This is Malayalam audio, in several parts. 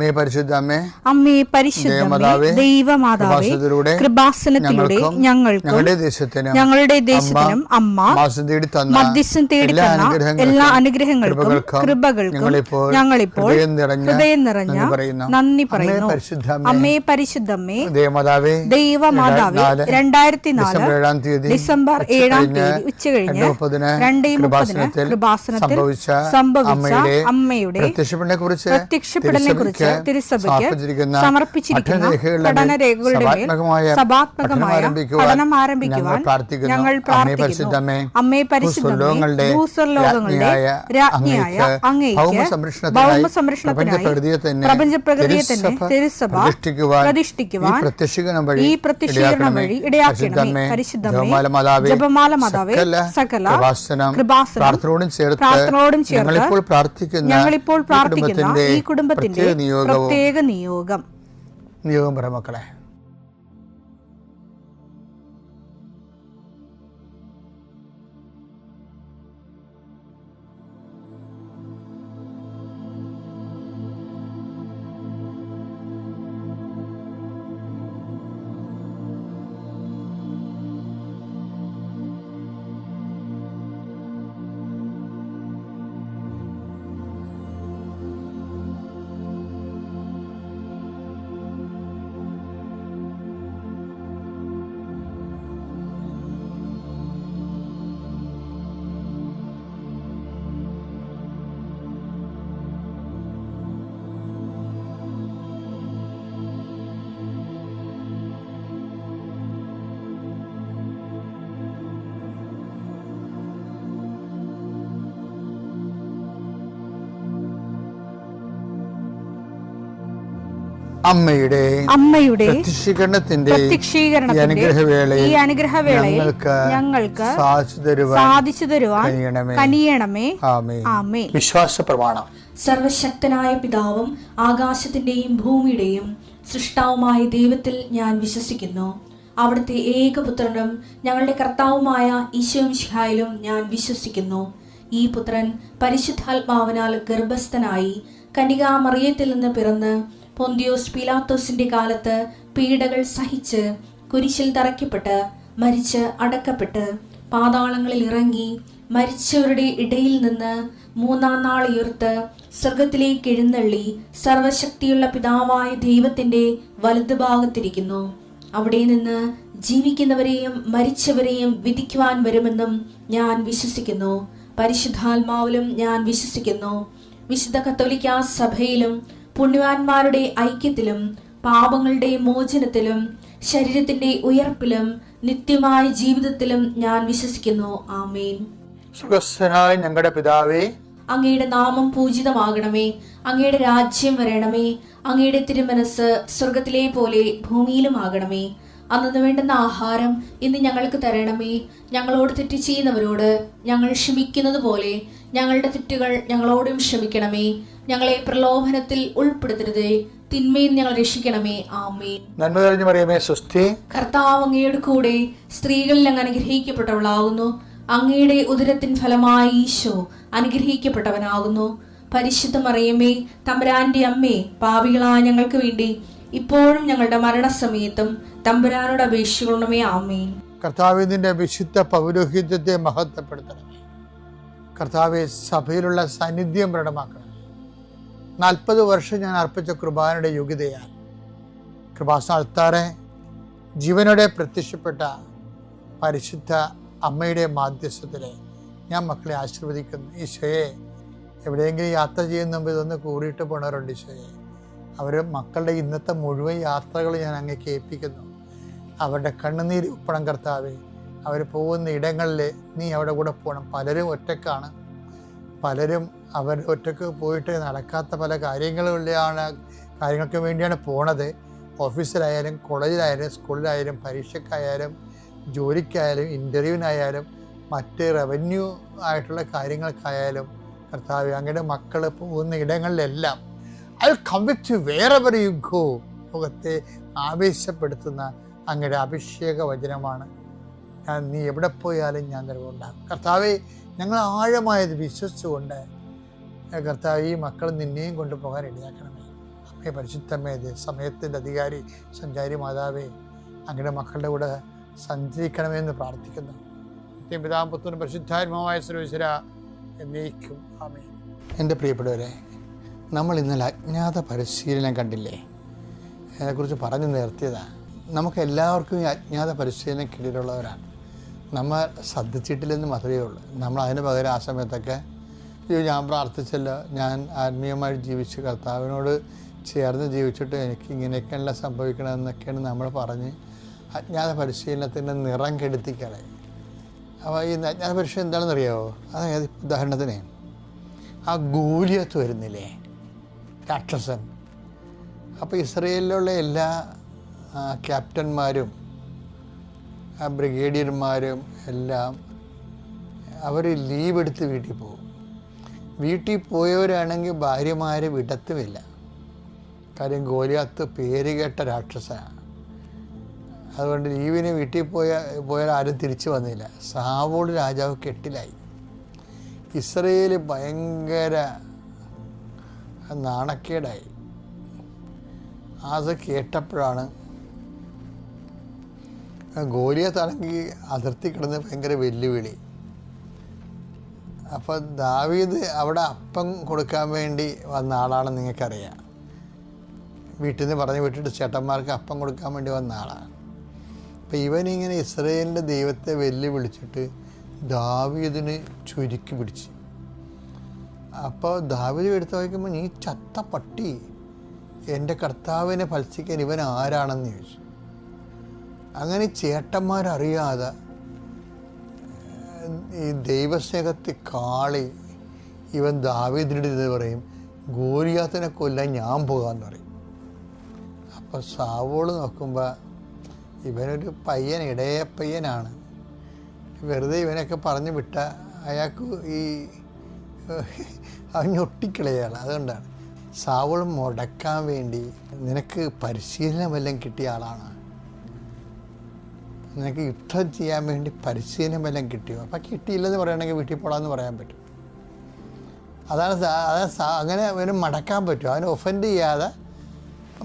അമ്മേ പരിശുദ്ധമ്മേ, അമ്മേ പരിശുദ്ധമേ, ദൈവമാതാവേ, കൃപാസനത്തിലൂടെ ഞങ്ങൾക്കും ഞങ്ങളുടെ ദേശത്തിനും അമ്മ മധ്യസ്ഥം തേടി തന്ന എല്ലാ അനുഗ്രഹങ്ങൾക്കും കൃപകൾക്കും ഞങ്ങളിപ്പോൾ ഹൃദയം നിറഞ്ഞ നന്ദി പറയുന്നു. അമ്മേ പരിശുദ്ധമ്മേ, ദൈവമാതാവേ, 2004 ഡിസംബർ 7 ഉച്ചകഴിഞ്ഞ് 2:30 കൃപാസനത്തിൽ സംഭവിച്ച അമ്മയുടെ പ്രത്യക്ഷപ്പെടലിനെ കുറിച്ച് തിരുസഭയ്ക്ക് സമർപ്പിച്ചിരിക്കുന്ന പഠനരേഖകളുടെ മേൽ സഭാത്മകമായ പഠനം ആരംഭിക്കുവാൻ ഞങ്ങൾ പ്രാർത്ഥിക്കുന്നു. അമ്മേ പരിശുദ്ധമേ, ഭൂസ്വർലോകങ്ങളുടെ രാജ്ഞിയായ അങ്ങേയ്ക്ക് ഭൗമസംരക്ഷണത്തിനായി പ്രപഞ്ചപ്രകൃതിയെ തന്നെ തിരുസഭ പ്രതിഷ്ഠിക്കുവാൻ ഈ പ്രത്യക്ഷീകരണം വഴി ഇടയാക്കണമേ. പരിശുദ്ധമേ, ജപമാല മാതാവേ, സകല കൃപാസനം പ്രാർത്ഥനയോടും ചേർത്ത് ഞങ്ങളിപ്പോൾ പ്രാർത്ഥിക്കുന്ന ഈ കുടുംബത്തിന്റെ പ്രത്യേക നിയോഗം മക്കളെ. അമ്മയുടെ പ്രത്യക്ഷീകരണത്തിന്റെ ഈ അനുഗ്രഹവേളയിൽ ഞങ്ങൾക്ക് സാധിച്ചു തരുവാൻ കനിയണമേ. ആമേൻ. വിശ്വാസ പ്രമാണം. സർവശക്തനായ പിതാവും ആകാശത്തിന്റെയും ഭൂമിയുടെയും സൃഷ്ടാവുമായ ദൈവത്തിൽ ഞാൻ വിശ്വസിക്കുന്നു. അവിടുത്തെ ഏകപുത്രനും ഞങ്ങളുടെ കർത്താവുമായ ഈശോമിശിഹായിലും ഞാൻ വിശ്വസിക്കുന്നു. ഈ പുത്രൻ പരിശുദ്ധാത്മാവിനാൽ ഗർഭസ്ഥനായി കന്യകാമറിയത്തിൽ നിന്ന് പിറന്ന് പൊന്തിയോസ് പീലാത്തോസിന്റെ കാലത്ത് പീഡകൾ സഹിച്ച് കുരിശിൽ തറയ്ക്കപ്പെട്ട് മരിച്ച് അടക്കപ്പെട്ട് പാതാളങ്ങളിൽ ഇറങ്ങി മരിച്ചവരുടെ ഇടയിൽ നിന്ന് 3-ാം നാൾ ഉയർത്ത് സ്വർഗത്തിലേക്ക് എഴുന്നള്ളി സർവശക്തിയുള്ള പിതാവായ ദൈവത്തിന്റെ വലതുഭാഗത്തിരിക്കുന്നു. അവിടെ നിന്ന് ജീവിക്കുന്നവരെയും മരിച്ചവരെയും വിധിക്കുവാൻ വരുമെന്നും ഞാൻ വിശ്വസിക്കുന്നു. പരിശുദ്ധാത്മാവിലും ഞാൻ വിശ്വസിക്കുന്നു. വിശുദ്ധ കത്തോലിക്കാ സഭയിലും പുണ്യവാന്മാരുടെ ഐക്യത്തിലും പാപങ്ങളുടെ മോചനത്തിലും ശരീരത്തിന്റെ ഉയർപ്പിലും നിത്യമായ ജീവിതത്തിലും ഞാൻ വിശ്വസിക്കുന്നു. ആമേൻ. സുഖസ്ഥനായ ഞങ്ങളുടെ പിതാവേ, അങ്ങയുടെ നാമം പൂജിതമാകണമേ. അങ്ങയുടെ രാജ്യം വരണമേ. അങ്ങയുടെ തിരുമനസ് സ്വർഗത്തിലെ പോലെ ഭൂമിയിലും ആകണമേ. അന്നു വേണ്ടുന്ന ആഹാരം ഇന്ന് ഞങ്ങൾക്ക് തരണമേ. ഞങ്ങളോട് തെറ്റ് ചെയ്യുന്നവരോട് ഞങ്ങൾ ക്ഷമിക്കുന്നത് പോലെ ഞങ്ങളുടെ തെറ്റുകൾ ഞങ്ങളോടും ക്ഷമിക്കണമേ. ഞങ്ങളെ പ്രലോഭനത്തിൽ ഉൾപ്പെടുത്തരുതേ, തിന്മയിൽ ഞങ്ങൾ രക്ഷിക്കണമേ. ആമേൻ. നന്മ നിറഞ്ഞ മറിയമേ, സ്വസ്തി. കർത്താവ് അങ്ങയുടെ കൂടെ സ്ത്രീകളിൽ അങ്ങ് അനുഗ്രഹിക്കപ്പെട്ടവളാകുന്നു. അങ്ങയുടെ ഉദരത്തിൻ ഫലമായി ഈശോ അനുഗ്രഹിക്കപ്പെട്ടവനാകുന്നു. പരിശുദ്ധ മറിയമേ, തമ്പുരാന്റെ അമ്മേ, പാപികളായ ഞങ്ങൾക്ക് വേണ്ടി ഇപ്പോഴും ഞങ്ങളുടെ മരണസമയത്തും തമ്പുരാനോട് അപേക്ഷിക്കണമേ. ആമേൻ. കർത്താവിന്റെ വിശുദ്ധ പൗരോഹിത്യത്തെ മഹത്വപ്പെടുത്തണമേ. കർത്താവെ, സഭയിലുള്ള സാന്നിധ്യം പ്രകടമാക്കണം. 40 വർഷം ഞാൻ അർപ്പിച്ച കൃപാനയുടെ യോഗ്യതയാൽ കൃപാസ്ഥാനത്താറെ ജീവനോടെ പ്രത്യക്ഷപ്പെട്ട പരിശുദ്ധ അമ്മയുടെ മാധ്യസ്ഥത്തിലെ ഞാൻ മക്കളെ ആശീർവദിക്കുന്നു. ഈശോയെ, എവിടെയെങ്കിലും യാത്ര ചെയ്യുന്ന മുമ്പ് ഇതൊന്ന് കൂറിയിട്ട് പോണവരുണ്ട്. ഈശോയെ, അവർ മക്കളുടെ ഇന്നത്തെ മുഴുവൻ യാത്രകൾ ഞാൻ അങ്ങേക്ക് ഏൽപ്പിക്കുന്നു. അവരുടെ കണ്ണുനീര് ഉപ്പണം കർത്താവേ. അവർ പോകുന്ന ഇടങ്ങളിൽ നീ അവിടെ കൂടെ പോകണം. പലരും ഒറ്റക്കാണ്. പലരും അവർ ഒറ്റക്ക് പോയിട്ട് നടക്കാത്ത പല കാര്യങ്ങൾക്ക് വേണ്ടിയാണ് പോണത്. ഓഫീസിലായാലും കോളേജിലായാലും സ്കൂളിലായാലും പരീക്ഷയ്ക്കായാലും ജോലിക്കായാലും ഇൻ്റർവ്യൂവിനായാലും മറ്റ് റവന്യൂ ആയിട്ടുള്ള കാര്യങ്ങൾക്കായാലും കർത്താവ് അങ്ങയുടെ മക്കൾ പോകുന്ന ഇടങ്ങളിലെല്ലാം I will come with you wherever you go. ലോകത്തെ ആവേശപ്പെടുത്തുന്ന അങ്ങയുടെ അഭിഷേക വചനമാണ്. നീ എവിടെ പോയാലും ഞാൻ നിലകൊണ്ടാകും. കർത്താവെ, ഞങ്ങൾ ആഴമായത് വിശ്വസിച്ചുകൊണ്ട് കർത്താവ് ഈ മക്കൾ നിന്നെയും കൊണ്ടുപോകാൻ ഇടയാക്കണമേ. പരിശുദ്ധമേ, സമയത്തിൻ്റെ അധികാരി സഞ്ചാരി മാതാവേ, അങ്ങയുടെ മക്കളുടെ കൂടെ സഞ്ചരിക്കണമെന്ന് പ്രാർത്ഥിക്കുന്നു. പിതാവും പുത്രനും പരിശുദ്ധാത്മാവായ സർവ്വേശ്വര എന്നേക്കും ആമേൻ. എൻ്റെ പ്രിയപ്പെട്ടവരെ, നമ്മൾ ഇന്നലെ അജ്ഞാത പരിശീലനം കണ്ടില്ലേ? അതിനെക്കുറിച്ച് പറഞ്ഞു നിർത്തിയതാണ്. നമുക്ക് എല്ലാവർക്കും ഈ അജ്ഞാത പരിശീലനം കീഴിലുള്ളവരാണ്. നമ്മൾ ശ്രദ്ധിച്ചിട്ടില്ലെന്ന് മാത്രമേ ഉള്ളൂ. നമ്മൾ അതിന് പകരം ആ സമയത്തൊക്കെ ഞാൻ പ്രാർത്ഥിച്ചല്ലോ, ഞാൻ ആത്മീയമായി ജീവിച്ച് കർത്താവിനോട് ചേർന്ന് ജീവിച്ചിട്ട് എനിക്ക് ഇങ്ങനെയൊക്കെയല്ല സംഭവിക്കണമെന്നൊക്കെയാണ് നമ്മൾ പറഞ്ഞ് അജ്ഞാത പരിശീലനത്തിൻ്റെ നിറം കെടുത്തിക്കളയും. അപ്പോൾ ഈ അജ്ഞാത പരിശീലനം എന്താണെന്ന് അറിയാമോ? അതായത് ഉദാഹരണത്തിന് ആ ഗോലിയത്ത് വരുന്നില്ലേ, രാക്ഷസൻ. അപ്പോൾ ഇസ്രയേലിലുള്ള എല്ലാ ക്യാപ്റ്റന്മാരും ബ്രിഗേഡിയർമാരും എല്ലാം അവർ ലീവ് എടുത്ത് വീട്ടിൽ പോകും. വീട്ടിൽ പോയവരാണെങ്കിൽ ഭാര്യമാരെ വിടത്തുമില്ല. കാര്യം ഗോലിയാത്ത് പേര് കേട്ട രാക്ഷസനാണ്. അതുകൊണ്ട് ലീവിന് വീട്ടിൽ പോയാൽ ആരും തിരിച്ചു വന്നില്ല. സാവോൾ രാജാവ് കെട്ടിലായി. ഇസ്രയേൽ ഭയങ്കര നാണക്കേടായി. അത് കേട്ടപ്പോഴാണ് ഗോലിയത്താണെങ്കിൽ അതിർത്തി കിടന്ന് ഭയങ്കര വെല്ലുവിളി. അപ്പോൾ ദാവീദ് അവിടെ അപ്പം കൊടുക്കാൻ വേണ്ടി വന്ന ആളാണെന്ന് നിങ്ങൾക്കറിയാം. വീട്ടിൽ നിന്ന് പറഞ്ഞ് വിട്ടിട്ട് ചേട്ടന്മാർക്ക് അപ്പം കൊടുക്കാൻ വേണ്ടി വന്ന ആളാണ്. അപ്പോൾ ഇവനിങ്ങനെ ഇസ്രയേലിൻ്റെ ദൈവത്തെ വെല്ലുവിളിച്ചിട്ട് ദാവീദിന് ചുരുക്കി പിടിച്ച്. അപ്പോൾ ദാവീദ് എടുത്ത് വയ്ക്കുമ്പോൾ, നീ ചത്ത പട്ടി, എൻ്റെ കർത്താവിനെ ഭത്സിക്കാൻ ഇവൻ ആരാണെന്ന് ചോദിച്ചു. അങ്ങനെ ചേട്ടന്മാരറിയാതെ ഈ ദൈവസ്നേഹത്തിൽ കാളി ഇവൻ ദാവീദിൻ്റെ ഇത് പറയും, ഗോലിയാത്തിനെ കൊല്ലാൻ ഞാൻ പോകാമെന്ന് പറയും. അപ്പോൾ സാവോൾ നോക്കുമ്പോൾ ഇവനൊരു പയ്യൻ, ഇടയ പയ്യനാണ്. വെറുതെ ഇവനൊക്കെ പറഞ്ഞു വിട്ട അയാൾക്ക് അവൻ ഞൊട്ടിക്കളയാണ്. അതുകൊണ്ടാണ് സാവോൾ മുടക്കാൻ വേണ്ടി, നിനക്ക് പരിശീലനം വല്ലതും കിട്ടിയ ആളാണ്, നിനക്ക് യുദ്ധം ചെയ്യാൻ വേണ്ടി പരിശീലനം വല്ലതും കിട്ടിയോ? അപ്പം കിട്ടിയില്ലെന്ന് പറയുകയാണെങ്കിൽ വീട്ടിൽ പോടാന്ന് പറയാൻ പറ്റും. അതാണ് അങ്ങനെ അവന് മടക്കാൻ പറ്റും. അവന് ഒഫൻഡ് ചെയ്യാതെ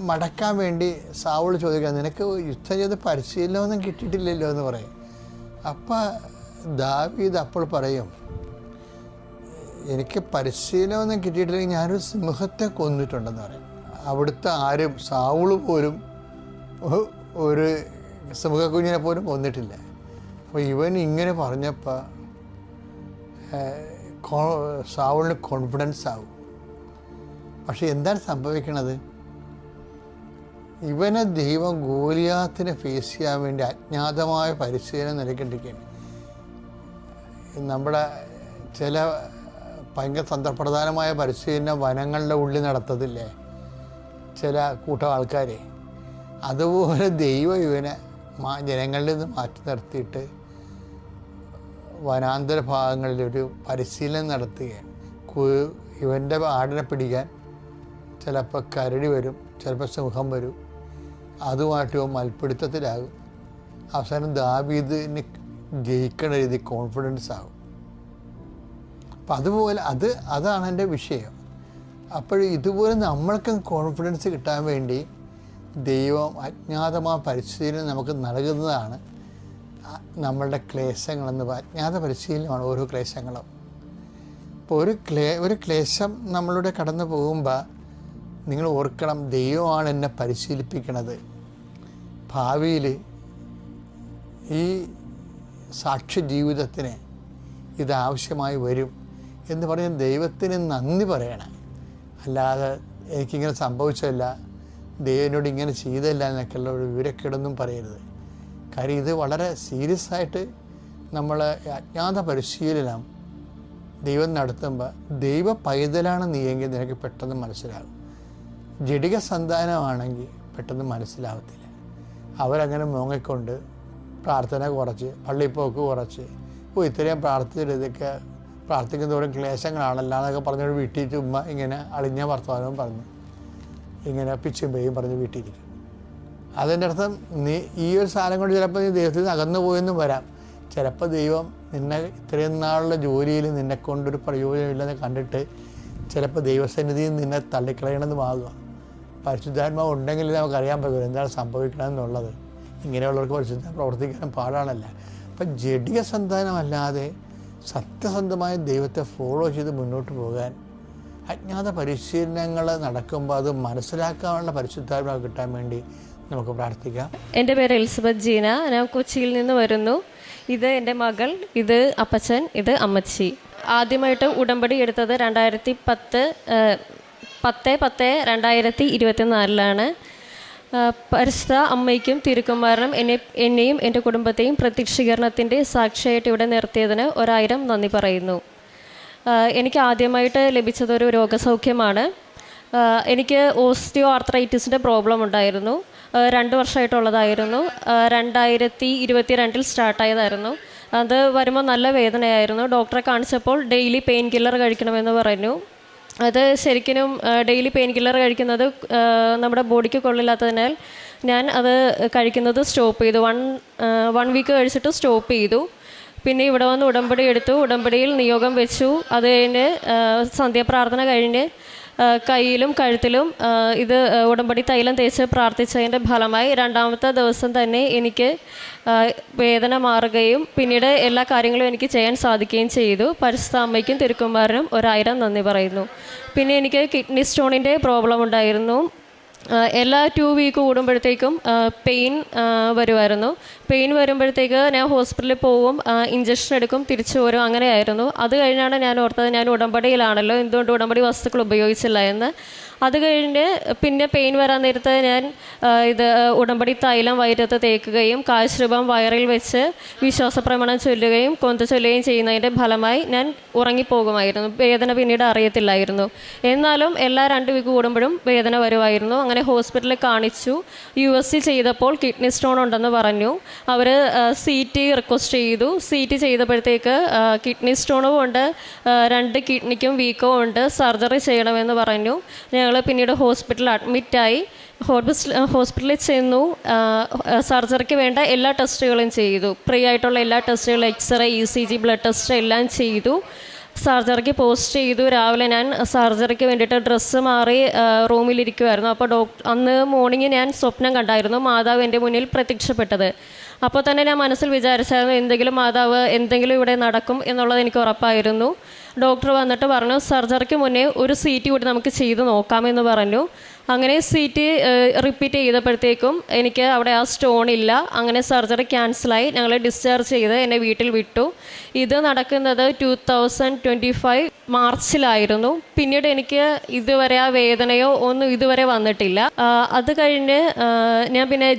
മടക്കാൻ വേണ്ടി സാവോൾ ചോദിക്കുക, നിനക്ക് യുദ്ധം ചെയ്ത് പരിശീലനമൊന്നും കിട്ടിയിട്ടില്ലല്ലോ എന്ന് പറയും. അപ്പം ദാവീദ് അപ്പോൾ പറയും, എനിക്ക് പരിശീലനമൊന്നും കിട്ടിയിട്ടില്ലെങ്കിൽ ഞാനൊരു സിംഹത്തെ കൊന്നിട്ടുണ്ടെന്ന് പറയും. അവിടുത്തെ ആരും, സാവോൾ പോലും ഒരു സിംഹക്കുഞ്ഞിനെ പോലും കൊന്നിട്ടില്ല. അപ്പോൾ ഇവൻ ഇങ്ങനെ പറഞ്ഞപ്പോൾ സാവോളിന് കോൺഫിഡൻസ് ആവും. പക്ഷെ എന്താണ് സംഭവിക്കണത്? ഇവനെ ദൈവം ഗോലിയാത്തിനെ ഫേസ് ചെയ്യാൻ വേണ്ടി അജ്ഞാതമായ പരിശീലനം നൽകിക്കൊണ്ടിരിക്കുകയാണ്. നമ്മുടെ ചില ഭയങ്കര തന്ത്രപ്രധാനമായ പരിശീലനം വനങ്ങളുടെ ഉള്ളിൽ നടത്തത്തില്ലേ ചില കൂട്ടം ആൾക്കാർ, അതുപോലെ ദൈവം ഇവനെ ജനങ്ങളിൽ നിന്ന് മാറ്റി നിർത്തിയിട്ട് വനാന്തര ഭാഗങ്ങളിലൊരു പരിശീലനം നടത്തുകയാണ്. ഇവൻ്റെ ആടിനെ പിടിക്കാൻ ചിലപ്പോൾ കരടി വരും, ചിലപ്പോൾ സിംഹം വരും. അതുമായിട്ട് ഇവൻ മൽപ്പിടുത്തത്തിലാകും. അവസാനം ദാവീദിന് ജയിക്കേണ്ട രീതി കോൺഫിഡൻസ് ആകും. അപ്പം അതുപോലെ അതാണ് എൻ്റെ വിഷയം. അപ്പോൾ ഇതുപോലെ നമ്മൾക്കും കോൺഫിഡൻസ് കിട്ടാൻ വേണ്ടി ദൈവം അജ്ഞാതമായ പരിശീലനം നമുക്ക് നൽകുന്നതാണ് നമ്മളുടെ ക്ലേശങ്ങളെന്ന്. അജ്ഞാത പരിശീലനമാണ് ഓരോ ക്ലേശങ്ങളും. അപ്പോൾ ഒരു ക്ലേശം നമ്മളുടെ കടന്നു പോകുമ്പോൾ നിങ്ങൾ ഓർക്കണം, ദൈവമാണ് എന്നെ പരിശീലിപ്പിക്കണത്. ഭാവിയിൽ ഈ സാക്ഷ്യ ജീവിതത്തിന് ഇതാവശ്യമായി വരും എന്ന് പറഞ്ഞ് ദൈവത്തിന് നന്ദി പറയണം. അല്ലാതെ എനിക്കിങ്ങനെ സംഭവിച്ചല്ല, ദൈവനോട് ഇങ്ങനെ ചെയ്തല്ല എന്നൊക്കെയുള്ള ഒരു വിവരക്കേടൊന്നും പറയരുത്. കാര്യം ഇത് വളരെ സീരിയസ് ആയിട്ട് നമ്മൾ അജ്ഞാത പരിശീലനം ദൈവം നടത്തുമ്പോൾ ദൈവ പൈതലാണ് നീയെങ്കിൽ നിനക്ക് പെട്ടെന്ന് മനസ്സിലാകും. ജഡിക സന്താനമാണെങ്കിൽ പെട്ടെന്ന് മനസ്സിലാവത്തില്ല. അവരങ്ങനെ മോങ്ങിക്കൊണ്ട് പ്രാർത്ഥന കുറച്ച്, പള്ളിപ്പോക്ക് കുറച്ച്, ഇത്രയും പ്രാർത്ഥിച്ചിട്ട് പ്രാർത്ഥിക്കുന്നതോറും ക്ലേശങ്ങളാണല്ലോ എന്നൊക്കെ പറഞ്ഞൊരു വീട്ടിൽ ചുമ്മാ ഇങ്ങനെ അളിഞ്ഞ വർത്തമാനവും പറഞ്ഞ് ഇങ്ങനെ പിച്ചും പേയും പറഞ്ഞ് വീട്ടിലിരിക്കും. അതിൻ്റെ അർത്ഥം നീ ഈ ഒരു സാധനം കൊണ്ട് ചിലപ്പോൾ നീ ദൈവത്തിൽ നിന്ന് അകന്നു പോയെന്നും വരാം. ചിലപ്പോൾ ദൈവം നിന്നെ ഇത്രയും നാളുള്ള ജോലിയിൽ നിന്നെക്കൊണ്ടൊരു പ്രയോജനമില്ലെന്ന് കണ്ടിട്ട് ചിലപ്പോൾ ദൈവസന്നിധിയിൽ നിന്നെ തള്ളിക്കളയണമെന്ന് ആകുക. പരിശുദ്ധാത്മാവ് ഉണ്ടെങ്കിൽ നമുക്കറിയാൻ പറ്റും എന്താണ് സംഭവിക്കണമെന്നുള്ളത്. ഇങ്ങനെയുള്ളവർക്ക് പരിശുദ്ധ പ്രവർത്തിക്കാനും പാടാണല്ല. അപ്പം ജഡിക സന്താനമല്ലാതെ സത്യസന്ധമായ ദൈവത്തെ ഫോളോ ചെയ്ത് മുന്നോട്ട് പോകാൻ അജ്ഞാത പരിശീലനങ്ങൾ നടക്കുമ്പോൾ അത് മനസ്സിലാക്കാനുള്ള പരിശുദ്ധാത്മാവ് കിട്ടാൻ വേണ്ടി നമുക്ക് പ്രാർത്ഥിക്കാം. എൻ്റെ പേര് എലിസബത്ത് ജീന. ഞാൻ കൊച്ചിയിൽ നിന്ന് വരുന്നു. ഇത് എൻ്റെ മകൾ, ഇത് അപ്പച്ചൻ, ഇത് അമ്മച്ചി. ആദ്യമായിട്ട് ഉടമ്പടി എടുത്തത് 10/10/2024 പരിശുദ്ധ അമ്മയ്ക്കും തിരുക്കുമാരനും എന്നെയും എൻ്റെ കുടുംബത്തെയും പ്രത്യക്ഷീകരണത്തിൻ്റെ സാക്ഷിയായിട്ട് ഇവിടെ നിർത്തിയതിന് 1000 നന്ദി പറയുന്നു. എനിക്ക് ആദ്യമായിട്ട് ലഭിച്ചതൊരു രോഗസൗഖ്യമാണ്. എനിക്ക് ഓസ്റ്റിയോ ആർത്രൈറ്റിസിൻ്റെ പ്രോബ്ലം ഉണ്ടായിരുന്നു. 2 വർഷമായിട്ടുള്ളതായിരുന്നു. 2022 സ്റ്റാർട്ടായതായിരുന്നു. അത് വരുമ്പോൾ നല്ല വേദനയായിരുന്നു. ഡോക്ടറെ കാണിച്ചപ്പോൾ ഡെയിലി പെയിൻ കില്ലർ കഴിക്കണമെന്ന് പറഞ്ഞു. അത് ശരിക്കും ഡെയിലി പെയിൻ കില്ലർ കഴിക്കുന്നത് നമ്മുടെ ബോഡിക്ക് കൊള്ളില്ലാത്തതിനാൽ ഞാൻ അത് കഴിക്കുന്നത് സ്റ്റോപ്പ് ചെയ്തു. 1 വീക്ക് കഴിച്ചിട്ട് സ്റ്റോപ്പ് ചെയ്തു. പിന്നെ ഇവിടെ വന്ന് ഉടമ്പടി എടുത്തു. ഉടമ്പടിയിൽ നിയോഗം വെച്ചു. അത് കഴിഞ്ഞ് സന്ധ്യാപ്രാർത്ഥന കഴിഞ്ഞ് കയ്യിലും കഴുത്തിലും ഇത് ഉടമ്പടി തൈലം തേച്ച് പ്രാർത്ഥിച്ചതിൻ്റെ ഫലമായി 2ാമത്തെ ദിവസം തന്നെ എനിക്ക് വേദന മാറുകയും പിന്നീട് എല്ലാ കാര്യങ്ങളും എനിക്ക് ചെയ്യാൻ സാധിക്കുകയും ചെയ്തു. പരിശുദ്ധ അമ്മയ്ക്കും തിരുക്കുമാരനും 1000 നന്ദി പറയുന്നു. പിന്നെ എനിക്ക് കിഡ്നി സ്റ്റോണിൻ്റെ പ്രോബ്ലം ഉണ്ടായിരുന്നു. എല്ലാ 2 വീക്ക് കൂടുമ്പോഴത്തേക്കും പെയിൻ വരുമായിരുന്നു. പെയിൻ വരുമ്പോഴത്തേക്ക് ഞാൻ ഹോസ്പിറ്റലിൽ പോവും, ഇഞ്ചക്ഷൻ എടുക്കും, തിരിച്ചു വരും, അങ്ങനെയായിരുന്നു. അത് കഴിഞ്ഞാണ് ഞാൻ ഓർത്തത് ഞാൻ ഉടമ്പടിയിലാണല്ലോ, എന്തുകൊണ്ട് ഉടമ്പടി വസ്തുക്കൾ ഉപയോഗിച്ചില്ല എന്ന്. അത് കഴിഞ്ഞ് പിന്നെ പെയിൻ വരാൻ നേരത്ത് ഞാൻ ഇത് ഉടമ്പടി തൈലം വയറ്റത്ത് തേക്കുകയും കാഴ്ചരൂപം വയറിൽ വെച്ച് വിശ്വാസപ്രമാണം ചൊല്ലുകയും കൊന്ത ചൊല്ലുകയും ചെയ്യുന്നതിൻ്റെ ഫലമായി ഞാൻ ഉറങ്ങിപ്പോകുമായിരുന്നു. വേദന പിന്നീട് അറിയത്തില്ലായിരുന്നു. എന്നാലും എല്ലാ 2 വീക്ക് കൂടുമ്പോഴും വേദന വരുമായിരുന്നു. അങ്ങനെ ഹോസ്പിറ്റലിൽ കാണിച്ചു. USG ചെയ്തപ്പോൾ കിഡ്നി സ്റ്റോൺ ഉണ്ടെന്ന് പറഞ്ഞു. അവർ CT റിക്വസ്റ്റ് ചെയ്തു. CT ചെയ്തപ്പോഴത്തേക്ക് കിഡ്നി സ്റ്റോണും ഉണ്ട്, 2 കിഡ്നിക്കും വീക്കവും ഉണ്ട്, സർജറി ചെയ്യണമെന്ന് പറഞ്ഞു. ഞങ്ങൾ പിന്നീട് ഹോസ്പിറ്റലിൽ അഡ്മിറ്റായി. ഹോസ്പിറ്റലിൽ ചെന്നു. സർജറിക്ക് വേണ്ട എല്ലാ ടെസ്റ്റുകളും ചെയ്തു. ഫ്രീ ആയിട്ടുള്ള എല്ലാ ടെസ്റ്റുകളും, എക്സ്റേ, ECG, ബ്ലഡ് ടെസ്റ്റ് എല്ലാം ചെയ്തു. സർജറിക്ക് പോസ്റ്റ് ചെയ്തു. രാവിലെ ഞാൻ സർജറിക്ക് വേണ്ടിയിട്ട് ഡ്രസ്സ് മാറി റൂമിലിരിക്കുമായിരുന്നു. അപ്പോൾ അന്ന് മോർണിംഗ് ഞാൻ സ്വപ്നം കണ്ടായിരുന്നു മാതാവ് എൻ്റെ മുന്നിൽ പ്രത്യക്ഷപ്പെട്ടത്. അപ്പോൾ തന്നെ ഞാൻ മനസ്സിൽ വിചാരിച്ചായിരുന്നു എന്തെങ്കിലും മാതാവ് എന്തെങ്കിലും ഇവിടെ നടക്കും എന്നുള്ളത് എനിക്ക് ഉറപ്പായിരുന്നു. ഡോക്ടർ വന്നിട്ട് പറഞ്ഞു സർജറിക്ക് മുന്നേ ഒരു CT കൂടി നമുക്ക് ചെയ്ത് നോക്കാമെന്ന് പറഞ്ഞു. അങ്ങനെ CT റിപ്പീറ്റ് ചെയ്തപ്പോഴത്തേക്കും എനിക്ക് അവിടെ ആ സ്റ്റോൺ ഇല്ല. അങ്ങനെ സർജറി ക്യാൻസലായി. ഞങ്ങൾ ഡിസ്ചാർജ് ചെയ്ത് എന്നെ വീട്ടിൽ വിട്ടു. ഇത് നടക്കുന്നത് 2025 മാർച്ചിലായിരുന്നു. പിന്നീട് എനിക്ക് ഇതുവരെ ആ വേദനയോ ഒന്നും ഇതുവരെ വന്നിട്ടില്ല. അത് കഴിഞ്ഞ് ഞാൻ പിന്നെ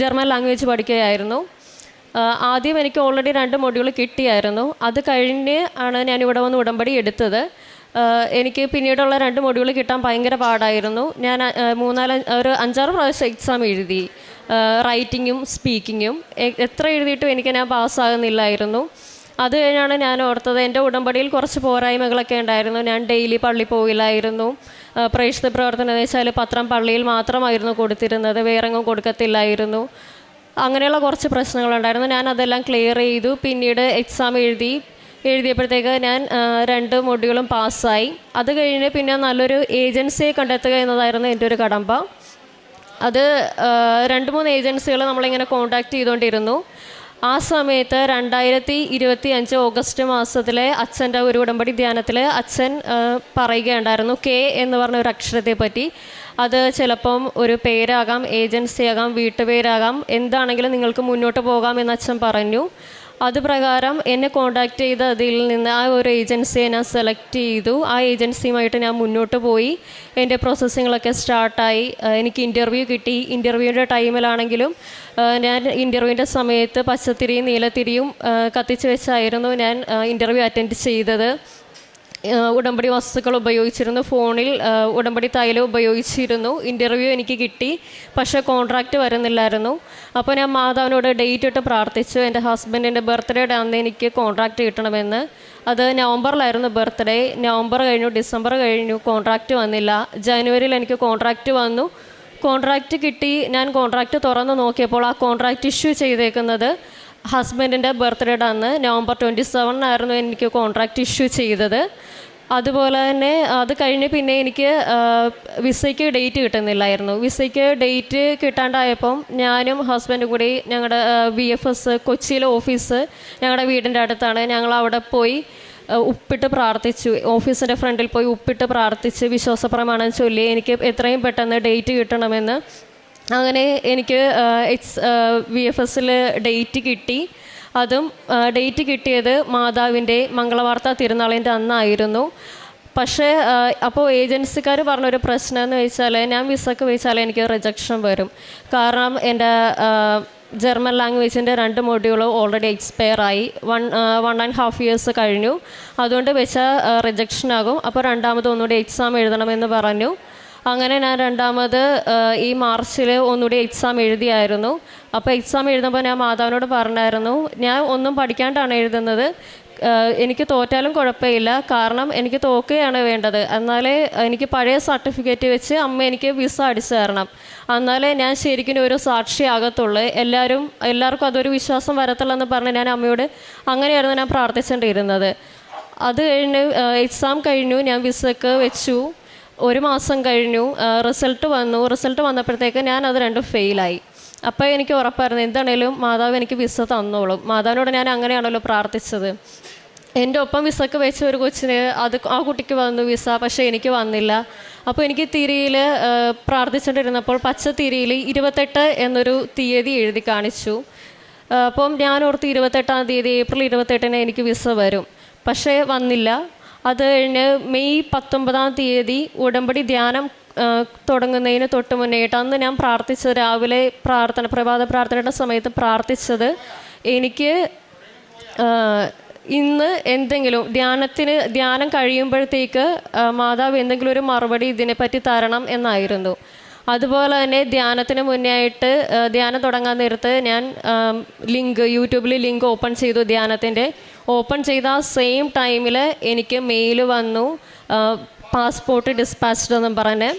ജർമ്മൻ ലാംഗ്വേജ് പഠിക്കുകയായിരുന്നു. ആദ്യം എനിക്ക് ഓൾറെഡി 2 മൊഡ്യൂൾ കിട്ടിയായിരുന്നു. അത് കഴിഞ്ഞ് ആണ് ഞാനിവിടെ വന്ന് ഉടമ്പടി എടുത്തത്. എനിക്ക് പിന്നീടുള്ള 2 മൊഡ്യൂൾ കിട്ടാൻ ഭയങ്കര പാടായിരുന്നു. ഞാൻ 5-6 പ്രാവശ്യം എക്സാം എഴുതി, റൈറ്റിങ്ങും സ്പീക്കിങ്ങും. എത്ര എഴുതിയിട്ടും എനിക്ക് ഞാൻ പാസ്സാകുന്നില്ലായിരുന്നു. അത് കഴിഞ്ഞാണ് ഞാൻ ഓർത്തത് എൻ്റെ ഉടമ്പടിയിൽ കുറച്ച് പോരായ്മകളൊക്കെ ഉണ്ടായിരുന്നു. ഞാൻ ഡെയിലി പള്ളി പോയില്ലായിരുന്നു. പ്രേക്ഷിത പ്രവർത്തനം എന്ന് വെച്ചാൽ പത്രം പള്ളിയിൽ മാത്രമായിരുന്നു കൊടുത്തിരുന്നത്, വേറെങ്ങും കൊടുക്കത്തില്ലായിരുന്നു. അങ്ങനെയുള്ള കുറച്ച് പ്രശ്നങ്ങളുണ്ടായിരുന്നു. ഞാൻ അതെല്ലാം ക്ലിയർ ചെയ്തു. പിന്നീട് എക്സാം എഴുതിയപ്പോഴത്തേക്ക് ഞാൻ 2 മൊഡ്യൂളും പാസ്സായി. അത് കഴിഞ്ഞ് പിന്നെ നല്ലൊരു ഏജൻസിയെ കണ്ടെത്തുക എന്നതായിരുന്നു എൻ്റെ ഒരു കടമ്പ. അത് 2-3 ഏജൻസികൾ നമ്മളിങ്ങനെ കോൺടാക്റ്റ് ചെയ്തുകൊണ്ടിരുന്നു. ആ സമയത്ത് 2025 ഓഗസ്റ്റ് മാസത്തിലെ അച്ഛൻ്റെ ഒരു ഉടമ്പടി ധ്യാനത്തിൽ അച്ഛൻ പറയുകയുണ്ടായിരുന്നു K എന്ന് പറഞ്ഞ ഒരു അക്ഷരത്തെ പറ്റി. അത് ചിലപ്പം ഒരു പേരാകാം, ഏജൻസിയാകാം, വീട്ടുപേരാകാം, എന്താണെങ്കിലും നിങ്ങൾക്ക് മുന്നോട്ട് പോകാമെന്ന് അച്ഛൻ പറഞ്ഞു. അത് പ്രകാരം എന്നെ കോൺടാക്റ്റ് ചെയ്ത് അതിൽ നിന്ന് ആ ഒരു ഏജൻസിയെ ഞാൻ സെലക്ട് ചെയ്തു. ആ ഏജൻസിയുമായിട്ട് ഞാൻ മുന്നോട്ട് പോയി. എൻ്റെ പ്രോസസ്സിങ്ങളൊക്കെ സ്റ്റാർട്ടായി. എനിക്ക് ഇൻ്റർവ്യൂ കിട്ടി. ഇൻ്റർവ്യൂവിൻ്റെ ടൈമിലാണെങ്കിലും ഞാൻ ഇൻ്റർവ്യൂവിൻ്റെ സമയത്ത് പച്ചത്തിരിയും നീലത്തിരിയും കത്തിച്ച് വെച്ചായിരുന്നു ഞാൻ ഇൻ്റർവ്യൂ അറ്റൻഡ് ചെയ്തത്. ഉടമ്പടി വസ്തുക്കൾ ഉപയോഗിച്ചിരുന്നു. ഫോണിൽ ഉടമ്പടി തൈലം ഉപയോഗിച്ചിരുന്നു. ഇൻ്റർവ്യൂ എനിക്ക് കിട്ടി. പക്ഷേ കോൺട്രാക്റ്റ് വരുന്നില്ലായിരുന്നു. അപ്പോൾ ഞാൻ മാതാവിനോട് ഡേറ്റ് ഇട്ട് പ്രാർത്ഥിച്ചു. എൻ്റെ ഹസ്ബൻഡിൻ്റെ ബർത്ത്ഡേയുടെ അന്ന് എനിക്ക് കോൺട്രാക്റ്റ് കിട്ടണമെന്ന്. അത് നവംബറിലായിരുന്നു ബർത്ത്ഡേ. നവംബർ കഴിഞ്ഞു, ഡിസംബർ കഴിഞ്ഞു, കോൺട്രാക്റ്റ് വന്നില്ല. ജനുവരിയിൽ എനിക്ക് കോൺട്രാക്റ്റ് വന്നു. കോൺട്രാക്റ്റ് കിട്ടി. ഞാൻ കോൺട്രാക്റ്റ് തുറന്ന് നോക്കിയപ്പോൾ ആ കോൺട്രാക്റ്റ് ഇഷ്യൂ ചെയ്തേക്കുന്നത് ഹസ്ബൻഡിൻ്റെ ബർത്ത്ഡേയുടെ അന്ന് നവംബർ 27 എനിക്ക് കോൺട്രാക്റ്റ് ഇഷ്യൂ ചെയ്തത്. അതുപോലെ തന്നെ അത് കഴിഞ്ഞ് പിന്നെ എനിക്ക് വിസയ്ക്ക് ഡേറ്റ് കിട്ടുന്നില്ലായിരുന്നു. വിസയ്ക്ക് ഡേറ്റ് കിട്ടാണ്ടായപ്പം ഞാനും ഹസ്ബൻഡും കൂടി ഞങ്ങളുടെ VFS കൊച്ചിയിലെ ഓഫീസ് ഞങ്ങളുടെ വീടിൻ്റെ അടുത്താണ്. ഞങ്ങൾ അവിടെ പോയി ഉപ്പിട്ട് പ്രാർത്ഥിച്ചു. ഓഫീസിൻ്റെ ഫ്രണ്ടിൽ പോയി ഉപ്പിട്ട് പ്രാർത്ഥിച്ച് വിശ്വാസപ്രമാണം ചൊല്ലി എനിക്ക് എത്രയും പെട്ടെന്ന് ഡേറ്റ് കിട്ടണമെന്ന്. അങ്ങനെ എനിക്ക് VFSൽ ഡേറ്റ് കിട്ടി. അതും ഡേറ്റ് കിട്ടിയത് മാതാവിൻ്റെ മംഗളവാർത്ത തിരുനാളിൻ്റെ അന്നായിരുന്നു. പക്ഷേ അപ്പോൾ ഏജൻസിക്കാർ പറഞ്ഞൊരു പ്രശ്നം എന്ന് വെച്ചാൽ ഞാൻ വിസക്ക് വെച്ചാൽ എനിക്ക് റിജക്ഷൻ വരും. കാരണം എൻ്റെ ജർമ്മൻ ലാംഗ്വേജിൻ്റെ 2 മൊഡ്യൂൾ ഓൾറെഡി എക്സ്പയർ ആയി. 1.5 ഇയേഴ്സ് കഴിഞ്ഞു. അതുകൊണ്ട് വെച്ചാൽ റിജക്ഷൻ ആകും. അപ്പോൾ രണ്ടാമത് ഒന്നുകൂടി എക്സാം എഴുതണമെന്ന് പറഞ്ഞു. അങ്ങനെ ഞാൻ രണ്ടാമത് ഈ മാർച്ചിൽ ഒന്നുകൂടി എക്സാം എഴുതിയായിരുന്നു. അപ്പോൾ എക്സാം എഴുതുമ്പോൾ ഞാൻ മാതാവിനോട് പറഞ്ഞായിരുന്നു, ഞാൻ ഒന്നും പഠിക്കാണ്ടാണ് എഴുതുന്നത്, എനിക്ക് തോറ്റാലും കുഴപ്പമില്ല, കാരണം എനിക്ക് തോക്കുകയാണ് വേണ്ടത്. എന്നാലേ എനിക്ക് പഴയ സർട്ടിഫിക്കറ്റ് വെച്ച് അമ്മ എനിക്ക് വിസ അടിച്ചു തരണം, എന്നാലേ ഞാൻ ശരിക്കും ഒരു സാക്ഷിയാകത്തുള്ളൂ, എല്ലാവർക്കും അതൊരു വിശ്വാസം വരത്തുള്ളെന്ന് പറഞ്ഞ് ഞാൻ അമ്മയോട് അങ്ങനെയായിരുന്നു ഞാൻ പ്രാർത്ഥിച്ചുകൊണ്ടിരുന്നത്. അത് കഴിഞ്ഞ് എക്സാം കഴിഞ്ഞു, ഞാൻ വിസക്ക് വെച്ചു. 1 മാസം കഴിഞ്ഞു, റിസൾട്ട് വന്നു. റിസൾട്ട് വന്നപ്പോഴത്തേക്ക് ഞാനത് 2 ഫെയിലായി. അപ്പോൾ എനിക്ക് ഉറപ്പായിരുന്നു എന്താണേലും മാതാവ് എനിക്ക് വിസ തന്നോളും. മാതാവിനോട് ഞാൻ അങ്ങനെയാണല്ലോ പ്രാർത്ഥിച്ചത്. എൻ്റെ ഒപ്പം വിസക്ക് വെച്ച ഒരു കൊച്ചിന് ആ കുട്ടിക്ക് വന്നു വിസ, പക്ഷേ എനിക്ക് വന്നില്ല. അപ്പോൾ എനിക്ക് തിരിയിൽ പ്രാർത്ഥിച്ചുകൊണ്ടിരുന്നപ്പോൾ പച്ച തിരിയിൽ 28 എന്നൊരു തീയതി എഴുതി കാണിച്ചു. അപ്പം ഞാൻ ഓർത്ത് 28-ാം തീയതി ഏപ്രിൽ 28-ന് എനിക്ക് വിസ വരും, പക്ഷേ വന്നില്ല. അത് കഴിഞ്ഞ് മെയ് 19-ാം തീയതി ഉടമ്പടി ധ്യാനം തുടങ്ങുന്നതിന് തൊട്ട് മുന്നേട്ട് അന്ന് ഞാൻ പ്രാർത്ഥിച്ചത്, രാവിലെ പ്രഭാത പ്രാർത്ഥനയുടെ സമയത്ത് പ്രാർത്ഥിച്ചത്, എനിക്ക് ഇന്ന് എന്തെങ്കിലും ധ്യാനം കഴിയുമ്പോഴത്തേക്ക് മാതാവ് എന്തെങ്കിലും ഒരു മറുപടി ഇതിനെപ്പറ്റി തരണം എന്നായിരുന്നു. അതുപോലെ തന്നെ ധ്യാനത്തിന് മുന്നേ ആയിട്ട് ധ്യാനം തുടങ്ങാൻ നേരത്ത് ഞാൻ യൂട്യൂബിൽ ലിങ്ക് ഓപ്പൺ ചെയ്തു. ധ്യാനത്തിൻ്റെ ഓപ്പൺ ചെയ്ത ആ സെയിം ടൈമിൽ എനിക്ക് മെയിൽ വന്നു, പാസ്പോർട്ട് ഡിസ്പാച്ച്ഡ് എന്നും പറഞ്ഞ്.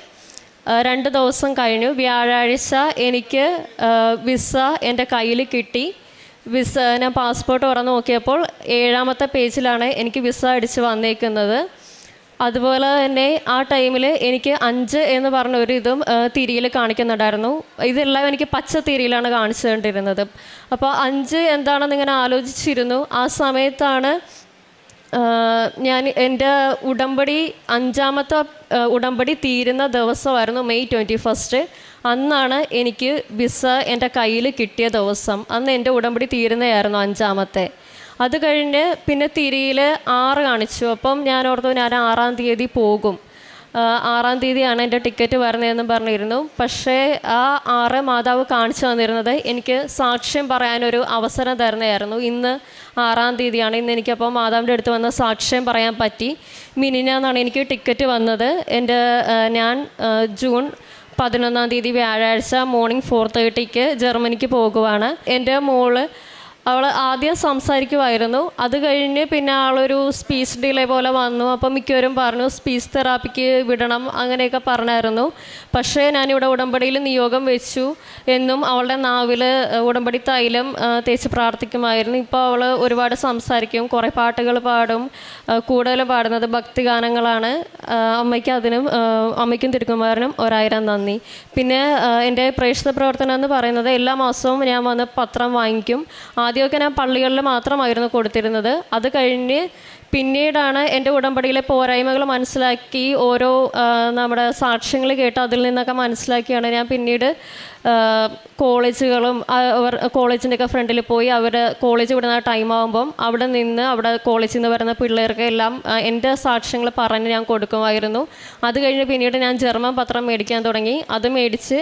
2 ദിവസം കഴിഞ്ഞു, വ്യാഴാഴ്ച എനിക്ക് വിസ എൻ്റെ കയ്യിൽ കിട്ടി. ഞാൻ പാസ്പോർട്ട് തുറന്ന് നോക്കിയപ്പോൾ 7-ാമത്തെ പേജിലാണ് എനിക്ക് വിസ അടിച്ച് വന്നേക്കുന്നത്. അതുപോലെ തന്നെ ആ ടൈമിൽ എനിക്ക് 5 എന്ന് പറഞ്ഞ ഒരു ഇതും തിരിയിൽ കാണിക്കുന്നുണ്ടായിരുന്നു. ഇതെല്ലാം എനിക്ക് പച്ച തിരിയിലാണ് കാണിച്ചു കൊണ്ടിരുന്നത്. അപ്പോൾ 5 എന്താണെന്ന് ഇങ്ങനെ ആലോചിച്ചിരുന്നു. ആ സമയത്താണ് ഞാൻ എൻ്റെ ഉടമ്പടി 5-ാമത്തെ ഉടമ്പടി തീരുന്ന ദിവസമായിരുന്നു മെയ് 21. അന്നാണ് എനിക്ക് വിസ എൻ്റെ കയ്യിൽ കിട്ടിയ ദിവസം. അന്ന് എൻ്റെ ഉടമ്പടി തീരുന്നതായിരുന്നു 5-ാമത്തെ. അത് കഴിഞ്ഞ് പിന്നെ തിരിയിൽ 6 കാണിച്ചു. അപ്പം ഞാൻ ഓർത്തു ഞാൻ 6-ാം തീയതി പോകും, 6-ാം തീയതിയാണ് എൻ്റെ ടിക്കറ്റ് വരുന്നതെന്ന് പറഞ്ഞിരുന്നു. പക്ഷേ ആ 6 മാതാവ് കാണിച്ചു തന്നിരുന്നത് എനിക്ക് സാക്ഷ്യം പറയാനൊരു അവസരം തരുന്നതായിരുന്നു. ഇന്ന് 6-ാം തീയതിയാണ്. ഇന്ന് എനിക്കപ്പോൾ മാതാവിൻ്റെ അടുത്ത് വന്ന് സാക്ഷ്യം പറയാൻ പറ്റി. മിനിഞ്ഞാന്നാണ് എനിക്ക് ടിക്കറ്റ് വന്നത്. ഞാൻ ജൂൺ 11-ാം തീയതി വ്യാഴാഴ്ച മോർണിംഗ് 4:30 ജർമ്മനിക്ക് പോകുവാണ്. എൻ്റെ മോള് അവൾ ആദ്യം സംസാരിക്കുമായിരുന്നു. അത് കഴിഞ്ഞ് പിന്നെ ആളൊരു സ്പീച്ച് ഡിലേ പോലെ വന്നു. അപ്പം മിക്കവരും പറഞ്ഞു സ്പീച്ച് തെറാപ്പിക്ക് വിടണം അങ്ങനെയൊക്കെ പറഞ്ഞായിരുന്നു. പക്ഷേ ഞാനിവിടെ ഉടമ്പടിയിൽ നിയോഗം വെച്ചു എന്നും അവളുടെ നാവിൽ ഉടമ്പടി തൈലം തേച്ച് പ്രാർത്ഥിക്കുമായിരുന്നു. ഇപ്പോൾ അവൾ ഒരുപാട് സംസാരിക്കും, കുറേ പാട്ടുകൾ പാടും. കൂടുതലും പാടുന്നത് ഭക്തിഗാനങ്ങളാണ്. അമ്മയ്ക്കും തിരുക്കുമാരനും 1000 നന്ദി. പിന്നെ എൻ്റെ പ്രേക്ഷിത പ്രവർത്തനം എന്ന് പറയുന്നത് എല്ലാ മാസവും ഞാൻ വന്ന് പത്രം വാങ്ങിക്കും. ആദ്യമൊക്കെ ഞാൻ പള്ളികളിൽ മാത്രമായിരുന്നു കൊടുത്തിരുന്നത്. അത് കഴിഞ്ഞ് പിന്നീടാണ് എൻ്റെ ഉടമ്പടിയിലെ പോരായ്മകൾ മനസ്സിലാക്കി ഓരോ നമ്മുടെ സാക്ഷ്യങ്ങൾ കേട്ട് അതിൽ നിന്നൊക്കെ മനസ്സിലാക്കിയാണ് ഞാൻ പിന്നീട് കോളേജുകളും കോളേജിൻ്റെയൊക്കെ ഫ്രണ്ടിൽ പോയി അവർ കോളേജ് വിടുന്ന ടൈം ആകുമ്പം അവിടെ കോളേജിൽ നിന്ന് വരുന്ന പിള്ളേർക്ക് എല്ലാം എൻ്റെ സാക്ഷ്യങ്ങൾ പറഞ്ഞ് ഞാൻ കൊടുക്കുമായിരുന്നു. അത് കഴിഞ്ഞ് പിന്നീട് ഞാൻ ജർമ്മൻ പത്രം മേടിക്കാൻ തുടങ്ങി. അത് മേടിച്ച്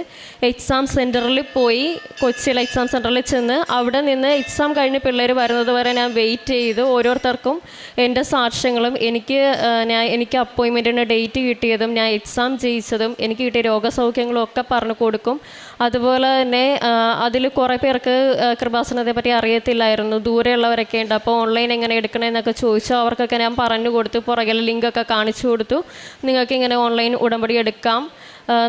എക്സാം സെൻറ്ററിൽ പോയി, കൊച്ചിയിലെ എക്സാം സെൻറ്ററിൽ ചെന്ന് അവിടെ നിന്ന് എക്സാം കഴിഞ്ഞ് പിള്ളേർ വരുന്നത് വരെ ഞാൻ വെയിറ്റ് ചെയ്ത് ഓരോരുത്തർക്കും എൻ്റെ സാക്ഷ്യങ്ങളും എനിക്ക് അപ്പോയിൻമെൻറ്റിന് ഡേറ്റ് കിട്ടിയതും ഞാൻ എക്സാം ജയിച്ചതും എനിക്ക് കിട്ടിയ രോഗസൗഖ്യങ്ങളും ഒക്കെ പറഞ്ഞു കൊടുക്കും. അതുപോലെ തന്നെ അതിൽ കുറേ പേർക്ക് കൃപാസനത്തെ പറ്റി അറിയത്തില്ലായിരുന്നു, ദൂരെയുള്ളവരൊക്കെ ഉണ്ട്. അപ്പോൾ ഓൺലൈൻ എങ്ങനെ എടുക്കണമെന്നൊക്കെ ചോദിച്ചു. അവർക്കൊക്കെ ഞാൻ പറഞ്ഞു കൊടുത്തു, പുറകിൽ ലിങ്കൊക്കെ കാണിച്ചു കൊടുത്തു. നിങ്ങൾക്ക് ഇങ്ങനെ ഓൺലൈൻ ഉടമ്പടി എടുക്കാം,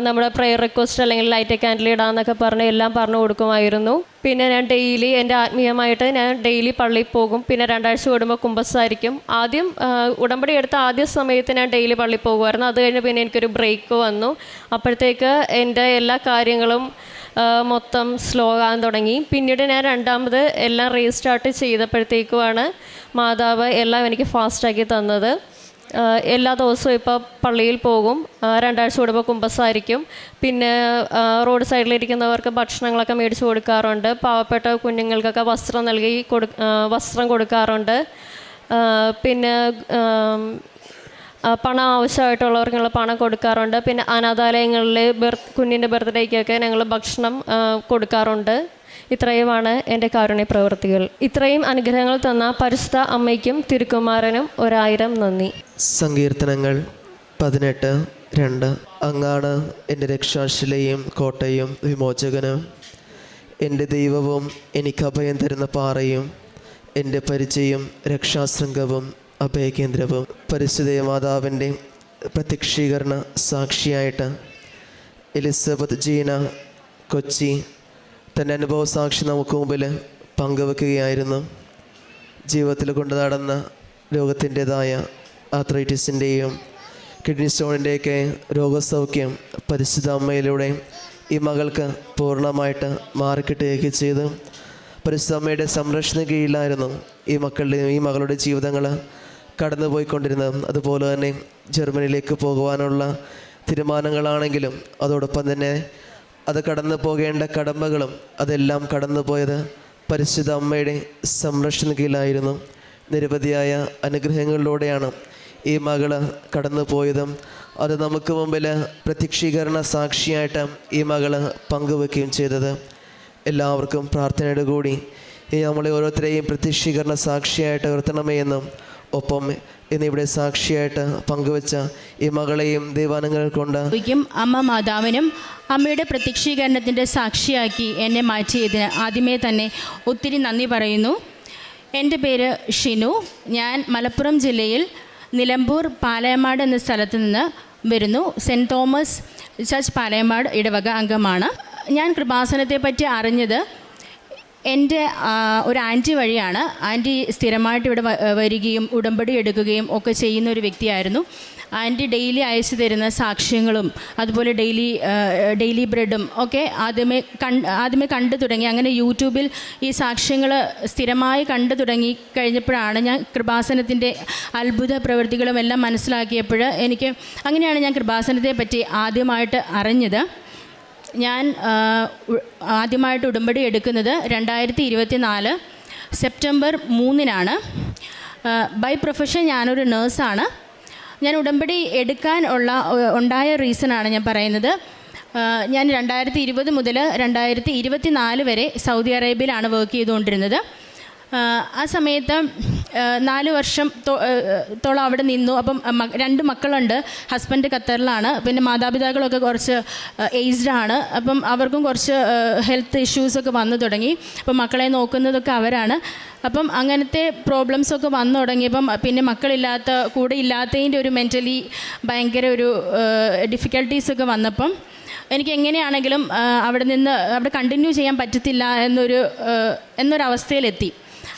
നമ്മുടെ പ്രെയർ റിക്വസ്റ്റ് അല്ലെങ്കിൽ ലൈറ്റ് ക്യാൻഡിൽ ഇടാമെന്നൊക്കെ പറഞ്ഞ് എല്ലാം പറഞ്ഞു കൊടുക്കുമായിരുന്നു. പിന്നെ ഞാൻ ഡെയിലി എൻ്റെ ആത്മീയമായിട്ട് ഞാൻ ഡെയിലി പള്ളിയിൽ പോകും. പിന്നെ 2 ആഴ്ച കൂടുമ്പോൾ കുമ്പസാരിക്കും. ആദ്യം ഉടമ്പടി എടുത്ത ആദ്യ സമയത്ത് ഞാൻ ഡെയിലി പള്ളിയിൽ പോകുമായിരുന്നു. അത് കഴിഞ്ഞ് പിന്നെ എനിക്കൊരു ബ്രേക്ക് വന്നു. അപ്പോഴത്തേക്ക് എൻ്റെ എല്ലാ കാര്യങ്ങളും മൊത്തം സ്ലോ ആകാൻ തുടങ്ങി. പിന്നീട് ഞാൻ രണ്ടാമത് എല്ലാം റീസ്റ്റാർട്ട് ചെയ്തപ്പോഴത്തേക്കുമാണ് മാതാവ് എല്ലാം എനിക്ക് ഫാസ്റ്റാക്കി തന്നത്. എല്ലാ ദിവസവും ഇപ്പോൾ പള്ളിയിൽ പോകും. 2 ആഴ്ച കൂടുമ്പോൾ കുമ്പസാരിക്കും. പിന്നെ റോഡ് സൈഡിലിരിക്കുന്നവർക്ക് ഭക്ഷണങ്ങളൊക്കെ മേടിച്ച് കൊടുക്കാറുണ്ട്. പാവപ്പെട്ട കുഞ്ഞുങ്ങൾക്കൊക്കെ വസ്ത്രം കൊടുക്കാറുണ്ട്. പിന്നെ പണം ആവശ്യമായിട്ടുള്ളവർക്കുള്ള പണം കൊടുക്കാറുണ്ട്. പിന്നെ അനാഥാലയങ്ങളിൽ കുഞ്ഞിൻ്റെ ബർത്ത്ഡേക്കൊക്കെ ഞങ്ങൾ ഭക്ഷണം കൊടുക്കാറുണ്ട്. ഇത്രയുമാണ് എൻ്റെ കാരുണ്യ പ്രവൃത്തികൾ. ഇത്രയും അനുഗ്രഹങ്ങൾ തന്ന പരിശുദ്ധ അമ്മയ്ക്കും തിരുക്കുമാരനും 1000 നന്ദി. സങ്കീർത്തനങ്ങൾ 18:2. അങ്ങാണ് എൻ്റെ രക്ഷാശിലയും കോട്ടയും വിമോചകനും, എൻ്റെ ദൈവവും എനിക്ക് അഭയം തരുന്ന പാറയും, എൻ്റെ പരിചയും രക്ഷാശൃംഗവും അഭയകേന്ദ്രവും. പരിശുദ്ധ മാതാവിൻ്റെ പ്രത്യക്ഷീകരണ സാക്ഷിയായിട്ട് എലിസബത്ത് ജീന കൊച്ചി തൻ്റെ അനുഭവ സാക്ഷി നമുക്ക് മുമ്പിൽ പങ്കുവെക്കുകയായിരുന്നു. ജീവിതത്തിൽ കൊണ്ടു നടന്ന രോഗത്തിൻ്റെതായ ആർത്രൈറ്റിസിൻ്റെയും കിഡ്നി സ്റ്റോണിൻ്റെയൊക്കെ രോഗസൗഖ്യം പരിശുദ്ധ അമ്മയിലൂടെ ഈ മകൾക്ക് പൂർണ്ണമായിട്ട് മാറിക്കിട്ടുകയൊക്കെ ചെയ്തു. പരിശുദ്ധ അമ്മയുടെ സംരക്ഷണ കീഴിലായിരുന്നു ഈ മകളുടെ ജീവിതങ്ങൾ കടന്നുപോയിക്കൊണ്ടിരുന്നത്. അതുപോലെ തന്നെ ജർമ്മനിയിലേക്ക് പോകുവാനുള്ള തീരുമാനങ്ങളാണെങ്കിലും അതോടൊപ്പം തന്നെ അത് കടന്നു പോകേണ്ട കടമ്പകളും അതെല്ലാം കടന്നുപോയത് പരിശുദ്ധ അമ്മയുടെ സംരക്ഷണ കീഴിലായിരുന്നു. നിരവധിയായ അനുഗ്രഹങ്ങളിലൂടെയാണ് ഈ മകള് കടന്നു പോയതും അത് നമുക്ക് മുമ്പിൽ പ്രത്യക്ഷീകരണ സാക്ഷിയായിട്ട് ഈ മകള് പങ്കുവെക്കുകയും ചെയ്തത്. എല്ലാവർക്കും പ്രാർത്ഥനയോട് കൂടി ഈ നമ്മളെ ഓരോരുത്തരെയും പ്രത്യക്ഷീകരണ സാക്ഷിയായിട്ട് ഉയർത്തണമേ എന്നും ഒപ്പം എന്നിവിടെ സാക്ഷിയായിട്ട് പങ്കുവെച്ച ഈ മകളെയും ദൈവാനുഗ്രഹങ്ങൾ കൊണ്ട് അമ്മ മാതാവിനും അമ്മയുടെ പ്രത്യക്ഷീകരണത്തിൻ്റെ സാക്ഷിയാക്കി എന്നെ മാറ്റിയതിന് ആദ്യമേ തന്നെ ഒത്തിരി നന്ദി പറയുന്നു. എൻ്റെ പേര് ഷിനു. ഞാൻ മലപ്പുറം ജില്ലയിൽ നിലമ്പൂർ പാലയമാട് എന്ന സ്ഥലത്ത് നിന്ന് വരുന്നു. സെൻറ്റ് തോമസ് ചർച്ച് പാലയമാട് ഇടവക അംഗമാണ്. ഞാൻ കൃപാസനത്തെ പറ്റി അറിഞ്ഞത് എൻ്റെ ഒരു ആൻറ്റി വഴിയാണ്. ആൻറ്റി സ്ഥിരമായിട്ട് ഇവിടെ വരികയും ഉടമ്പടി എടുക്കുകയും ഒക്കെ ചെയ്യുന്ന ഒരു വ്യക്തിയായിരുന്നു. ആൻറ്റി ഡെയിലി അയച്ചു തരുന്ന സാക്ഷ്യങ്ങളും അതുപോലെ ഡെയിലി ബ്രെഡും ഒക്കെ ആദ്യമേ കണ്ടു തുടങ്ങി. അങ്ങനെ യൂട്യൂബിൽ ഈ സാക്ഷ്യങ്ങൾ സ്ഥിരമായി കണ്ടു തുടങ്ങി കഴിഞ്ഞപ്പോഴാണ് ഞാൻ കൃപാസനത്തിൻ്റെ അത്ഭുത പ്രവൃത്തികളും എല്ലാം മനസ്സിലാക്കിയപ്പോൾ അങ്ങനെയാണ് ഞാൻ കൃപാസനത്തെ പറ്റി ആദ്യമായിട്ട് അറിഞ്ഞത്. ഞാൻ ആദ്യമായിട്ട് ഉടമ്പടി എടുക്കുന്നത് 2024 സെപ്റ്റംബർ 3-നാണ്. ബൈ പ്രൊഫഷൻ ഞാനൊരു നേഴ്സാണ്. ഞാൻ ഉടമ്പടി എടുക്കാൻ ഉണ്ടായ റീസണാണ് ഞാൻ പറയുന്നത്. ഞാൻ 2020 മുതൽ 2024 വരെ സൗദി അറേബ്യയിലാണ് വർക്ക് ചെയ്തുകൊണ്ടിരുന്നത്. ആ സമയത്ത് 4 വർഷത്തോളം അവിടെ നിന്നു. അപ്പം 2 മക്കളുണ്ട്. ഹസ്ബൻഡ് ഖത്തറിലാണ്. പിന്നെ മാതാപിതാക്കളൊക്കെ കുറച്ച് ഏജ്ഡ് ആണ്. അപ്പം അവർക്കും കുറച്ച് ഹെൽത്ത് ഇഷ്യൂസൊക്കെ വന്നു തുടങ്ങി. അപ്പം മക്കളെ നോക്കുന്നതൊക്കെ അവരാണ്. അപ്പം അങ്ങനത്തെ പ്രോബ്ലംസൊക്കെ വന്നു തുടങ്ങിയപ്പം പിന്നെ കൂടെ ഇല്ലാത്തതിൻ്റെ ഒരു മെൻ്റലി ഭയങ്കര ഒരു ഡിഫിക്കൽട്ടീസൊക്കെ വന്നപ്പം എനിക്ക് എങ്ങനെയാണെങ്കിലും അവിടെ കണ്ടിന്യൂ ചെയ്യാൻ പറ്റത്തില്ല എന്നൊരവസ്ഥയിലെത്തി.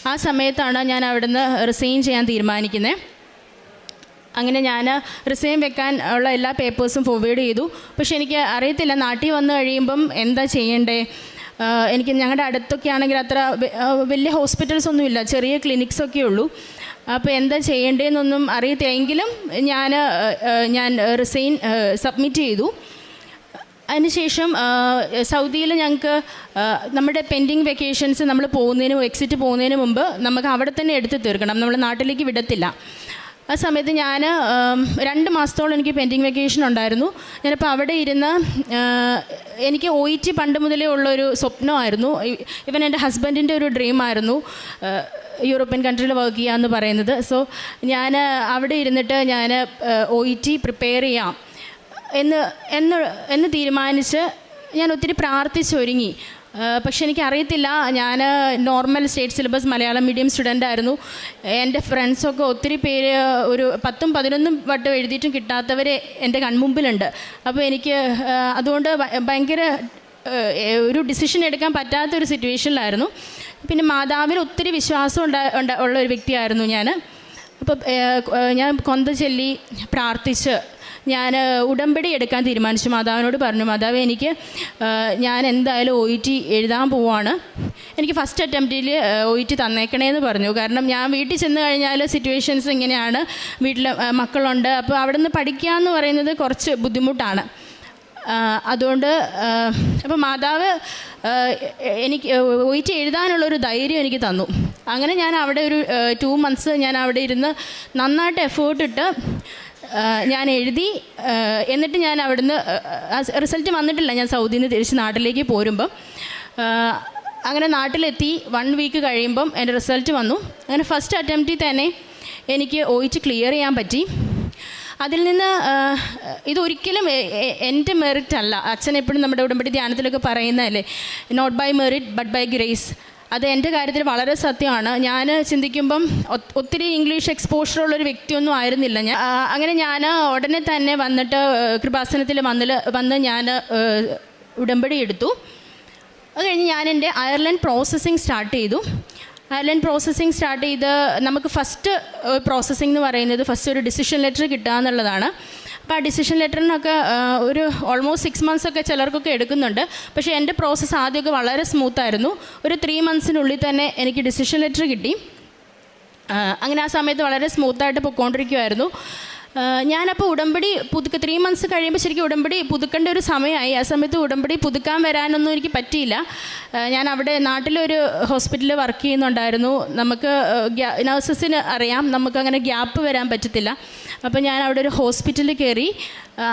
ആ സമയത്താണ് ഞാൻ അവിടുന്ന് റിസൈൻ ചെയ്യാൻ തീരുമാനിക്കുന്നത്. അങ്ങനെ ഞാൻ റിസൈൻ വെക്കാൻ ഉള്ള എല്ലാ പേപ്പേഴ്സും ഫോർവേഡ് ചെയ്തു. പക്ഷെ എനിക്ക് അറിയത്തില്ല നാട്ടിൽ വന്നു കഴിയുമ്പം എന്താ ചെയ്യണ്ടേ. ഞങ്ങളുടെ അടുത്തൊക്കെ ആണെങ്കിൽ അത്ര വലിയ ഹോസ്പിറ്റൽസ് ഒന്നുമില്ല, ചെറിയ ക്ലിനിക്സൊക്കെ ഉള്ളൂ. അപ്പോൾ എന്താ ചെയ്യേണ്ടതെന്നൊന്നും അറിയത്തില്ല. എങ്കിലും ഞാൻ റിസൈൻ സബ്മിറ്റ് ചെയ്തു. അതിനുശേഷം സൗദിയിൽ ഞങ്ങൾക്ക് നമ്മുടെ പെൻഡിങ് വെക്കേഷൻസ് നമ്മൾ എക്സിറ്റ് പോകുന്നതിന് മുമ്പ് നമുക്ക് അവിടെ തന്നെ എടുത്ത് തീർക്കണം. നമ്മൾ നാട്ടിലേക്ക് വിടത്തില്ല. ആ സമയത്ത് ഞാൻ 2 മാസത്തോളം എനിക്ക് പെൻഡിങ് വെക്കേഷൻ ഉണ്ടായിരുന്നു. ഞാനിപ്പോൾ അവിടെ ഇരുന്ന് എനിക്ക് OET പണ്ട് മുതലേ ഉള്ളൊരു സ്വപ്നമായിരുന്നു. ഇവൻ എൻ്റെ ഹസ്ബൻഡിൻ്റെ ഒരു ഡ്രീമായിരുന്നു യൂറോപ്യൻ കൺട്രിയിൽ വർക്ക് ചെയ്യുക എന്ന് പറയുന്നത്. സോ ഞാൻ അവിടെ ഇരുന്നിട്ട് ഞാൻ OET പ്രിപ്പയർ ചെയ്യാം എന്ന് തീരുമാനിച്ച് ഞാൻ ഒത്തിരി പ്രാർത്ഥിച്ചൊരുങ്ങി. പക്ഷെ എനിക്കറിയത്തില്ല, ഞാൻ normal state syllabus Malayalam medium student ആയിരുന്നു. എൻ്റെ ഫ്രണ്ട്സൊക്കെ ഒത്തിരി പേര് ഒരു 10-11 വട്ടം എഴുതിയിട്ടും കിട്ടാത്തവർ എൻ്റെ കൺമുമ്പിലുണ്ട്. അപ്പോൾ എനിക്ക് അതുകൊണ്ട് ഭയങ്കര ഒരു ഡിസിഷൻ എടുക്കാൻ പറ്റാത്തൊരു സിറ്റുവേഷനിലായിരുന്നു. പിന്നെ മാതാവിൽ ഒത്തിരി വിശ്വാസം ഉള്ള ഒരു വ്യക്തിയായിരുന്നു ഞാൻ. അപ്പോൾ ഞാൻ കൊന്ത ചൊല്ലി പ്രാർത്ഥിച്ച് ഞാൻ ഉടമ്പടി എടുക്കാൻ തീരുമാനിച്ചു. മാതാവിനോട് പറഞ്ഞു, മാതാവ് എനിക്ക് ഞാൻ എന്തായാലും OET എഴുതാൻ പോവാണ്, എനിക്ക് ഫസ്റ്റ് അറ്റംപ്റ്റിൽ OET തന്നേക്കണേന്ന് പറഞ്ഞു. കാരണം ഞാൻ വീട്ടിൽ ചെന്ന് കഴിഞ്ഞാൽ സിറ്റുവേഷൻസ് ഇങ്ങനെയാണ്, വീട്ടിൽ മക്കളുണ്ട്, അപ്പോൾ അവിടെ നിന്ന് പഠിക്കുക എന്ന് പറയുന്നത് കുറച്ച് ബുദ്ധിമുട്ടാണ്. അതുകൊണ്ട് അപ്പോൾ മാതാവ് എനിക്ക് OET എഴുതാനുള്ളൊരു ധൈര്യം എനിക്ക് തന്നു. അങ്ങനെ ഞാൻ അവിടെ ഒരു 2 months ഞാൻ അവിടെ ഇരുന്ന് നന്നായിട്ട് എഫേർട്ട് ഇട്ട് ഞാൻ എഴുതി. എന്നിട്ട് ഞാൻ അവിടുന്ന് റിസൾട്ട് വന്നിട്ടില്ല, ഞാൻ സൗദിയിൽ നിന്ന് തിരിച്ച് നാട്ടിലേക്ക് പോരുമ്പം. അങ്ങനെ നാട്ടിലെത്തി 1 week കഴിയുമ്പം എൻ്റെ റിസൾട്ട് വന്നു. അങ്ങനെ ഫസ്റ്റ് അറ്റംപ്റ്റിൽ തന്നെ എനിക്ക് OET ക്ലിയർ ചെയ്യാൻ പറ്റി. അതിൽ നിന്ന് ഇതൊരിക്കലും എൻ്റെ മെറിറ്റ് അല്ല. അച്ഛൻ എപ്പോഴും നമ്മുടെ ഉടമ്പടി ധ്യാനത്തിലൊക്കെ പറയുന്നതല്ലേ, not by merit but by grace. അത് എൻ്റെ കാര്യത്തിൽ വളരെ സത്യമാണ്. ഞാൻ ചിന്തിക്കുമ്പം ഒത്തിരി ഇംഗ്ലീഷ് എക്സ്പോഷറുള്ളൊരു വ്യക്തിയൊന്നും ആയിരുന്നില്ല ഞാൻ. അങ്ങനെ ഞാൻ ഉടനെ തന്നെ വന്നിട്ട് കൃപാസനത്തിൽ വന്ന് ഞാൻ ഉടമ്പടി എടുത്തു. അത് കഴിഞ്ഞ് ഞാൻ എൻ്റെ അയർലൻഡ് പ്രോസസ്സിങ് സ്റ്റാർട്ട് ചെയ്തു. അയർലൻഡ് പ്രോസസ്സിങ് സ്റ്റാർട്ട് ചെയ്ത് നമുക്ക് ഫസ്റ്റ് പ്രോസസ്സിംഗ് എന്ന് പറയുന്നത് ഫസ്റ്റ് ഒരു ഡിസിഷൻ ലെറ്റർ കിട്ടുക എന്നുള്ളതാണ്. അപ്പോൾ ആ ഡിസിഷൻ ലെറ്ററിനൊക്കെ ഒരു ഓൾമോസ്റ്റ് 6 months ഒക്കെ ചിലർക്കൊക്കെ എടുക്കുന്നുണ്ട്. പക്ഷേ എൻ്റെ പ്രോസസ്സ് ആദ്യമൊക്കെ വളരെ സ്മൂത്തായിരുന്നു. ഒരു 3 monthsനുള്ളിൽ തന്നെ എനിക്ക് ഡിസിഷൻ ലെറ്റർ കിട്ടി. അങ്ങനെ ആ സമയത്ത് വളരെ സ്മൂത്തായിട്ട് പൊയ്ക്കൊണ്ടിരിക്കുമായിരുന്നു. ഞാനപ്പോൾ ഉടമ്പടി 3 months കഴിയുമ്പോൾ ശരിക്കും ഉടമ്പടി പുതുക്കേണ്ട ഒരു സമയമായി. ആ സമയത്ത് ഉടമ്പടി പുതുക്കാൻ വരാനൊന്നും എനിക്ക് പറ്റിയില്ല. ഞാൻ അവിടെ നാട്ടിലൊരു ഹോസ്പിറ്റലിൽ വർക്ക് ചെയ്യുന്നുണ്ടായിരുന്നു. നമുക്ക് നഴ്സസിന് അറിയാം നമുക്കങ്ങനെ ഗ്യാപ്പ് വരാൻ പറ്റത്തില്ല. അപ്പോൾ ഞാൻ അവിടെ ഒരു ഹോസ്പിറ്റലിൽ കയറി.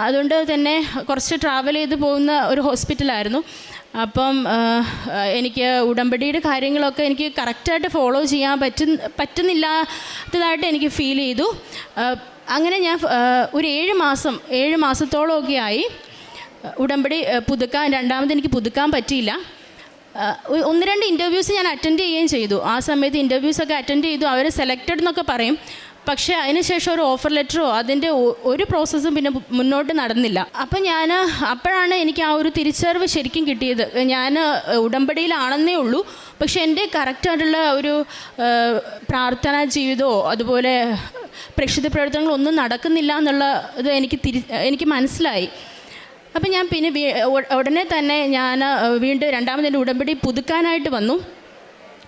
അതുകൊണ്ട് തന്നെ കുറച്ച് ട്രാവൽ ചെയ്ത് പോകുന്ന ഒരു ഹോസ്പിറ്റലായിരുന്നു. അപ്പം എനിക്ക് ഉടമ്പടിയുടെ കാര്യങ്ങളൊക്കെ എനിക്ക് കറക്റ്റായിട്ട് ഫോളോ ചെയ്യാൻ പറ്റുന്നില്ലാത്തതായിട്ട് എനിക്ക് ഫീൽ ചെയ്തു. അങ്ങനെ ഞാൻ ഒരു 7 മാസത്തോളമൊക്കെ ആയി ഉടമ്പടി രണ്ടാമത് എനിക്ക് പുതുക്കാൻ പറ്റിയില്ല. 1-2 ഇൻ്റർവ്യൂസ് ഞാൻ അറ്റൻഡ് ചെയ്യുകയും ചെയ്തു. ആ സമയത്ത് ഇൻ്റർവ്യൂസൊക്കെ അറ്റൻഡ് ചെയ്തു, അവർ സെലക്റ്റഡ് എന്നൊക്കെ പറയും. പക്ഷേ അതിനുശേഷം ഒരു ഓഫർ ലെറ്ററോ അതിൻ്റെ ഒരു പ്രോസസ്സും പിന്നെ മുന്നോട്ട് നടന്നില്ല. അപ്പം അപ്പോഴാണ് എനിക്ക് ആ ഒരു തിരിച്ചറിവ് ശരിക്കും കിട്ടിയത്. ഞാൻ ഉടമ്പടിയിലാണെന്നേ ഉള്ളൂ, പക്ഷേ എൻ്റെ കറക്റ്റായിട്ടുള്ള ഒരു പ്രാർത്ഥനാ ജീവിതമോ അതുപോലെ പ്രേക്ഷിത പ്രവർത്തനങ്ങളൊന്നും നടക്കുന്നില്ല എന്നുള്ള ഇത് എനിക്ക് മനസ്സിലായി. അപ്പം ഞാൻ പിന്നെ ഉടനെ തന്നെ ഞാൻ വീണ്ടും രണ്ടാമത് ഉടമ്പടി പുതുക്കാനായിട്ട് വന്നു.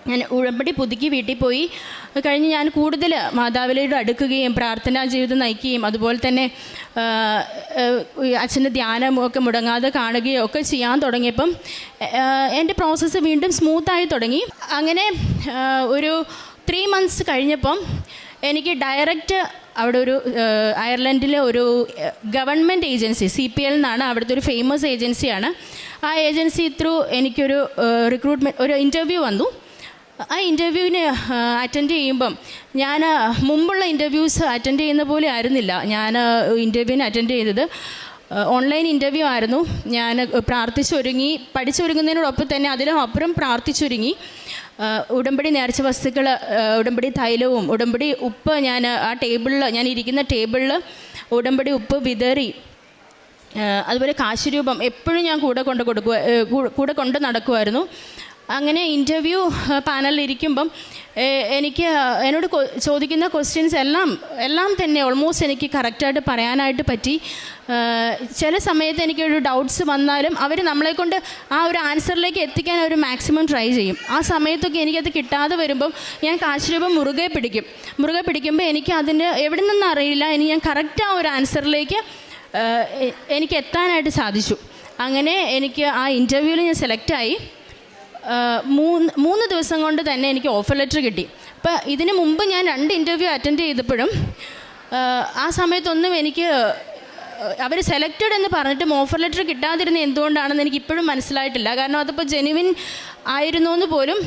ഞാൻ ഉടമ്പടി പുതുക്കി വീട്ടിൽ പോയി കഴിഞ്ഞ് ഞാൻ കൂടുതൽ മാതാവിനോട് അടുക്കുകയും പ്രാർത്ഥനാ ജീവിതം നയിക്കുകയും അതുപോലെ തന്നെ അച്ഛൻ്റെ ധ്യാനമൊക്കെ മുടങ്ങാതെ കാണുകയും ഒക്കെ ചെയ്യാൻ തുടങ്ങിയപ്പം എൻ്റെ പ്രോസസ്സ് വീണ്ടും സ്മൂത്തായി തുടങ്ങി. അങ്ങനെ ഒരു 3 months കഴിഞ്ഞപ്പം എനിക്ക് ഡയറക്റ്റ് അവിടെ ഒരു അയർലൻഡിലെ ഒരു ഗവൺമെൻറ് ഏജൻസി CPL എന്നാണ്, അവിടുത്തെ ഒരു ഫേമസ് ഏജൻസിയാണ്. ആ ഏജൻസി ത്രൂ എനിക്കൊരു ഒരു ഇൻ്റർവ്യൂ വന്നു. ആ ഇൻ്റർവ്യൂവിന് അറ്റൻഡ് ചെയ്യുമ്പം ഞാൻ മുമ്പുള്ള ഇൻ്റർവ്യൂസ് അറ്റൻഡ് ചെയ്യുന്ന പോലെ ആയിരുന്നില്ല. ഞാൻ ഇൻ്റർവ്യൂവിന് അറ്റൻഡ് ചെയ്തത് ഓൺലൈൻ ഇൻ്റർവ്യൂ ആയിരുന്നു. ഞാൻ പ്രാർത്ഥിച്ചൊരുങ്ങി, പഠിച്ചൊരുങ്ങുന്നതിനോടൊപ്പം തന്നെ അതിലും അപ്പുറം പ്രാർത്ഥിച്ചൊരുങ്ങി. ഉടമ്പടി നേർച്ച വസ്തുക്കൾ, ഉടമ്പടി തൈലവും ഉടമ്പടി ഉപ്പ് ഞാൻ ഞാൻ ഇരിക്കുന്ന ടേബിളിൽ ഉടമ്പടി ഉപ്പ് വിതറി. അതുപോലെ കാശുരൂപം എപ്പോഴും ഞാൻ കൂടെ കൊണ്ട് നടക്കുമായിരുന്നു. അങ്ങനെ ഇൻ്റർവ്യൂ പാനലിലിരിക്കുമ്പം എന്നോട് ചോദിക്കുന്ന ക്വസ്റ്റ്യൻസ് എല്ലാം തന്നെ ഓൾമോസ്റ്റ് എനിക്ക് കറക്റ്റായിട്ട് പറയാനായിട്ട് പറ്റി. ചില സമയത്ത് എനിക്കൊരു ഡൗട്ട്സ് വന്നാലും അവർ നമ്മളെക്കൊണ്ട് ആ ഒരു ആൻസറിലേക്ക് എത്തിക്കാൻ അവർ മാക്സിമം ട്രൈ ചെയ്യും. ആ സമയത്തൊക്കെ എനിക്കത് കിട്ടാതെ വരുമ്പം ഞാൻ കാശുരൂപം മുറുകെ പിടിക്കുമ്പോൾ എനിക്ക് അതിൻ്റെ എവിടെ നിന്നും അറിയില്ല, ഞാൻ കറക്റ്റ് ആ ഒരു ആൻസറിലേക്ക് എനിക്ക് എത്താനായിട്ട് സാധിച്ചു. അങ്ങനെ എനിക്ക് ആ ഇൻ്റർവ്യൂവിൽ ഞാൻ സെലക്റ്റായി. 3 ദിവസം കൊണ്ട് തന്നെ എനിക്ക് ഓഫർ ലെറ്റർ കിട്ടി. അപ്പോൾ ഇതിന് മുമ്പ് ഞാൻ 2 ഇൻ്റർവ്യൂ അറ്റൻഡ് ചെയ്തപ്പോഴും ആ സമയത്തൊന്നും എനിക്ക് അവർ സെലക്റ്റഡ് എന്ന് പറഞ്ഞിട്ടും ഓഫർ ലെറ്റർ കിട്ടാതിരുന്ന എന്തുകൊണ്ടാണെന്ന് എനിക്ക് ഇപ്പോഴും മനസ്സിലായിട്ടില്ല. കാരണം അതിപ്പോൾ ജെനുവിൻ ആയിരുന്നു എന്ന് പോലും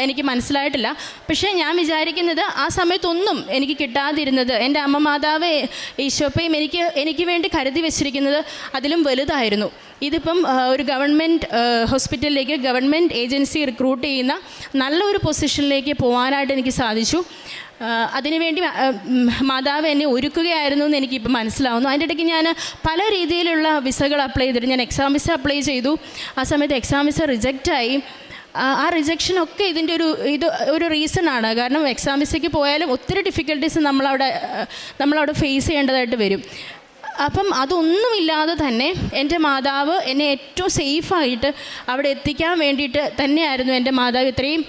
എനിക്ക് മനസ്സിലായിട്ടില്ല. പക്ഷേ ഞാൻ വിചാരിക്കുന്നത് ആ സമയത്തൊന്നും എനിക്ക് കിട്ടാതിരുന്നത് എൻ്റെ അമ്മ മാതാവ് ഈശോപ്പയും എനിക്ക് വേണ്ടി കരുതി വെച്ചിരിക്കുന്നത് അതിലും വലുതായിരുന്നു. ഇതിപ്പം ഒരു ഗവൺമെൻറ് ഹോസ്പിറ്റലിലേക്ക് ഗവൺമെൻറ് ഏജൻസി റിക്രൂട്ട് ചെയ്യുന്ന നല്ലൊരു പൊസിഷനിലേക്ക് പോകാനായിട്ട് എനിക്ക് സാധിച്ചു. അതിനുവേണ്ടി മാതാവ് എന്നെ ഒരുക്കുകയായിരുന്നു എന്ന് എനിക്കിപ്പോൾ മനസ്സിലാവുന്നു. അതിൻ്റെ ഇടയ്ക്ക് ഞാൻ പല രീതിയിലുള്ള വിസകൾ അപ്ലൈ ചെയ്തിട്ട് ഞാൻ എക്സാം വിസ അപ്ലൈ ചെയ്തു. ആ സമയത്ത് എക്സാം വിസ റിജക്റ്റായി. ആ റിജക്ഷനൊക്കെ ഇതിൻ്റെ ഒരു റീസണാണ്. കാരണം എക്സാം വിസയ്ക്ക് പോയാലും ഒത്തിരി ഡിഫിക്കൽട്ടീസ് നമ്മളവിടെ ഫേസ് ചെയ്യേണ്ടതായിട്ട് വരും. അപ്പം അതൊന്നുമില്ലാതെ തന്നെ എൻ്റെ മാതാവ് എന്നെ ഏറ്റവും സേഫായിട്ട് അവിടെ എത്തിക്കാൻ വേണ്ടിയിട്ട് തന്നെയായിരുന്നു എൻ്റെ മാതാവ് ഇത്രയും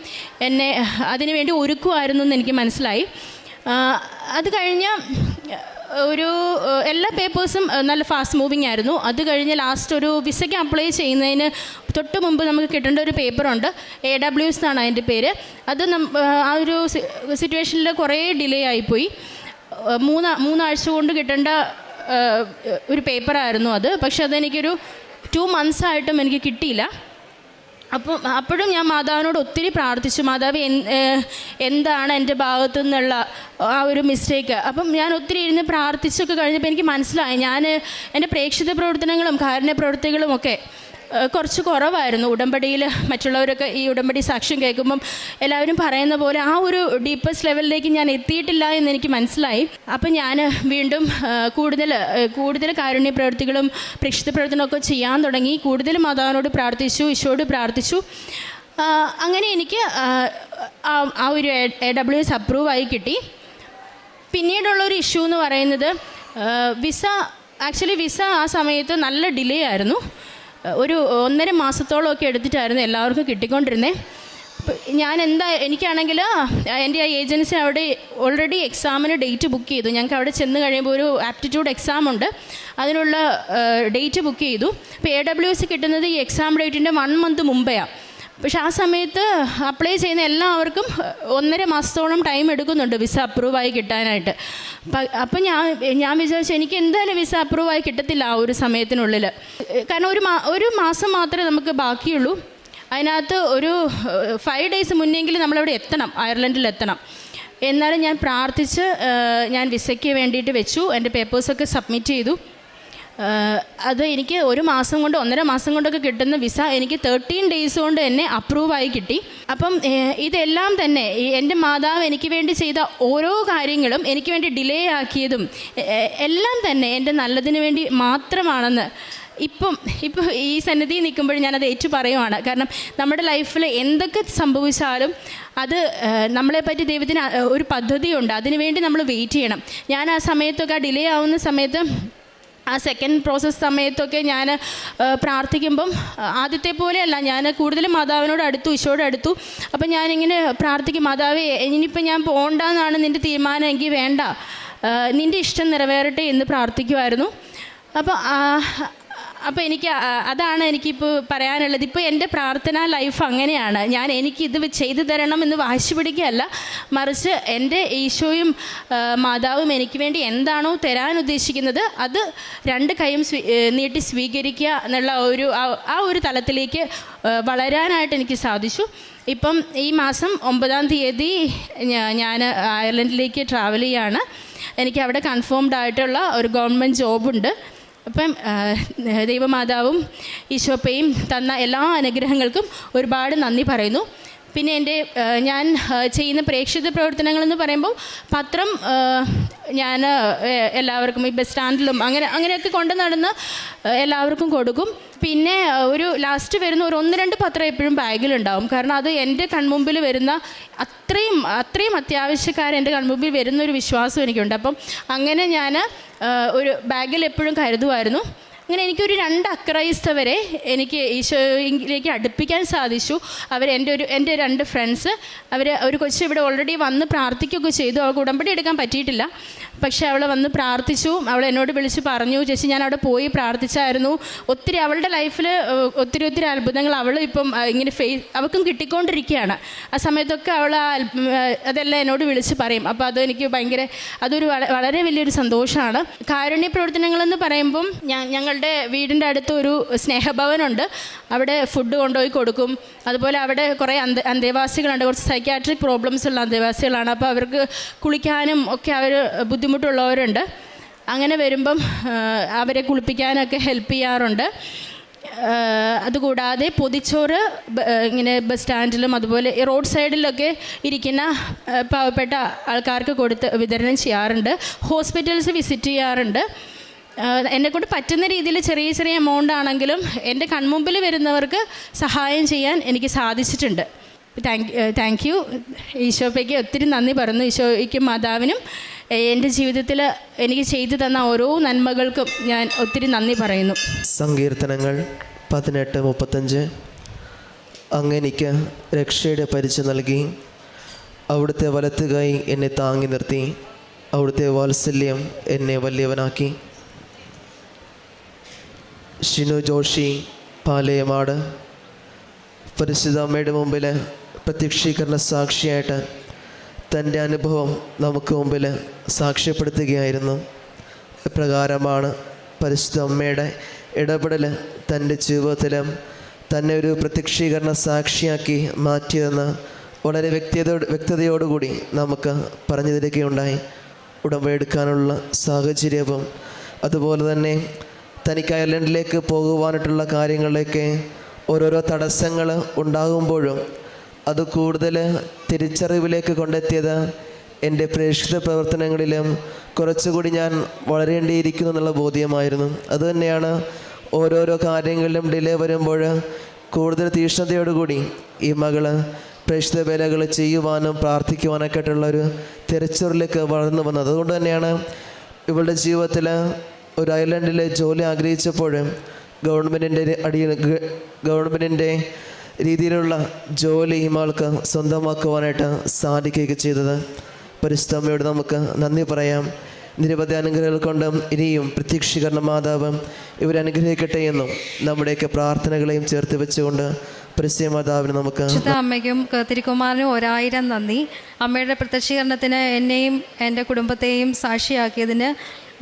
എന്നെ അതിനു വേണ്ടി ഒരുക്കുമായിരുന്നു എന്ന് എനിക്ക് മനസ്സിലായി. അത് കഴിഞ്ഞ് എല്ലാ പേപ്പേഴ്സും നല്ല ഫാസ്റ്റ് മൂവിങ് ആയിരുന്നു. അത് കഴിഞ്ഞ് ലാസ്റ്റ് ഒരു വിസയ്ക്ക് അപ്ലൈ ചെയ്യുന്നതിന് തൊട്ട് മുമ്പ് നമുക്ക് കിട്ടേണ്ട ഒരു പേപ്പറുണ്ട്, AWS എന്നാണ് അതിൻ്റെ പേര്. അത് ആ ഒരു സിറ്റുവേഷനിൽ കുറേ ഡിലേ ആയിപ്പോയി. മൂന്നാഴ്ച കൊണ്ട് കിട്ടേണ്ട ഒരു പേപ്പറായിരുന്നു അത്. പക്ഷെ അതെനിക്കൊരു 2 months ആയിട്ടും എനിക്ക് കിട്ടിയില്ല. അപ്പോഴും ഞാൻ മാതാവിനോട് ഒത്തിരി പ്രാർത്ഥിച്ചു, മാതാവ് എന്താണ് എൻ്റെ ഭാഗത്തു നിന്നുള്ള ആ ഒരു മിസ്റ്റേക്ക്. അപ്പം ഞാൻ ഒത്തിരി ഇരുന്ന് പ്രാർത്ഥിച്ചൊക്കെ കഴിഞ്ഞപ്പോൾ എനിക്ക് മനസ്സിലായി ഞാൻ എൻ്റെ പ്രേക്ഷിത പ്രവർത്തനങ്ങളും കാരുണ്യ പ്രവൃത്തികളും ഒക്കെ കുറച്ച് കുറവായിരുന്നു. ഉടമ്പടിയിൽ മറ്റുള്ളവരൊക്കെ ഈ ഉടമ്പടി സാക്ഷ്യം കേൾക്കുമ്പം എല്ലാവരും പറയുന്ന പോലെ ആ ഒരു ഡീപ്പസ്റ്റ് ലെവലിലേക്ക് ഞാൻ എത്തിയിട്ടില്ല എന്ന് എനിക്ക് മനസ്സിലായി. അപ്പം ഞാൻ വീണ്ടും കൂടുതൽ കാരുണ്യ പ്രവൃത്തികളും പ്രേക്ഷിത പ്രവർത്തനമൊക്കെ ചെയ്യാൻ തുടങ്ങി. കൂടുതൽ മാതാവിനോട് പ്രാർത്ഥിച്ചു, ഈശോയോട് പ്രാർത്ഥിച്ചു. അങ്ങനെ എനിക്ക് ആ ഒരു AWS അപ്രൂവായി കിട്ടി. പിന്നീടുള്ളൊരു ഇഷ്യൂ എന്ന് പറയുന്നത് വിസ ആ സമയത്ത് നല്ല ഡിലേ ആയിരുന്നു. ഒരു 1.5 മാസത്തോളമൊക്കെ എടുത്തിട്ടായിരുന്നു എല്ലാവർക്കും കിട്ടിക്കൊണ്ടിരുന്നത്. എനിക്കാണെങ്കിൽ എൻ്റെ ഏജൻസി അവിടെ ഓൾറെഡി എക്സാമിന് ഡേറ്റ് ബുക്ക് ചെയ്തു. ഞങ്ങൾക്ക് അവിടെ ചെന്ന് കഴിയുമ്പോൾ ഒരു ആപ്റ്റിറ്റ്യൂഡ് എക്സാം ഉണ്ട്, അതിനുള്ള ഡേറ്റ് ബുക്ക് ചെയ്തു. അപ്പോൾ AWS കിട്ടുന്നത് ഈ എക്സാം ഡേറ്റിൻ്റെ 1 month മുമ്പെയാണ്. പക്ഷെ ആ സമയത്ത് അപ്ലൈ ചെയ്യുന്ന എല്ലാവർക്കും 1.5 മാസത്തോളം ടൈം എടുക്കുന്നുണ്ട് വിസ അപ്രൂവായി കിട്ടാനായിട്ട്. അപ്പം ഞാൻ വിചാരിച്ചു എനിക്ക് എന്തായാലും വിസ അപ്രൂവായി കിട്ടത്തില്ല ആ ഒരു സമയത്തിനുള്ളിൽ. കാരണം ഒരു മാസം മാത്രമേ നമുക്ക് ബാക്കിയുള്ളൂ. അതിനകത്ത് ഒരു 5 days മുന്നെങ്കിലും നമ്മളവിടെ എത്തണം, അയർലൻഡിൽ എത്തണം. എന്നാലും ഞാൻ പ്രാർത്ഥിച്ച് ഞാൻ വിസയ്ക്ക് വേണ്ടിയിട്ട് വെച്ചു. എൻ്റെ പേപ്പേഴ്സൊക്കെ സബ്മിറ്റ് ചെയ്തു. അത് എനിക്ക് 1 മാസം കൊണ്ട് 1.5 മാസം കൊണ്ടൊക്കെ കിട്ടുന്ന വിസ എനിക്ക് 13 days കൊണ്ട് തന്നെ അപ്രൂവായി കിട്ടി. അപ്പം ഇതെല്ലാം തന്നെ എൻ്റെ മാതാവ് എനിക്ക് വേണ്ടി ചെയ്ത ഓരോ കാര്യങ്ങളും എനിക്ക് വേണ്ടി ഡിലേ ആക്കിയതും എല്ലാം തന്നെ എൻ്റെ നല്ലതിന് വേണ്ടി മാത്രമാണെന്ന് ഇപ്പം ഈ സന്നിധിയിൽ നിൽക്കുമ്പോൾ ഞാനത് ഏറ്റു പറയുവാണ്. കാരണം നമ്മുടെ ലൈഫിൽ എന്തൊക്കെ സംഭവിച്ചാലും അത് നമ്മളെപ്പറ്റി ദൈവത്തിന് ഒരു പദ്ധതിയുണ്ട്, അതിനു വേണ്ടി നമ്മൾ വെയിറ്റ് ചെയ്യണം. ഞാൻ ആ സമയത്തൊക്കെ ഡിലേ ആവുന്ന സമയത്ത് ആ സെക്കൻഡ് പ്രോസസ്സ് സമയത്തൊക്കെ ഞാൻ പ്രാർത്ഥിക്കുമ്പം ആദ്യത്തെ പോലെയല്ല, ഞാൻ കൂടുതലും മാതാവിനോട് അടുത്തു, ഈശോയോട് അടുത്തു. അപ്പം ഞാനിങ്ങനെ പ്രാർത്ഥിക്കും, മാതാവേ ഇനിയിപ്പോൾ ഞാൻ പോകണ്ടെന്നാണ് നിൻ്റെ തീരുമാനം, എങ്കിൽ വേണ്ട, നിൻ്റെ ഇഷ്ടം നിറവേറട്ടെ എന്ന് പ്രാർത്ഥിക്കുമായിരുന്നു. അപ്പോൾ എനിക്ക് അതാണ് എനിക്കിപ്പോൾ പറയാനുള്ളത്. ഇപ്പോൾ എൻ്റെ പ്രാർത്ഥനാ ലൈഫ് അങ്ങനെയാണ്. എനിക്കിത് ചെയ്തു തരണം എന്ന് വാശി പിടിക്കുകയല്ല, മറിച്ച് എൻ്റെ ഈശോയും മാതാവും എനിക്ക് വേണ്ടി എന്താണോ തരാൻ ഉദ്ദേശിക്കുന്നത് അത് 2 കൈയും നീട്ടി സ്വീകരിക്കുക എന്നുള്ള ഒരു തലത്തിലേക്ക് വളരാനായിട്ട് എനിക്ക് സാധിച്ചു. ഇപ്പം ഈ മാസം 9-ാം തീയതി ഞാൻ അയർലൻഡിലേക്ക് ട്രാവൽ ചെയ്യാണ്. എനിക്ക് അവിടെ കൺഫേംഡ് ആയിട്ടുള്ള ഒരു ഗവൺമെൻറ് ജോബുണ്ട്. അപ്പം ദൈവമാതാവും ഈശോപ്പയും തന്ന എല്ലാ അനുഗ്രഹങ്ങൾക്കും ഒരുപാട് നന്ദി പറയുന്നു. പിന്നെ ഞാൻ ചെയ്യുന്ന പ്രേക്ഷിത പ്രവർത്തനങ്ങളെന്ന് പറയുമ്പോൾ പത്രം ഞാൻ എല്ലാവർക്കും ഈ ബസ് സ്റ്റാൻഡിലും അങ്ങനെയൊക്കെ കൊണ്ട് നടന്ന് എല്ലാവർക്കും കൊടുക്കും. പിന്നെ ഒരു ലാസ്റ്റ് വരുന്ന ഒരു 1-2 പത്രം എപ്പോഴും ബാഗിലുണ്ടാവും. കാരണം അത് എൻ്റെ കൺമുമ്പിൽ വരുന്ന അത്രയും അത്യാവശ്യക്കാർ എൻ്റെ കൺമുമ്പിൽ വരുന്നൊരു വിശ്വാസം എനിക്കുണ്ട്. അപ്പം അങ്ങനെ ഞാൻ ഒരു ബാഗിൽ എപ്പോഴും കരുതുമായിരുന്നു. അങ്ങനെ എനിക്കൊരു 2 അക്രൈസ്തവരെ എനിക്ക് ഈശോയിലേക്ക് അടുപ്പിക്കാൻ സാധിച്ചു. എൻ്റെ 2 ഫ്രണ്ട്സ്, ഒരു കൊച്ചു ഇവിടെ ഓൾറെഡി വന്ന് പ്രാർത്ഥിക്കുകയൊക്കെ ചെയ്തു. അവൾക്ക് ഉടമ്പടി എടുക്കാൻ പറ്റിയിട്ടില്ല, പക്ഷേ അവൾ വന്ന് പ്രാർത്ഥിച്ചു. അവൾ എന്നോട് വിളിച്ച് പറഞ്ഞു, ചേച്ചി ഞാൻ അവിടെ പോയി പ്രാർത്ഥിച്ചായിരുന്നു. ഒത്തിരി അവളുടെ ലൈഫിൽ ഒത്തിരി അത്ഭുതങ്ങൾ അവൾ ഇപ്പം ഇങ്ങനെ അവൾക്കും കിട്ടിക്കൊണ്ടിരിക്കുകയാണ്. ആ സമയത്തൊക്കെ അവൾ അതെല്ലാം എന്നോട് വിളിച്ച് പറയും. അപ്പോൾ അതെനിക്ക് അതൊരു വളരെ വലിയൊരു സന്തോഷമാണ്. കാരുണ്യ പ്രവർത്തനങ്ങളെന്ന് പറയുമ്പം ഞങ്ങളുടെ വീടിൻ്റെ അടുത്ത് ഒരു സ്നേഹഭവനുണ്ട്. അവിടെ ഫുഡ് കൊണ്ടുപോയി കൊടുക്കും. അതുപോലെ അവിടെ കുറേ അന്തേവാസികളുണ്ട്, കുറച്ച് സൈക്യാട്രിക് പ്രോബ്ലംസ് ഉള്ള അന്തേവാസികളാണ്. അപ്പോൾ അവർക്ക് കുളിക്കാനും ഒക്കെ ബുദ്ധിമുട്ടുള്ളവരുണ്ട്. അങ്ങനെ വരുമ്പം അവരെ കുളിപ്പിക്കാനൊക്കെ ഹെൽപ്പ് ചെയ്യാറുണ്ട്. അതുകൂടാതെ പൊതിച്ചോറ് ഇങ്ങനെ ബസ് സ്റ്റാൻഡിലും അതുപോലെ റോഡ് സൈഡിലൊക്കെ ഇരിക്കുന്ന പാവപ്പെട്ട ആൾക്കാർക്ക് കൊടുത്ത് വിതരണം ചെയ്യാറുണ്ട്. ഹോസ്പിറ്റൽസ് വിസിറ്റ് ചെയ്യാറുണ്ട്. എന്നെക്കൊണ്ട് പറ്റുന്ന രീതിയിൽ ചെറിയ ചെറിയ എമൗണ്ട് ആണെങ്കിലും എൻ്റെ കൺമുമ്പിൽ വരുന്നവർക്ക് സഹായം ചെയ്യാൻ എനിക്ക് സാധിച്ചിട്ടുണ്ട്. Thank you. ഈശോയ്ക്ക് ഒത്തിരി നന്ദി പറയുന്നു. ഈശോയ്ക്കും മാതാവിനും എൻ്റെ ജീവിതത്തിൽ എനിക്ക് ചെയ്തു തന്ന ഓരോ നന്മകൾക്കും ഞാൻ ഒത്തിരി നന്ദി പറയുന്നു. സങ്കീർത്തനങ്ങൾ 18:35. അങ്ങെനിക്ക് രക്ഷയുടെ പരിച നൽകി, അവിടുത്തെ വലത്ത് കൈ എന്നെ താങ്ങി നിർത്തി, അവിടുത്തെ വാത്സല്യം എന്നെ വലിയവനാക്കി. ഷിനു ജോഷി, പാലയമാട്. പരിശുദ്ധ അമ്മയുടെ മുമ്പിൽ പ്രത്യക്ഷീകരണ സാക്ഷിയായിട്ട് തൻ്റെ അനുഭവം നമുക്ക് മുമ്പിൽ സാക്ഷ്യപ്പെടുത്തുകയായിരുന്നു. ഇപ്രകാരമാണ് പരിശുദ്ധ അമ്മയുടെ ഇടപെടൽ തൻ്റെ ജീവിതത്തിലും തന്നെ ഒരു പ്രത്യക്ഷീകരണ സാക്ഷിയാക്കി മാറ്റിയതെന്ന് വളരെ വ്യക്തതയോടുകൂടി നമുക്ക് പറഞ്ഞു തരികയുണ്ടായി. ഉടമ്പെടുക്കാനുള്ള സാഹചര്യവും അതുപോലെ തന്നെ തനിക്ക് അയർലൻഡിലേക്ക് പോകുവാനായിട്ടുള്ള കാര്യങ്ങളിലേക്ക് ഓരോരോ തടസ്സങ്ങൾ ഉണ്ടാകുമ്പോഴും അത് കൂടുതൽ തിരിച്ചറിവിലേക്ക് കൊണ്ടെത്തിയത് എൻ്റെ പ്രേക്ഷിത പ്രവർത്തനങ്ങളിലും കുറച്ചുകൂടി ഞാൻ വളരേണ്ടിയിരിക്കുന്നു എന്നുള്ള ബോധ്യമായിരുന്നു. അതുതന്നെയാണ് ഓരോരോ കാര്യങ്ങളിലും ഡിലേ വരുമ്പോൾ കൂടുതൽ തീക്ഷ്ണതയോടുകൂടി ഈ മകള് പ്രേക്ഷിത വേലകൾ ചെയ്യുവാനും പ്രാർത്ഥിക്കുവാനൊക്കെ ആയിട്ടുള്ളൊരു തിരച്ചിലേക്ക് വളർന്നു വന്നത്. അതുകൊണ്ട് തന്നെയാണ് ഇവളുടെ ജീവിതത്തിൽ ഒരു അയർലൻഡിലെ ജോലി ആഗ്രഹിച്ചപ്പോൾ ഗവൺമെൻറ്റിൻ്റെ രീതിയിലുള്ള ജോലി ഇമാൾക്ക് സ്വന്തമാക്കുവാനായിട്ട് സാധിക്കുകയൊക്കെ ചെയ്തത്. പരിശുദ്ധ അമ്മയോട് നമുക്ക് നന്ദി പറയാം. നിരവധി അനുഗ്രഹങ്ങൾ കൊണ്ടും ഇനിയും പ്രത്യക്ഷീകരണ മാതാവ് ഇവരനുഗ്രഹിക്കട്ടെ എന്നും നമ്മുടെയൊക്കെ പ്രാർത്ഥനകളെയും ചേർത്ത് വെച്ചുകൊണ്ട് പരിശുദ്ധ മാതാവിന് നമുക്ക് അമ്മയ്ക്കും തിരുക്കുമാരനും 1000 നന്ദി. അമ്മയുടെ പ്രത്യക്ഷീകരണത്തിന് എന്നെയും എൻ്റെ കുടുംബത്തെയും സാക്ഷിയാക്കിയതിന്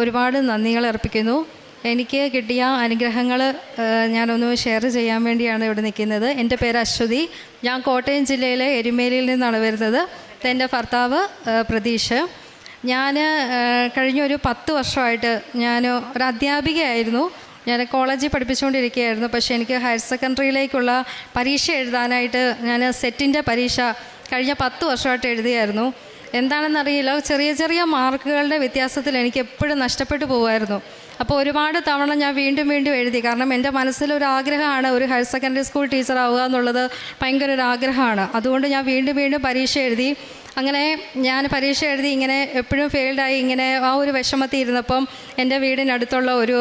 ഒരുപാട് നന്ദികൾ അർപ്പിക്കുന്നു. എനിക്ക് കിട്ടിയ അനുഗ്രഹങ്ങൾ ഞാനൊന്ന് ഷെയർ ചെയ്യാൻ വേണ്ടിയാണ് ഇവിടെ നിൽക്കുന്നത്. എൻ്റെ പേര് അശ്വതി. ഞാൻ കോട്ടയം ജില്ലയിലെ എരുമേലിയിൽ നിന്നാണ് വരുന്നത്. എൻ്റെ ഭർത്താവ് പ്രതീഷ്. ഞാൻ കഴിഞ്ഞൊരു 10 വർഷമായിട്ട് ഞാൻ ഒരു അധ്യാപികയായിരുന്നു. ഞാൻ കോളേജിൽ പഠിപ്പിച്ചുകൊണ്ടിരിക്കുകയായിരുന്നു. പക്ഷേ എനിക്ക് ഹയർ സെക്കൻഡറിയിലേക്കുള്ള പരീക്ഷ എഴുതാനായിട്ട് ഞാൻ സെറ്റിൻ്റെ പരീക്ഷ കഴിഞ്ഞ 10 വർഷമായിട്ട് എഴുതിയായിരുന്നു. എന്താണെന്നറിയില്ല, ചെറിയ ചെറിയ മാർക്കുകളുടെ വ്യത്യാസത്തിൽ എനിക്ക് എപ്പോഴും നഷ്ടപ്പെട്ടു പോകുമായിരുന്നു. അപ്പോൾ ഒരുപാട് തവണ ഞാൻ വീണ്ടും എഴുതി. കാരണം എൻ്റെ മനസ്സിലൊരു ആഗ്രഹമാണ് ഒരു ഹയർ സെക്കൻഡറി സ്കൂൾ ടീച്ചർ ആവുക എന്നുള്ളത്. ഭയങ്കര ഒരു ആഗ്രഹമാണ്. അതുകൊണ്ട് ഞാൻ വീണ്ടും പരീക്ഷ എഴുതി. അങ്ങനെ ഞാൻ പരീക്ഷ എഴുതി ഇങ്ങനെ എപ്പോഴും ഫെയിൽഡായി ഇങ്ങനെ ആ ഒരു വിഷമത്തിൽ ഇരുന്നപ്പം എൻ്റെ വീടിനടുത്തുള്ള ഒരു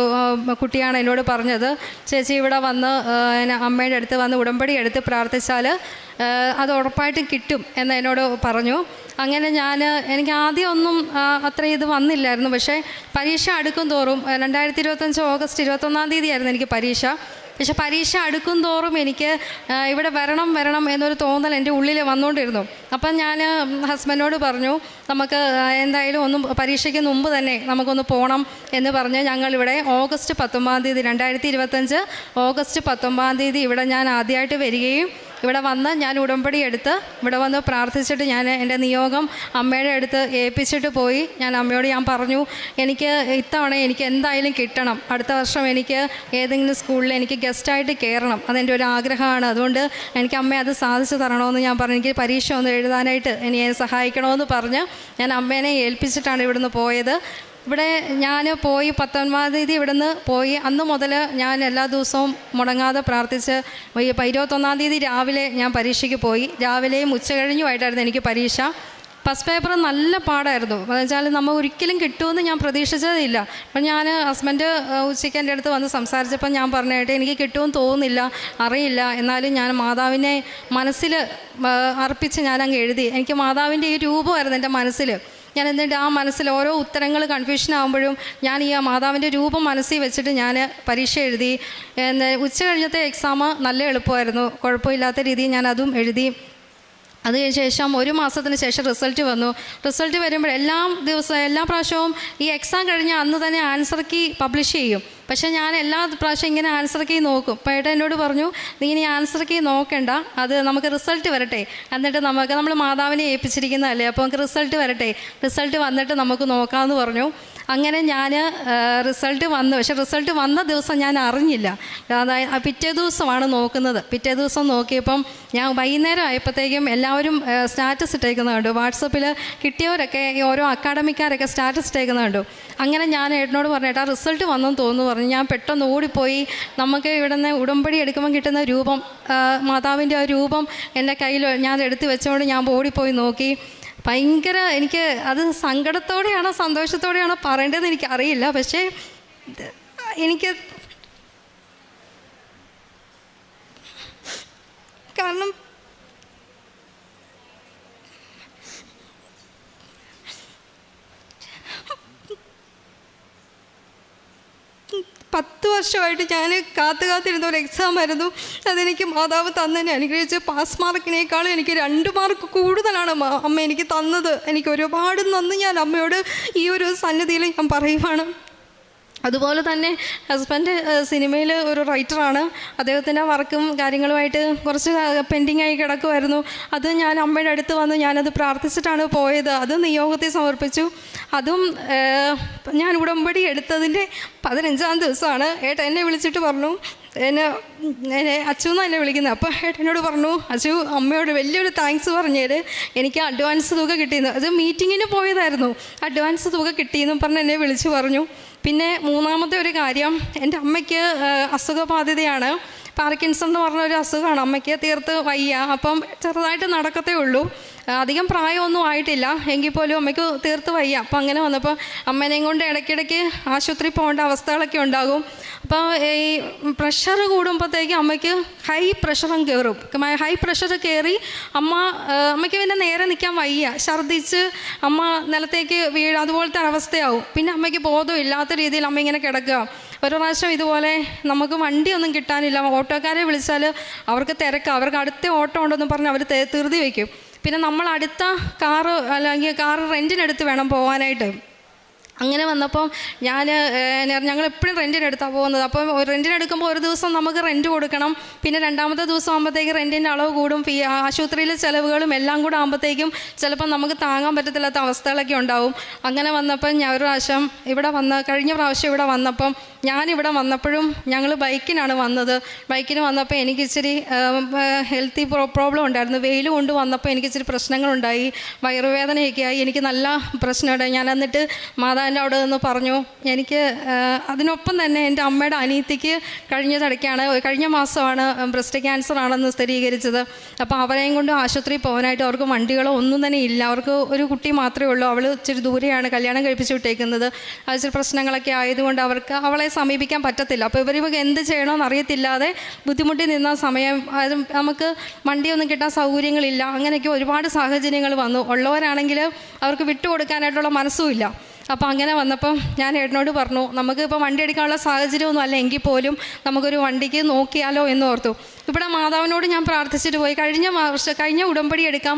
കുട്ടിയാണ് എന്നോട് പറഞ്ഞത്, ചേച്ചി ഇവിടെ വന്ന് അമ്മയുടെ അടുത്ത് വന്ന് ഉടമ്പടി എടുത്ത് പ്രാർത്ഥിച്ചാൽ അത് ഉറപ്പായിട്ടും കിട്ടും എന്ന് എന്നോട് പറഞ്ഞു. അങ്ങനെ എനിക്ക് ആദ്യം ഒന്നും അത്ര ഇത് വന്നില്ലായിരുന്നു. പക്ഷേ പരീക്ഷ അടുക്കും തോറും 2025 ഓഗസ്റ്റ് 21-ാം തീയതിയായിരുന്നു എനിക്ക് പരീക്ഷ. പക്ഷെ പരീക്ഷ അടുക്കും തോറും എനിക്ക് ഇവിടെ വരണം എന്നൊരു തോന്നൽ എൻ്റെ ഉള്ളിൽ വന്നുകൊണ്ടിരുന്നു. അപ്പം ഞാൻ ഹസ്ബൻഡിനോട് പറഞ്ഞു, നമുക്ക് എന്തായാലും പരീക്ഷയ്ക്ക് മുമ്പ് തന്നെ നമുക്കൊന്ന് പോകണം എന്ന് പറഞ്ഞ് ഞങ്ങളിവിടെ ഓഗസ്റ്റ് 19-ാം തീയതി 2025 ഓഗസ്റ്റ് 19-ാം തീയതി ഇവിടെ ഞാൻ ആദ്യമായിട്ട് വരികയും ഇവിടെ വന്ന് ഞാൻ ഉടമ്പടി എടുത്ത് ഇവിടെ വന്ന് പ്രാർത്ഥിച്ചിട്ട് ഞാൻ എൻ്റെ നിയോഗം അമ്മയുടെ അടുത്ത് ഏൽപ്പിച്ചിട്ട് പോയി. ഞാൻ അമ്മയോട് പറഞ്ഞു, എനിക്ക് ഇത്തവണ എനിക്ക് എന്തായാലും കിട്ടണം, അടുത്ത വർഷം എനിക്ക് ഏതെങ്കിലും സ്കൂളിൽ എനിക്ക് ഗസ്റ്റായിട്ട് കയറണം, അതെൻ്റെ ഒരു ആഗ്രഹമാണ്. അതുകൊണ്ട് എനിക്ക് അമ്മയെ അത് സാധിച്ചു തരണമെന്ന് ഞാൻ പറഞ്ഞു. എനിക്ക് പരീക്ഷ ഒന്ന് എഴുതാനായിട്ട് എന്നെ സഹായിക്കണമെന്ന് പറഞ്ഞ് ഞാൻ അമ്മേനെ ഏൽപ്പിച്ചിട്ടാണ് ഇവിടുന്ന് പോയത്. ഇവിടെ ഞാൻ പോയി 19-ാം തീയതി ഇവിടുന്ന് പോയി. അന്ന് മുതൽ ഞാൻ എല്ലാ ദിവസവും മുടങ്ങാതെ പ്രാർത്ഥിച്ച് 21-ാം തീയതി രാവിലെ ഞാൻ പരീക്ഷയ്ക്ക് പോയി. രാവിലെയും ഉച്ചകഴിഞ്ഞുമായിട്ടായിരുന്നു എനിക്ക് പരീക്ഷ. ഫസ്റ്റ് പേപ്പർ നല്ല പാടായിരുന്നു. എന്ന് വെച്ചാൽ നമ്മൾ ഒരിക്കലും കിട്ടുമെന്ന് ഞാൻ പ്രതീക്ഷിച്ചതില്ല. അപ്പം ഞാൻ ഹസ്ബൻഡ് ഉച്ചയ്ക്ക് എൻ്റെ അടുത്ത് വന്ന് സംസാരിച്ചപ്പോൾ ഞാൻ പറഞ്ഞായിട്ട് എനിക്ക് കിട്ടുമെന്ന് തോന്നുന്നില്ല, അറിയില്ല, എന്നാലും ഞാൻ മാതാവിനെ മനസ്സിൽ അർപ്പിച്ച് ഞാനങ്ങ് എഴുതി. എനിക്ക് മാതാവിൻ്റെ ഈ രൂപമായിരുന്നു എൻ്റെ മനസ്സിൽ. ഞാൻ എന്നിട്ട് ആ മനസ്സിൽ ഓരോ ഉത്തരങ്ങൾ കൺഫ്യൂഷൻ ആകുമ്പോഴും ഞാൻ ഈ മാതാവിൻ്റെ രൂപം മനസ്സിൽ വെച്ചിട്ട് ഞാൻ പരീക്ഷ എഴുതി. ഉച്ച കഴിഞ്ഞത്തെ എക്സാം നല്ല എളുപ്പമായിരുന്നു, കുഴപ്പമില്ലാത്ത രീതിയിൽ ഞാൻ അതും എഴുതി. അതിന് ശേഷം 1 മാസത്തിന് ശേഷം റിസൾട്ട് വന്നു. റിസൾട്ട് വരുമ്പോൾ എല്ലാ പ്രാവശ്യവും ഈ എക്സാം കഴിഞ്ഞ അന്ന് തന്നെ ആൻസർ കീ പബ്ലിഷ് ചെയ്യും. പക്ഷേ ഞാൻ എല്ലാ പ്രാവശ്യം ഇങ്ങനെ ആൻസർ കീ നോക്കും. അപ്പോൾ ഏട്ടൻ എന്നോട് പറഞ്ഞു, നീ ഇനി ആൻസർ കീ നോക്കണ്ട, അത് നമുക്ക് റിസൾട്ട് വരട്ടെ, എന്നിട്ട് നമ്മൾ മാതാവിനെ ഏൽപ്പിച്ചിരിക്കുന്നതല്ലേ, അപ്പോൾ നമുക്ക് റിസൾട്ട് വരട്ടെ, റിസൾട്ട് വന്നിട്ട് നമുക്ക് നോക്കാമെന്ന് പറഞ്ഞു. അങ്ങനെ ഞാൻ റിസൾട്ട് വന്നു. പക്ഷേ റിസൾട്ട് വന്ന ദിവസം ഞാൻ അറിഞ്ഞില്ല. അതായത് പിറ്റേ ദിവസമാണ് നോക്കുന്നത്. പിറ്റേ ദിവസം നോക്കിയപ്പം ഞാൻ വൈകുന്നേരം ആയപ്പോഴത്തേക്കും എല്ലാവരും സ്റ്റാറ്റസ് ഇട്ടേക്കുന്നത് കണ്ടു. വാട്സപ്പിൽ കിട്ടിയവരൊക്കെ ഓരോ അക്കാഡമിക്കാരൊക്കെ സ്റ്റാറ്റസ് ഇട്ടേക്കുന്നത് കണ്ടു. അങ്ങനെ ഞാൻ ഏട്ടനോട് പറഞ്ഞു, ഏട്ടാ റിസൾട്ട് വന്നെന്ന് തോന്നുന്നു പറഞ്ഞു. ഞാൻ പെട്ടെന്ന് ഓടിപ്പോയി. നമുക്ക് ഇവിടെ നിന്ന് ഉടമ്പടി എടുക്കുമ്പോൾ കിട്ടുന്ന രൂപം, മാതാവിൻ്റെ ആ രൂപം എൻ്റെ കയ്യിൽ ഞാൻ എടുത്ത് വെച്ചുകൊണ്ട് ഞാൻ ഓടിപ്പോയി നോക്കി. ഭയങ്കര, എനിക്ക് അത് സങ്കടത്തോടെയാണോ സന്തോഷത്തോടെയാണോ പറയേണ്ടതെന്ന് എനിക്കറിയില്ല. പക്ഷേ എനിക്ക് കാരണം 10 വർഷമായിട്ട് ഞാൻ കാത്തിരുന്ന ഒരു എക്സാം ആയിരുന്നു. അതെനിക്ക് മാതാവ് തന്നെ അനുഗ്രഹിച്ച് പാസ് മാർക്കിനേക്കാളും എനിക്ക് 2 മാർക്ക് കൂടുതലാണ് അമ്മ എനിക്ക് തന്നത്. എനിക്ക് ഒരുപാട് നന്ദി ഞാൻ അമ്മയോട് ഈ ഒരു സന്നിധിയിൽ ഞാൻ പറയുവാണ്. അതുപോലെ തന്നെ ഹസ്ബൻഡ് സിനിമയിൽ ഒരു റൈറ്ററാണ്. അദ്ദേഹത്തിൻ്റെ വർക്കും കാര്യങ്ങളുമായിട്ട് കുറച്ച് പെൻഡിങ്ങായി കിടക്കുമായിരുന്നു. അത് ഞാൻ അമ്മയുടെ അടുത്ത് വന്ന് ഞാനത് പ്രാർത്ഥിച്ചിട്ടാണ് പോയത്. അത് നിയോഗത്തിൽ സമർപ്പിച്ചു. അതും ഞാൻ ഉടമ്പടി എടുത്തതിൻ്റെ 15-ാം ദിവസമാണ് ഏട്ടൻ എന്നെ വിളിച്ചിട്ട് പറഞ്ഞു, എന്നെ അച്ചു എന്നാണ് എന്നെ വിളിക്കുന്നത്. അപ്പോൾ ഏട്ടനോട് പറഞ്ഞു, അച്ചു അമ്മയോട് വലിയൊരു താങ്ക്സ് പറഞ്ഞേര്, എനിക്ക് അഡ്വാൻസ് തുക കിട്ടിയെന്ന്. അത് മീറ്റിങ്ങിന് പോയതായിരുന്നു. അഡ്വാൻസ് തുക കിട്ടിയെന്നും പറഞ്ഞ് എന്നെ വിളിച്ചു പറഞ്ഞു. പിന്നെ 3-ാമത്തെ ഒരു കാര്യം, എൻ്റെ അമ്മയ്ക്ക് അസുഖബാധിതയാണ്. പാർക്കിൻസൺ എന്ന് പറഞ്ഞൊരു അസുഖമാണ്. അമ്മയ്ക്ക് തീർത്ത് വയ്യ. അപ്പം ചെറുതായിട്ട് നടക്കത്തേ ഉള്ളൂ. അധികം പ്രായമൊന്നും ആയിട്ടില്ല. എങ്കിൽ പോലും അമ്മയ്ക്ക് തീർത്ത് വയ്യ. അപ്പം അങ്ങനെ വന്നപ്പോൾ അമ്മേനെയും കൊണ്ട് ഇടയ്ക്കിടയ്ക്ക് ആശുപത്രി പോകേണ്ട അവസ്ഥകളൊക്കെ ഉണ്ടാകും. അപ്പോൾ ഈ പ്രഷർ കൂടുമ്പോഴത്തേക്ക് അമ്മയ്ക്ക് ഹൈ പ്രഷറും കയറും. ഹൈ പ്രഷർ കയറി അമ്മയ്ക്ക് പിന്നെ നേരെ നിൽക്കാൻ വയ്യ. ഛർദ്ദിച്ച് അമ്മ നിലത്തേക്ക് അതുപോലത്തെ അവസ്ഥയാവും. പിന്നെ അമ്മയ്ക്ക് ബോധമില്ലാത്ത രീതിയിൽ അമ്മ ഇങ്ങനെ കിടക്കുക. ഒരു പ്രാവശ്യം ഇതുപോലെ നമുക്ക് വണ്ടിയൊന്നും കിട്ടാനില്ല. ഓട്ടോക്കാരെ വിളിച്ചാൽ അവർക്ക് തിരക്കാം. അവർക്ക് അടുത്ത ഓട്ടോ ഉണ്ടെന്ന് പറഞ്ഞ് അവർ ധൃതി വയ്ക്കും. പിന്നെ നമ്മൾ അടുത്ത കാറ് അല്ലെങ്കിൽ കാറ് റെൻറ്റിനെടുത്ത് വേണം പോകാനായിട്ട്. അങ്ങനെ വന്നപ്പം ഞങ്ങൾ എപ്പോഴും റെൻറ്റിനെടുത്താണ് പോകുന്നത്. അപ്പം റെൻറ്റിനെടുക്കുമ്പോൾ ഒരു ദിവസം നമുക്ക് റെൻറ്റ് കൊടുക്കണം. പിന്നെ 2-ാമത്തെ ദിവസം ആകുമ്പോഴത്തേക്ക് റെൻറ്റിൻ്റെ അളവ് കൂടും. ആശുപത്രിയിലെ ചിലവുകളും എല്ലാം കൂടെ ആകുമ്പോഴത്തേക്കും ചിലപ്പോൾ നമുക്ക് താങ്ങാൻ പറ്റത്തില്ലാത്ത അവസ്ഥകളൊക്കെ ഉണ്ടാവും. അങ്ങനെ വന്നപ്പം ഞാൻ ഒരു പ്രാവശ്യം കഴിഞ്ഞ പ്രാവശ്യം ഇവിടെ വന്നപ്പം ഞാനിവിടെ വന്നപ്പോഴും ഞങ്ങൾ ബൈക്കിനാണ് വന്നത്. ബൈക്കിന് വന്നപ്പോൾ എനിക്ക് ഇച്ചിരി ഹെൽത്തി പ്രോബ്ലം ഉണ്ടായിരുന്നു. വെയിൽ കൊണ്ട് വന്നപ്പോൾ എനിക്ക് ഇച്ചിരി പ്രശ്നങ്ങളുണ്ടായി. വയറുവേദനയൊക്കെ ആയി. എനിക്ക് നല്ല പ്രശ്നമുണ്ടായി. ഞാൻ എന്നിട്ട് മാതാവിൻ്റെ അവിടെ നിന്ന് പറഞ്ഞു. എനിക്ക് അതിനൊപ്പം തന്നെ എൻ്റെ അമ്മയുടെ അനിയത്തിക്ക് കഴിഞ്ഞ മാസമാണ് ബ്രസ്റ്റ് ക്യാൻസർ ആണെന്ന് സ്ഥിരീകരിച്ചത്. അപ്പോൾ അവരെയും കൊണ്ട് ആശുപത്രിയിൽ പോകാനായിട്ട് അവർക്ക് വണ്ടികളോ ഒന്നും തന്നെ ഇല്ല. അവർക്ക് ഒരു കുട്ടി മാത്രമേ ഉള്ളൂ. അവൾ ഇച്ചിരി ദൂരെയാണ് കല്യാണം കഴിപ്പിച്ച് വിട്ടേക്കുന്നത്. ഇച്ചിരി പ്രശ്നങ്ങളൊക്കെ ആയതുകൊണ്ട് അവളെ സമീപിക്കാൻ പറ്റത്തില്ല. അപ്പോൾ ഇവർക്ക് എന്ത് ചെയ്യണമെന്ന് അറിയത്തില്ലാതെ ബുദ്ധിമുട്ടി നിന്ന സമയം നമുക്ക് വണ്ടിയൊന്നും കിട്ടാൻ സൗകര്യങ്ങളില്ല. അങ്ങനെയൊക്കെ ഒരുപാട് സാഹചര്യങ്ങൾ വന്നു. ഉള്ളവരാണെങ്കിൽ അവർക്ക് വിട്ടുകൊടുക്കാനായിട്ടുള്ള മനസ്സുമില്ല. അപ്പോൾ അങ്ങനെ വന്നപ്പം ഞാൻ ഏട്ടനോട് പറഞ്ഞു, നമുക്കിപ്പോൾ വണ്ടി എടുക്കാനുള്ള സാഹചര്യമൊന്നും അല്ല എങ്കിൽ പോലും നമുക്കൊരു വണ്ടിക്ക് നോക്കിയാലോ എന്ന് ഓർത്തു. ഇവിടെ മാതാവിനോട് ഞാൻ പ്രാർത്ഥിച്ചിട്ട് പോയി. കഴിഞ്ഞ ഉടമ്പടി എടുക്കാൻ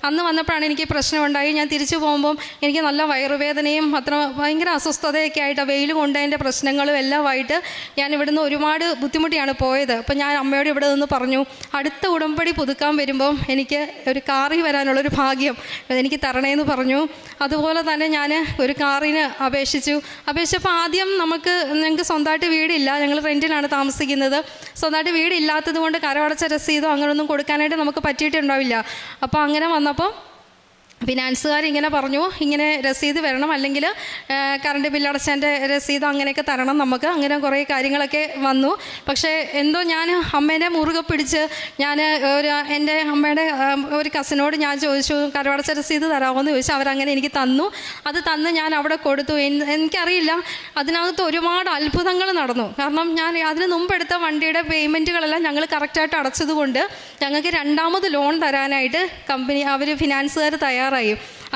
അന്ന് വന്നപ്പോഴാണ് എനിക്ക് പ്രശ്നമുണ്ടായി. ഞാൻ തിരിച്ചു പോകുമ്പം എനിക്ക് നല്ല വയറുവേദനയും ഭയങ്കര അസ്വസ്ഥതയൊക്കെ ആയിട്ട് വെയിൽ കൊണ്ടതിൻ്റെ പ്രശ്നങ്ങളും എല്ലാമായിട്ട് ഞാൻ ഇവിടുന്ന് ഒരുപാട് ബുദ്ധിമുട്ടിയാണ് പോയത്. അപ്പം ഞാൻ അമ്മയോട് ഇവിടെ നിന്ന് പറഞ്ഞു, അടുത്ത ഉടമ്പടി പുതുക്കാൻ വരുമ്പം എനിക്ക് ഒരു കാറിൽ വരാനുള്ളൊരു ഭാഗ്യം എനിക്ക് തരണേന്ന് പറഞ്ഞു. അതുപോലെ തന്നെ ഞാൻ ഒരു കാറിന് അപേക്ഷിച്ചപ്പോൾ ആദ്യം ഞങ്ങൾക്ക് സ്വന്തമായിട്ട് വീടില്ല. ഞങ്ങൾ റെൻറ്റിലാണ് താമസിക്കുന്നത്. സ്വന്തമായിട്ട് വീടില്ലാത്തത് കൊണ്ട് കരമടച്ച രസീതോ അങ്ങനെയൊന്നും കൊടുക്കാനായിട്ട് നമുക്ക് പറ്റിയിട്ടുണ്ടാവില്ല. അപ്പോൾ അങ്ങനെ വന്നപ്പോൾ ഫിനാൻസുകാർ ഇങ്ങനെ പറഞ്ഞു, ഇങ്ങനെ രസീത് വരണം, അല്ലെങ്കിൽ കറണ്ട് ബില്ലടച്ചതിൻ്റെ രസീത് അങ്ങനെയൊക്കെ തരണം നമുക്ക്. അങ്ങനെ കുറേ കാര്യങ്ങളൊക്കെ വന്നു. പക്ഷേ എന്തോ ഞാൻ അമ്മേനെ മുറുകെ പിടിച്ച് എൻ്റെ അമ്മയുടെ ഒരു കസിനോട് ഞാൻ ചോദിച്ചു, കരമടച്ച രസീത് തരാമോയെന്ന് ചോദിച്ചു. അവരങ്ങനെ എനിക്ക് തന്നു. അത് തന്ന് ഞാൻ അവിടെ കൊടുത്തു. എനിക്കറിയില്ല, അതിനകത്ത് ഒരുപാട് അത്ഭുതങ്ങൾ നടന്നു. കാരണം ഞാൻ അതിന് മുമ്പെടുത്ത വണ്ടിയുടെ പേയ്മെൻറ്റുകളെല്ലാം ഞങ്ങൾ കറക്റ്റായിട്ട് അടച്ചതുകൊണ്ട് ഞങ്ങൾക്ക് 2ാമത് ലോൺ തരാനായിട്ട് ഫിനാൻസുകാർ തയ്യാറായി.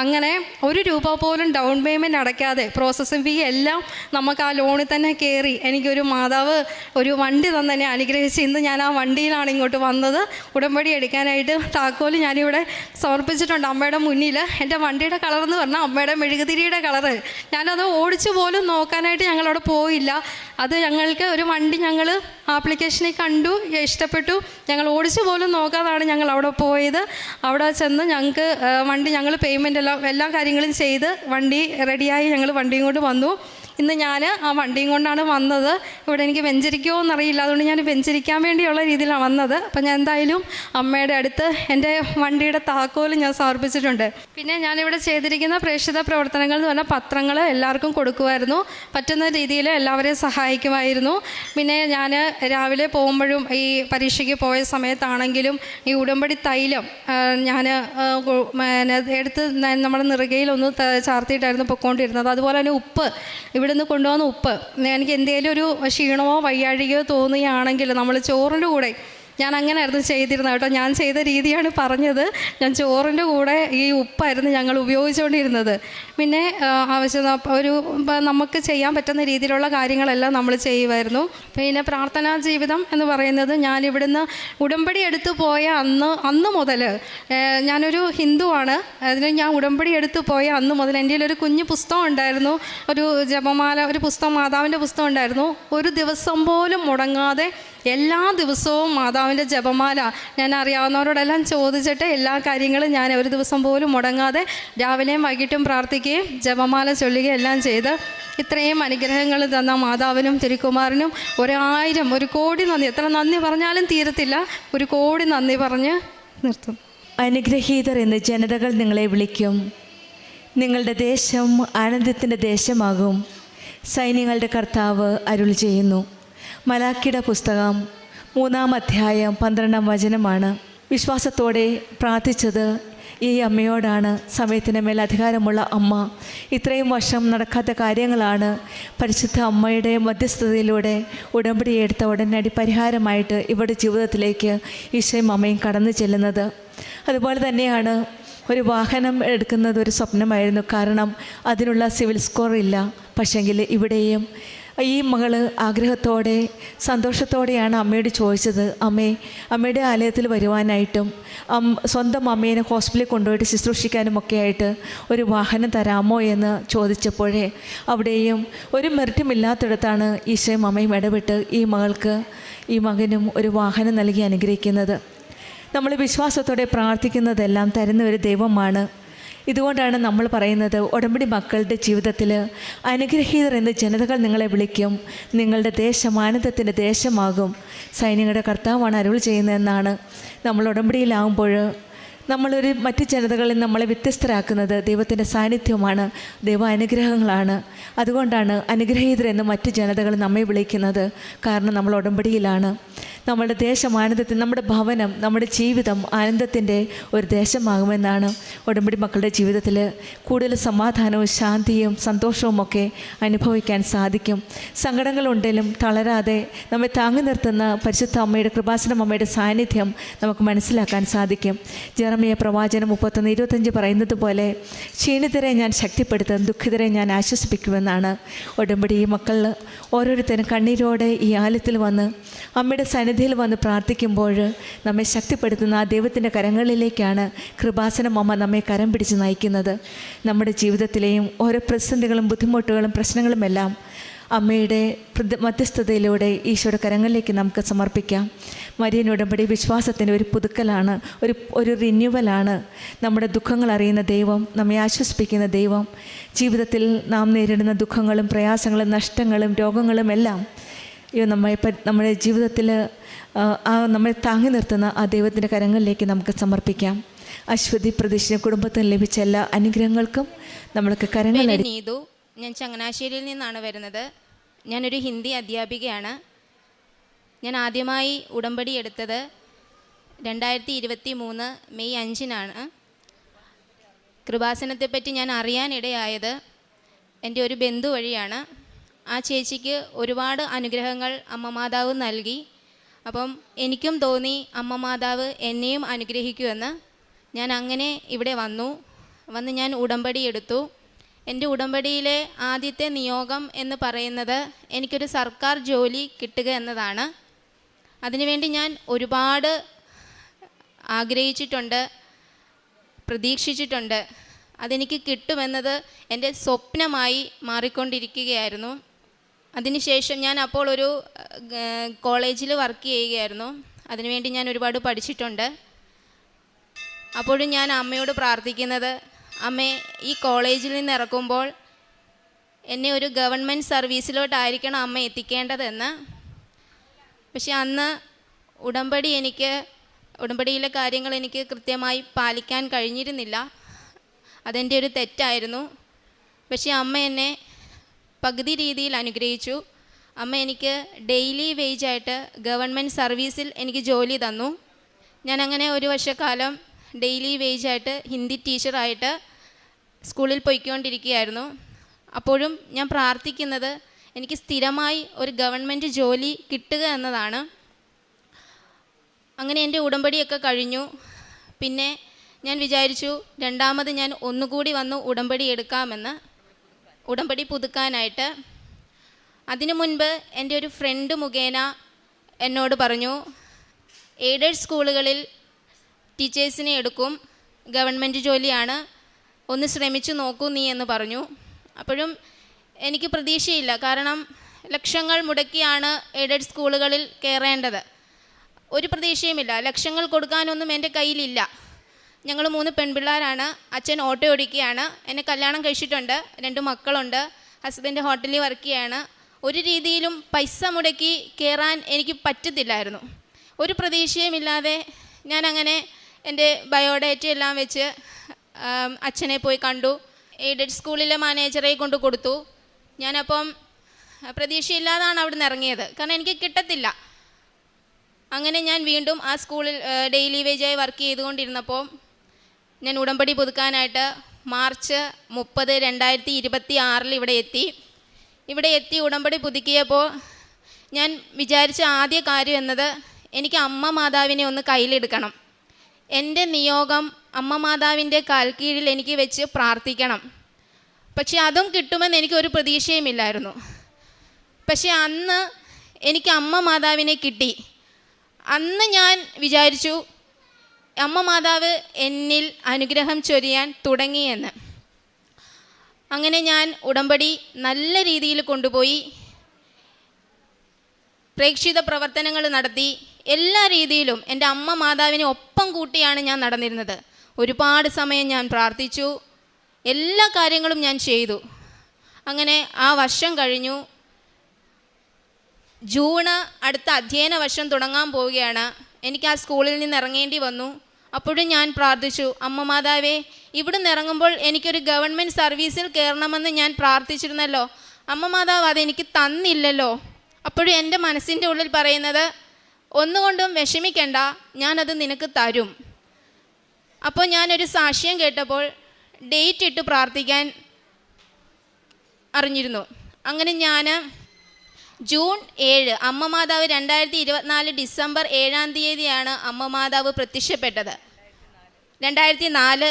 അങ്ങനെ 1 രൂപ പോലും ഡൗൺ പേയ്മെൻറ്റ് അടയ്ക്കാതെ പ്രോസസ്സിംഗ് ഫീ എല്ലാം നമുക്ക് ആ ലോണിൽ തന്നെ കയറി എനിക്കൊരു മാതാവ് ഒരു വണ്ടി തന്നെ അനുഗ്രഹിച്ച് ഇന്ന് ഞാൻ ആ വണ്ടിയിലാണ് ഇങ്ങോട്ട് വന്നത്. ഉടമ്പടി എടുക്കാനായിട്ട് താക്കോല് ഞാനിവിടെ സമർപ്പിച്ചിട്ടുണ്ട് അമ്മയുടെ മുന്നിൽ. എൻ്റെ വണ്ടിയുടെ കളറെന്ന് പറഞ്ഞാൽ അമ്മയുടെ മെഴുകുതിരിയുടെ കളറ്. ഞാനത് ഓടിച്ചു പോലും നോക്കാനായിട്ട് ഞങ്ങളവിടെ പോയില്ല. അത് ഞങ്ങൾക്ക് ഒരു വണ്ടി ഞങ്ങൾ ആപ്ലിക്കേഷനിൽ കണ്ടു, ഇഷ്ടപ്പെട്ടു. ഞങ്ങൾ ഓടിച്ചു പോലും നോക്കാതാണ് ഞങ്ങൾ അവിടെ പോയത്. അവിടെ ചെന്ന് ഞങ്ങൾക്ക് വണ്ടി ഞങ്ങൾ പേയ്മെൻ്റ് എല്ലാം എല്ലാ കാര്യങ്ങളും ചെയ്ത് വണ്ടി റെഡിയായി ഞങ്ങൾ വണ്ടിയും കൊണ്ട് വന്നു. ഇന്ന് ഞാൻ ആ വണ്ടിയും കൊണ്ടാണ് വന്നത്. ഇവിടെ എനിക്ക് വെഞ്ചരിക്കുമോ എന്നറിയില്ല, അതുകൊണ്ട് ഞാൻ വെഞ്ചരിക്കാൻ വേണ്ടിയുള്ള രീതിയിലാണ് വന്നത്. അപ്പം ഞാൻ എന്തായാലും അമ്മയുടെ അടുത്ത് എൻ്റെ വണ്ടിയുടെ താക്കോൽ ഞാൻ സമർപ്പിച്ചിട്ടുണ്ട്. പിന്നെ ഞാനിവിടെ ചെയ്തിരിക്കുന്ന പ്രേക്ഷിത പ്രവർത്തനങ്ങൾ എന്ന് പറഞ്ഞാൽ പത്രങ്ങൾ എല്ലാവർക്കും കൊടുക്കുമായിരുന്നു, പറ്റുന്ന രീതിയിൽ എല്ലാവരെയും സഹായിക്കുമായിരുന്നു. പിന്നെ ഞാൻ രാവിലെ പോകുമ്പോഴും ഈ പരീക്ഷയ്ക്ക് പോയ സമയത്താണെങ്കിലും ഈ ഉടമ്പടി തൈലം ഞാൻ എടുത്ത് നമ്മുടെ നിറുകയിലൊന്ന് ചാർത്തിയിട്ടായിരുന്നു പൊയ്ക്കൊണ്ടിരുന്നത്. അതുപോലെ തന്നെ ഉപ്പ്, ഇവിടുന്ന് കൊണ്ടുവന്ന ഉപ്പ്, എനിക്ക് എന്തെങ്കിലും ഒരു ക്ഷീണമോ വയ്യാഴികയോ തോന്നുകയാണെങ്കിൽ നമ്മൾ ചോറിൻ്റെ കൂടെ, ഞാൻ അങ്ങനെയായിരുന്നു ചെയ്തിരുന്നത് കേട്ടോ. ഞാൻ ചെയ്ത രീതിയാണ് പറഞ്ഞത്. ഞാൻ ചോറിൻ്റെ കൂടെ ഈ ഉപ്പായിരുന്നു ഞങ്ങൾ ഉപയോഗിച്ചുകൊണ്ടിരുന്നത്. പിന്നെ ആവശ്യം നമുക്ക് ചെയ്യാൻ പറ്റുന്ന രീതിയിലുള്ള കാര്യങ്ങളെല്ലാം നമ്മൾ ചെയ്യുമായിരുന്നു. പിന്നെ പ്രാർത്ഥനാ ജീവിതം എന്ന് പറയുന്നത്, ഞാൻ ഇവിടുന്ന് ഉടമ്പടി എടുത്തു പോയ അന്ന് മുതൽ, ഞാനൊരു ഹിന്ദുവാണ്, അതിന് ഞാൻ ഉടമ്പടി എടുത്തു പോയ അന്ന് മുതൽ എൻ്റെ കയ്യിലൊരു കുഞ്ഞു പുസ്തകം ഉണ്ടായിരുന്നു, ഒരു ജപമാല, ഒരു പുസ്തകം, മാതാവിൻ്റെ പുസ്തകം ഉണ്ടായിരുന്നു. ഒരു ദിവസം പോലും മുടങ്ങാതെ എല്ലാ ദിവസവും മാതാവിൻ്റെ ജപമാല ഞാൻ അറിയാവുന്നവരോടെല്ലാം ചോദിച്ചിട്ട് എല്ലാ കാര്യങ്ങളും ഞാൻ ഒരു ദിവസം പോലും മുടങ്ങാതെ രാവിലെയും വൈകിട്ടും പ്രാർത്ഥിക്കുകയും ജപമാല ചൊല്ലുകയും എല്ലാം ചെയ്ത് ഇത്രയും അനുഗ്രഹങ്ങൾ തന്ന മാതാവിനും തിരുക്കുമാരനും 1000 1 കോടി നന്ദി. എത്ര നന്ദി പറഞ്ഞാലും തീരത്തില്ല. 1 കോടി നന്ദി പറഞ്ഞ് നിർത്തും. അനുഗ്രഹീതർ എന്ന് ജനതകൾ നിങ്ങളെ വിളിക്കും. നിങ്ങളുടെ ദേശം ആനന്ദത്തിൻ്റെ ദേശമാകും. സൈന്യങ്ങളുടെ കർത്താവ് അരുൾ ചെയ്യുന്നു. മലാക്കിയുടെ പുസ്തകം 3-ാം അധ്യായം 12-ാം വചനമാണ്. വിശ്വാസത്തോടെ പ്രാർത്ഥിച്ചത് ഈ അമ്മയോടാണ്. സമയത്തിന് മേൽ അധികാരമുള്ള അമ്മ. ഇത്രയും വർഷം നടക്കാത്ത കാര്യങ്ങളാണ് പരിശുദ്ധ അമ്മയുടെ മധ്യസ്ഥതയിലൂടെ ഉടമ്പടി എടുത്ത ഉടനടി പരിഹാരമായിട്ട് ഇവരുടെ ജീവിതത്തിലേക്ക് ഈശോയും അമ്മയും കടന്നു ചെല്ലുന്നത്. അതുപോലെ തന്നെയാണ് ഒരു വാഹനം എടുക്കുന്നത് ഒരു സ്വപ്നമായിരുന്നു. കാരണം അതിനുള്ള സിവിൽ സ്കോർ ഇല്ല. പക്ഷെങ്കിൽ ഇവിടെയും ഈ മകൾ ആഗ്രഹത്തോടെ സന്തോഷത്തോടെയാണ് അമ്മയോട് ചോദിച്ചത്, അമ്മയുടെ ആലയത്തിൽ വരുവാനായിട്ടും സ്വന്തം അമ്മേനെ ഹോസ്പിറ്റലിൽ കൊണ്ടുപോയിട്ട് ശുശ്രൂഷിക്കാനുമൊക്കെ ആയിട്ട് ഒരു വാഹനം തരാമോ എന്ന് ചോദിച്ചപ്പോഴേ അവിടെയും ഒരു മെറിറ്റും ഇല്ലാത്തിടത്താണ് ഈശോയും അമ്മയും ഇടപെട്ട് ഈ മകനും ഒരു വാഹനം നൽകി അനുഗ്രഹിക്കുന്നത്. നമ്മൾ വിശ്വാസത്തോടെ പ്രാർത്ഥിക്കുന്നതെല്ലാം തരുന്ന ഒരു ദൈവമാണ്. ഇതുകൊണ്ടാണ് നമ്മൾ പറയുന്നത്, ഉടമ്പടി മക്കളുടെ ജീവിതത്തിൽ അനുഗ്രഹീതർ എന്ന് ജനതകൾ നിങ്ങളെ വിളിക്കും. നിങ്ങളുടെ ദേശം ആനന്ദത്തിൻ്റെ ദേശമാകും. സൈന്യങ്ങളുടെ കർത്താവാണ് അരുൾ ചെയ്യുന്നതെന്നാണ്. നമ്മൾ ഉടമ്പടിയിലാകുമ്പോൾ നമ്മളൊരു മറ്റ് ജനതകളിൽ നമ്മളെ വ്യത്യസ്തരാക്കുന്നത് ദൈവത്തിൻ്റെ സാന്നിധ്യമാണ്, ദൈവ അനുഗ്രഹങ്ങളാണ്. അതുകൊണ്ടാണ് അനുഗ്രഹീതരെന്ന് മറ്റ് ജനതകൾ നമ്മെ വിളിക്കുന്നത്. കാരണം നമ്മൾ ഉടമ്പടിയിലാണ്. നമ്മുടെ ദേശം ആനന്ദത്തിൽ, നമ്മുടെ ഭവനം, നമ്മുടെ ജീവിതം ആനന്ദത്തിൻ്റെ ഒരു ദേശമാകുമെന്നാണ്. ഉടമ്പടി മക്കളുടെ ജീവിതത്തിൽ കൂടുതൽ സമാധാനവും ശാന്തിയും സന്തോഷവും ഒക്കെ അനുഭവിക്കാൻ സാധിക്കും. സങ്കടങ്ങളുണ്ടെങ്കിലും തളരാതെ നമ്മെ താങ്ങി നിർത്തുന്ന പരിശുദ്ധ അമ്മയുടെ, കൃപാസനം അമ്മയുടെ സാന്നിധ്യം നമുക്ക് മനസ്സിലാക്കാൻ സാധിക്കും. ജെറമിയ പ്രവാചനം 31:25 പറയുന്നത് പോലെ, ക്ഷീണിതരെ ഞാൻ ശക്തിപ്പെടുത്തും, ദുഃഖിതരെ ഞാൻ ആശ്വസിപ്പിക്കുമെന്നാണ്. ഉടമ്പടി മക്കൾ ഓരോരുത്തരും കണ്ണീരോടെ ഈ ആലയത്തിൽ വന്ന് അമ്മയുടെ സന്നിധിയിൽ വന്ന് പ്രാർത്ഥിക്കുമ്പോൾ നമ്മെ ശക്തിപ്പെടുത്തുന്ന ആ ദൈവത്തിൻ്റെ കരങ്ങളിലേക്കാണ് കൃപാസനം അമ്മ നമ്മെ കരം പിടിച്ച് നയിക്കുന്നത്. നമ്മുടെ ജീവിതത്തിലെയും ഓരോ പ്രതിസന്ധികളും ബുദ്ധിമുട്ടുകളും പ്രശ്നങ്ങളുമെല്ലാം അമ്മയുടെ മധ്യസ്ഥതയിലൂടെ ഈശോയുടെ കരങ്ങളിലേക്ക് നമുക്ക് സമർപ്പിക്കാം. മരിയൻ ഉടമ്പടി വിശ്വാസത്തിൻ്റെ ഒരു പുതുക്കലാണ്, ഒരു റിന്യൂവലാണ്. നമ്മുടെ ദുഃഖങ്ങൾ അറിയുന്ന ദൈവം, നമ്മെ ആശ്വസിപ്പിക്കുന്ന ദൈവം, ജീവിതത്തിൽ നാം നേരിടുന്ന ദുഃഖങ്ങളും പ്രയാസങ്ങളും നഷ്ടങ്ങളും രോഗങ്ങളും എല്ലാം നമ്മുടെ ജീവിതത്തിൽ നമ്മളെ താങ്ങി നിർത്തുന്ന ആ ദൈവത്തിൻ്റെ കരങ്ങളിലേക്ക് നമുക്ക് സമർപ്പിക്കാം. അശ്വതി പ്രതീക്ഷിച്ച കുടുംബത്തിന് ലഭിച്ച എല്ലാ അനുഗ്രഹങ്ങൾക്കും നമ്മൾക്ക് കരങ്ങൾ. നീതു, ഞാൻ ചങ്ങനാശ്ശേരിയിൽ നിന്നാണ് വരുന്നത്. ഞാനൊരു ഹിന്ദി അധ്യാപികയാണ്. ഞാൻ ആദ്യമായി ഉടമ്പടി എടുത്തത് 2023 മെയ് 5-നാണ്. കൃപാസനത്തെപ്പറ്റി ഞാൻ അറിയാനിടയായത് എൻ്റെ ഒരു ബന്ധു വഴിയാണ്. ആ ചേച്ചിക്ക് ഒരുപാട് അനുഗ്രഹങ്ങൾ അമ്മ മാതാവ് നൽകി. അപ്പം എനിക്കും തോന്നി അമ്മ മാതാവ് എന്നെയും അനുഗ്രഹിക്കുമെന്ന്. ഞാൻ അങ്ങനെ ഇവിടെ വന്ന് ഞാൻ ഉടമ്പടി എടുത്തു. എൻ്റെ ഉടമ്പടിയിലെ ആദ്യത്തെ നിയോഗം എന്ന് പറയുന്നത് എനിക്കൊരു സർക്കാർ ജോലി കിട്ടുക എന്നതാണ്. അതിനുവേണ്ടി ഞാൻ ഒരുപാട് ആഗ്രഹിച്ചിട്ടുണ്ട്, പ്രതീക്ഷിച്ചിട്ടുണ്ട്. അതെനിക്ക് കിട്ടുമെന്നത് എൻ്റെ സ്വപ്നമായി മാറിക്കൊണ്ടിരിക്കുകയായിരുന്നു. അതിനുശേഷം ഞാൻ അപ്പോൾ ഒരു കോളേജിൽ വർക്ക് ചെയ്യുകയായിരുന്നു. അതിനുവേണ്ടി ഞാൻ ഒരുപാട് പഠിച്ചിട്ടുണ്ട്. അപ്പോഴും ഞാൻ അമ്മയോട് പ്രാർത്ഥിക്കുന്നത്, അമ്മേ ഈ കോളേജിൽ നിന്ന് ഇറക്കുമ്പോൾ എന്നെ ഒരു ഗവൺമെൻറ് സർവീസിലോട്ടായിരിക്കണം അമ്മ എത്തിക്കേണ്ടതെന്ന്. പക്ഷെ അന്ന് ഉടമ്പടിയിലെ കാര്യങ്ങൾ എനിക്ക് കൃത്യമായി പാലിക്കാൻ കഴിഞ്ഞിരുന്നില്ല. അതെൻ്റെ ഒരു തെറ്റായിരുന്നു. പക്ഷേ അമ്മ എന്നെ പകുതി രീതിയിൽ അനുഗ്രഹിച്ചു. അമ്മ എനിക്ക് ഡെയിലി വേജായിട്ട് ഗവൺമെൻറ് സർവീസിൽ എനിക്ക് ജോലി തന്നു. ഞാനങ്ങനെ ഒരു വർഷക്കാലം ഡെയിലി വേജായിട്ട് ഹിന്ദി ടീച്ചറായിട്ട് സ്കൂളിൽ പോയിക്കൊണ്ടിരിക്കുകയായിരുന്നു. അപ്പോഴും ഞാൻ പ്രാർത്ഥിക്കുന്നത് എനിക്ക് സ്ഥിരമായി ഒരു ഗവൺമെൻറ് ജോലി കിട്ടുക എന്നതാണ്. അങ്ങനെ എൻ്റെ ഉടമ്പടിയൊക്കെ കഴിഞ്ഞു. പിന്നെ ഞാൻ വിചാരിച്ചു രണ്ടാമത് ഞാൻ ഒന്നുകൂടി വന്നു ഉടമ്പടി എടുക്കാമെന്ന്, ഉടമ്പടി പുതുക്കാനായിട്ട്. അതിനു മുൻപ് എൻ്റെ ഒരു ഫ്രണ്ട് മുഖേന എന്നോട് പറഞ്ഞു, എയ്ഡഡ് സ്കൂളുകളിൽ ടീച്ചേഴ്സിനെ എടുക്കും, ഗവൺമെൻറ് ജോലിയാണ്, ഒന്ന് ശ്രമിച്ചു നോക്കൂ നീ എന്ന് പറഞ്ഞു. അപ്പോഴും എനിക്ക് പ്രതീക്ഷയില്ല. കാരണം ലക്ഷങ്ങൾ മുടക്കിയാണ് എയ്ഡഡ് സ്കൂളുകളിൽ കയറേണ്ടത്. ഒരു പ്രതീക്ഷയുമില്ല. ലക്ഷങ്ങൾ കൊടുക്കാനൊന്നും എൻ്റെ കയ്യിലില്ല. ഞങ്ങൾ 3 പെൺപിള്ളേരാണ്. അച്ഛൻ ഓട്ടോ ഓടിക്കുകയാണ്. എന്നെ കല്യാണം കഴിച്ചിട്ടുണ്ട്. 2 മക്കളുണ്ട്. ഹസ്ബൻഡ് ഹോട്ടലിൽ വർക്ക് ചെയ്യാണ്. ഒരു രീതിയിലും പൈസ മുടക്കി കയറാൻ എനിക്ക് പറ്റത്തില്ലായിരുന്നു. ഒരു പ്രതീക്ഷയുമില്ലാതെ ഞാനങ്ങനെ എൻ്റെ ബയോഡേറ്റ എല്ലാം വെച്ച് അച്ഛനെ പോയി കണ്ടു. എയ്ഡഡ് സ്കൂളിലെ മാനേജറെ കൊണ്ട് കൊടുത്തു. ഞാനപ്പം പ്രതീക്ഷയില്ലാതാണ് അവിടെ നിന്ന് ഇറങ്ങിയത്. കാരണം എനിക്ക് കിട്ടത്തില്ല. അങ്ങനെ ഞാൻ വീണ്ടും ആ സ്കൂളിൽ ഡെയിലി വേജായി വർക്ക് ചെയ്തുകൊണ്ടിരുന്നപ്പോൾ ഞാൻ ഉടമ്പടി പുതുക്കാനായിട്ട് മാർച്ച് 30, 2026 ഇവിടെ എത്തി ഉടമ്പടി പുതുക്കിയപ്പോൾ ഞാൻ വിചാരിച്ച ആദ്യ കാര്യം എന്നത് എനിക്ക് അമ്മ മാതാവിനെ ഒന്ന് കയ്യിലെടുക്കണം. എൻ്റെ നിയോഗം അമ്മ മാതാവിൻ്റെ കാൽക്കീഴിൽ എനിക്ക് വെച്ച് പ്രാർത്ഥിക്കണം. പക്ഷേ അതും കിട്ടുമെന്ന് എനിക്കൊരു പ്രതീക്ഷയുമില്ലായിരുന്നു. പക്ഷേ അന്ന് എനിക്ക് അമ്മ മാതാവിനെ കിട്ടി. അന്ന് ഞാൻ വിചാരിച്ചു അമ്മ മാതാവ് എന്നിൽ അനുഗ്രഹം ചൊരിയാൻ തുടങ്ങിയെന്ന്. അങ്ങനെ ഞാൻ ഉടമ്പടി നല്ല രീതിയിൽ കൊണ്ടുപോയി പ്രേക്ഷിത പ്രവർത്തനങ്ങൾ നടത്തി. എല്ലാ രീതിയിലും എൻ്റെ അമ്മ മാതാവിനെ ഒപ്പം കൂട്ടിയാണ് ഞാൻ നടന്നിരുന്നത്. ഒരുപാട് സമയം ഞാൻ പ്രാർത്ഥിച്ചു. എല്ലാ കാര്യങ്ങളും ഞാൻ ചെയ്തു. അങ്ങനെ ആ വർഷം കഴിഞ്ഞു. ജൂണ് അടുത്ത അധ്യയന വർഷം തുടങ്ങാൻ പോവുകയാണ്. എനിക്ക് ആ സ്കൂളിൽ നിന്ന് ഇറങ്ങേണ്ടി വന്നു. അപ്പോഴും ഞാൻ പ്രാർത്ഥിച്ചു, അമ്മ മാതാവേ, ഇവിടുന്ന് ഇറങ്ങുമ്പോൾ എനിക്കൊരു ഗവൺമെൻറ് സർവീസിൽ കയറണമെന്ന് ഞാൻ പ്രാർത്ഥിച്ചിരുന്നല്ലോ. അമ്മ മാതാവ് അതെനിക്ക് തന്നില്ലല്ലോ. അപ്പോഴും എൻ്റെ മനസ്സിൻ്റെ ഉള്ളിൽ പറയുന്നത്, ഒന്നുകൊണ്ടും വിഷമിക്കണ്ട, ഞാനത് നിനക്ക് തരും. അപ്പോൾ ഞാനൊരു സാക്ഷ്യം കേട്ടപ്പോൾ ഡേറ്റ് ഇട്ട് പ്രാർത്ഥിക്കാൻ അറിഞ്ഞിരുന്നു. അങ്ങനെ ഞാൻ ജൂൺ 7 അമ്മ മാതാവ് 2024 ഡിസംബർ 7 അമ്മ മാതാവ് പ്രത്യക്ഷപ്പെട്ടത്. 2004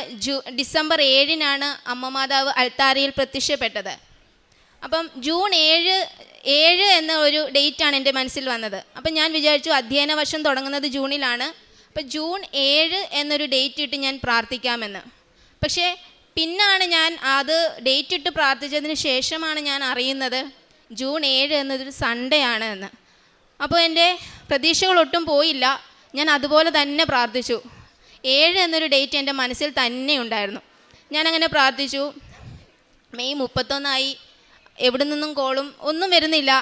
ഡിസംബർ 7 അമ്മ മാതാവ് അൾത്താരയിൽ പ്രത്യക്ഷപ്പെട്ടത്. അപ്പം ജൂൺ 7 എന്ന ഒരു ഡേറ്റാണ് എൻ്റെ മനസ്സിൽ വന്നത്. അപ്പം ഞാൻ വിചാരിച്ചു അധ്യയന വർഷം തുടങ്ങുന്നത് ജൂണിലാണ്. അപ്പം ജൂൺ 7 എന്നൊരു ഡേറ്റ് ഇട്ട് ഞാൻ പ്രാർത്ഥിക്കാമെന്ന്. പക്ഷേ പിന്നാണ് ഞാൻ അത് ഡേറ്റ് ഇട്ട് പ്രാർത്ഥിച്ചതിന് ശേഷമാണ് ഞാൻ അറിയുന്നത് ജൂൺ 7 എന്നതൊരു സൺഡേ ആണ് എന്ന്. അപ്പോൾ എൻ്റെ പ്രതീക്ഷകളൊട്ടും പോയില്ല. ഞാൻ അതുപോലെ തന്നെ പ്രാർത്ഥിച്ചു. 7 എന്നൊരു ഡേറ്റ് എൻ്റെ മനസ്സിൽ തന്നെ ഉണ്ടായിരുന്നു. ഞാനങ്ങനെ പ്രാർത്ഥിച്ചു. മെയ് 31 എവിടെ നിന്നും കോളും ഒന്നും വരുന്നില്ല.